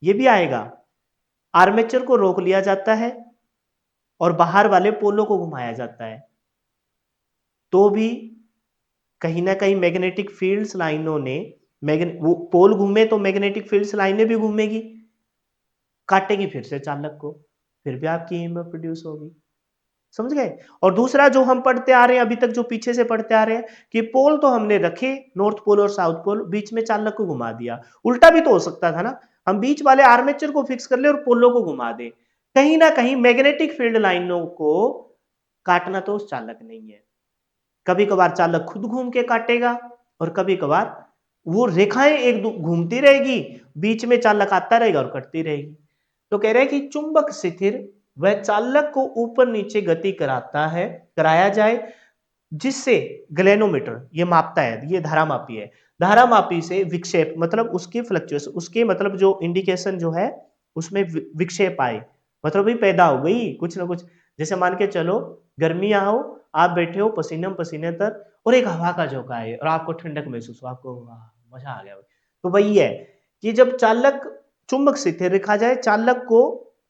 ये भी आएगा। आर्मेचर को रोक लिया जाता है और बाहर वाले पोलों को घुमाया जाता है, तो भी कहीं ना कहीं मैग्नेटिक फील्ड्स लाइनों ने, वो पोल घूमे तो मैग्नेटिक फील्ड्स लाइनें भी घूमेगी, काटेगी फिर से चालक को, फिर भी आपकी ईएमएफ प्रोड्यूस होगी। समझ गए? और दूसरा जो हम पढ़ते आ रहे हैं अभी तक, जो पीछे से पढ़ते आ रहे हैं, कि पोल तो हमने रखे नॉर्थ पोल और साउथ पोल, बीच में चालक को घुमा दिया। उल्टा भी तो हो सकता था ना, हम बीच वाले आर्मेचर को फिक्स कर ले और पोलों को घुमा दे। कहीं ना कहीं मैग्नेटिक फील्ड लाइनों को काटना तो उस चालक नहीं है। कभी कभार चालक खुद घूम के काटेगा और कभी कभार वो रेखाएं एक घूमती रहेगी, बीच में चालक आता रहेगा और कटती रहेगी। तो कह रहे हैं कि चुंबक स्थिर वह चालक को ऊपर नीचे गति कराता है, कराया जाए जिससे ग्लेनोमीटर ये मापता है, ये धारामापी है, धारामापी से विक्षेप मतलब उसकी फ्लक्चुएशन, उसके मतलब जो इंडिकेशन जो है उसमें विक्षेप आए, मतलब भी पैदा हो गई कुछ ना कुछ। जैसे मान के चलो गर्मियां हो, आप बैठे हो पसीने में पसीने तर और एक हवा का झोंका है और आपको ठंडक महसूस हो, आपको वाह मजा आ गया। तो वही है कि जब चालक चुंबक स्थिर रखा जाए, चालक को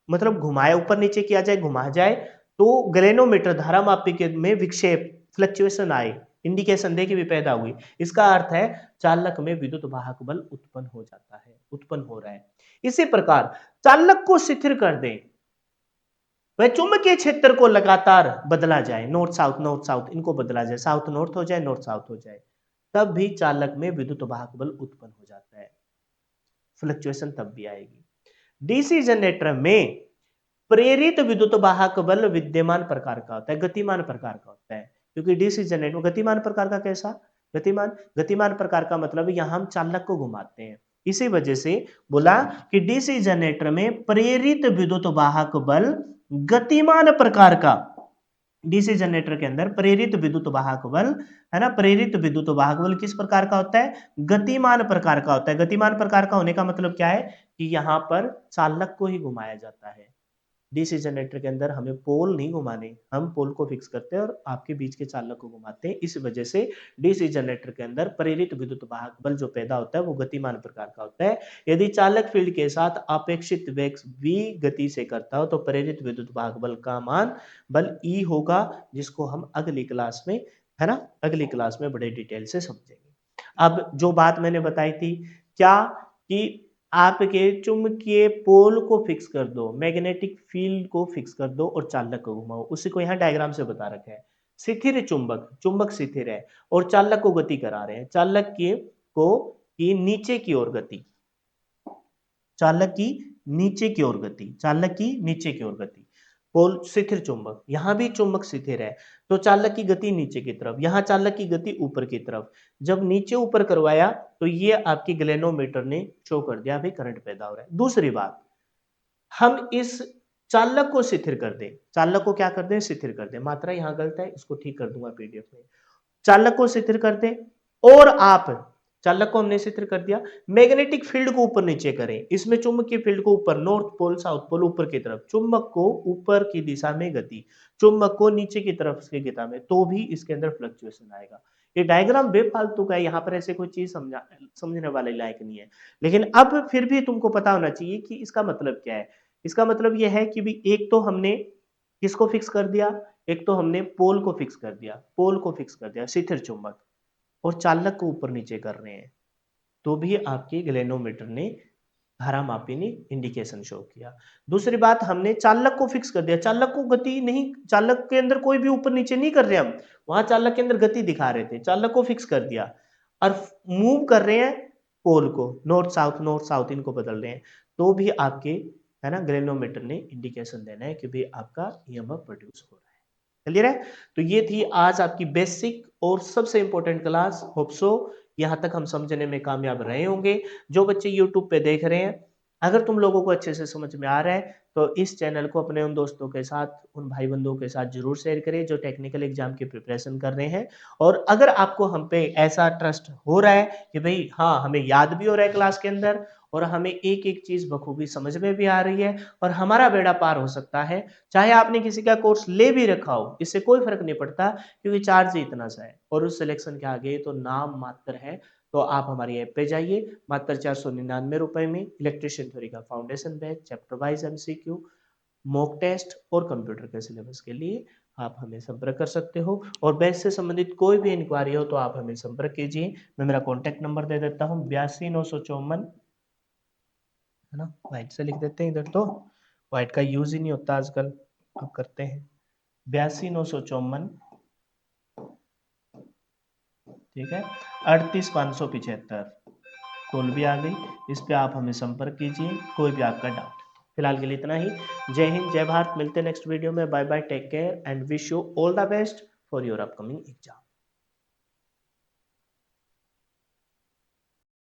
मतलब घुमाए, ऊपर नीचे किया जाए, घुमा जाए, तो ग्लेनोमीटर धारामापी के में विक्षेप फ्लक्चुएशन आए, इंडिकेशन दे कि भी पैदा हुई, इसका अर्थ है चालक में विद्युत वाहक बल उत्पन्न हो जाता है, उत्पन्न हो रहा है। इसी प्रकार चालक को शिथिल कर दे, वह चुंबकीय क्षेत्र को लगातार बदला जाए, नॉर्थ साउथ इनको बदला जाए, साउथ नॉर्थ हो जाए, नॉर्थ साउथ हो जाए, तब भी चालक में विद्युत वाहक बल उत्पन्न हो जाता है, फ्लक्चुएशन तब भी आएगी। डीसी जनरेटर में प्रेरित विद्युत वाहक बल विद्यमान प्रकार का होता है, गतिमान प्रकार का होता है, क्योंकि डीसी जनरेटर में गतिमान प्रकार का कैसा, गतिमान गतिमान प्रकार का मतलब यहां हम चालक को घुमाते हैं, इसी वजह से बोला कि डीसी जनरेटर में प्रेरित विद्युत वाहक बल गतिमान प्रकार का, डीसी जनरेटर के अंदर प्रेरित विद्युत वाहक बल है ना, प्रेरित विद्युत वाहक बल किस प्रकार का होता है, गतिमान प्रकार का होता है। गतिमान प्रकार का होने का मतलब क्या है कि यहां पर चालक को ही घुमाया जाता है, डीसी जनरेटर के अंदर हमें पोल नहीं घुमाने, हम पोल को फिक्स करते हैं और आपके बीच के चालक को घुमाते हैं। इस वजह से डीसी जनरेटर के अंदर प्रेरित विद्युत वाहक बल जो पैदा होता है वो गतिमान प्रकार का होता है। यदि चालक फील्ड के साथ अपेक्षित वेग v गति से करता हो तो प्रेरित विद्युत वाहक बल का मान बल E होगा, जिसको हम अगली क्लास में है ना, अगली क्लास में बड़े डिटेल से समझेंगे। अब जो बात मैंने बताई थी क्या कि आपके चुंबकीय पोल को फिक्स कर दो, मैग्नेटिक फील्ड को फिक्स कर दो और चालक को घुमाओ, उसी को यहाँ डायग्राम से बता रखा है। स्थिर चुंबक, चुंबक स्थिर है और चालक को गति करा रहे हैं, चालक की नीचे की ओर गति, चालक की नीचे की ओर गति, चालक की नीचे की ओर गति, पोल स्थिर चुंबक, यहां भी चुंबक स्थिर है तो चालक की गति नीचे की तरफ, यहां चालक की गति ऊपर की तरफ। जब नीचे ऊपर करवाया तो ये आपकी ग्लेनोमीटर ने शो कर दिया भाई करंट पैदा हो रहा है। दूसरी बात, हम इस चालक को शिथिल कर दें, चालक को क्या कर दें, शिथिल कर दें, मात्रा यहां गलत है, इसको ठीक कर दूंगा पीडीएफ में। चालक को शिथिल कर दें और आप चालक को हमने शिथिल कर दिया, मैग्नेटिक फील्ड को ऊपर नीचे करें, इसमें चुंबकीय फील्ड को ऊपर, नॉर्थ पोल साउथ पोल ऊपर की तरफ, चुंबक को ऊपर की दिशा में गति, चुंबक को नीचे की तरफ की दिशा में, तो भी इसके अंदर फ्लक्चुएशन आएगा। ये डायग्राम बेफालतू का है, यहाँ पर ऐसे कोई चीज समझने वाले लायक नहीं है, लेकिन अब फिर भी तुमको पता होना चाहिए कि इसका मतलब क्या है। इसका मतलब यह है कि भी एक तो हमने किसको फिक्स कर दिया, एक तो हमने पोल को फिक्स कर दिया, पोल को फिक्स कर दिया स्थिर चुंबक, और चालक को ऊपर नीचे कर रहे हैं, तो भी आपके ग्लेनोमीटर ने धारामापी ने इंडिकेशन शो किया। दूसरी बात, हमने चालक को फिक्स कर दिया, चालक को गति नहीं, चालक के अंदर कोई भी ऊपर नीचे नहीं कर रहे हम, वहां चालक के अंदर गति दिखा रहे थे, चालक को फिक्स कर दिया और मूव कर रहे हैं पोल को, नॉर्थ साउथ इनको बदल रहे हैं, तो भी आपके है ना ग्लेनोमीटर ने इंडिकेशन देना है कि भाई आपका ईएमएफ प्रोड्यूस हो रहा है। क्लियर है? तो ये थी आज आपकी बेसिक और सबसे इंपॉर्टेंट क्लास। होप सो यहां तक हम समझने में कामयाब रहे होंगे। जो बच्चे यूट्यूब पे देख रहे हैं, अगर तुम लोगों को अच्छे से समझ में आ रहा है तो इस चैनल को अपने उन दोस्तों के साथ, उन भाई बंधुओं के साथ जरूर शेयर करें जो टेक्निकल एग्जाम की प्रिपरेशन कर रहे हैं। और अगर आपको हम पे ऐसा ट्रस्ट हो रहा है कि भाई हाँ हमें याद भी हो रहा है क्लास के अंदर और हमें एक एक चीज बखूबी समझ में भी आ रही है और हमारा बेड़ा पार हो सकता है, चाहे आपने किसी का कोर्स ले भी रखा हो, इससे कोई फर्क नहीं पड़ता, क्योंकि चार्ज ही इतना सा है और उस सिलेक्शन के आगे तो नाम मात्र है। तो आप हमारी ऐप पे जाइए, मात्र 499 रुपए में इलेक्ट्रिशियन थ्योरी का foundation batch, chapter wise MCQ, mock test और कंप्यूटर के सिलेबस के लिए आप हमें संपर्क कर सकते हो। और बैच से संबंधित कोई भी इंक्वायरी हो तो आप हमें संपर्क कीजिए। मैं मेरा कॉन्टैक्ट नंबर दे देता हूँ, 82 954, है ना, व्हाइट से लिख देते हैं इधर, तो व्हाइट का यूज ही नहीं होता आजकल, अब करते हैं 82 954, ठीक है, 38 575, कॉल भी आ गई, इस पे आप हमें संपर्क कीजिए कोई भी आपका डाउट। फिलहाल के लिए इतना ही। जय हिंद, जय भारत, मिलते हैं नेक्स्ट वीडियो में। Bye bye, take care and wish you all the best for your upcoming exam.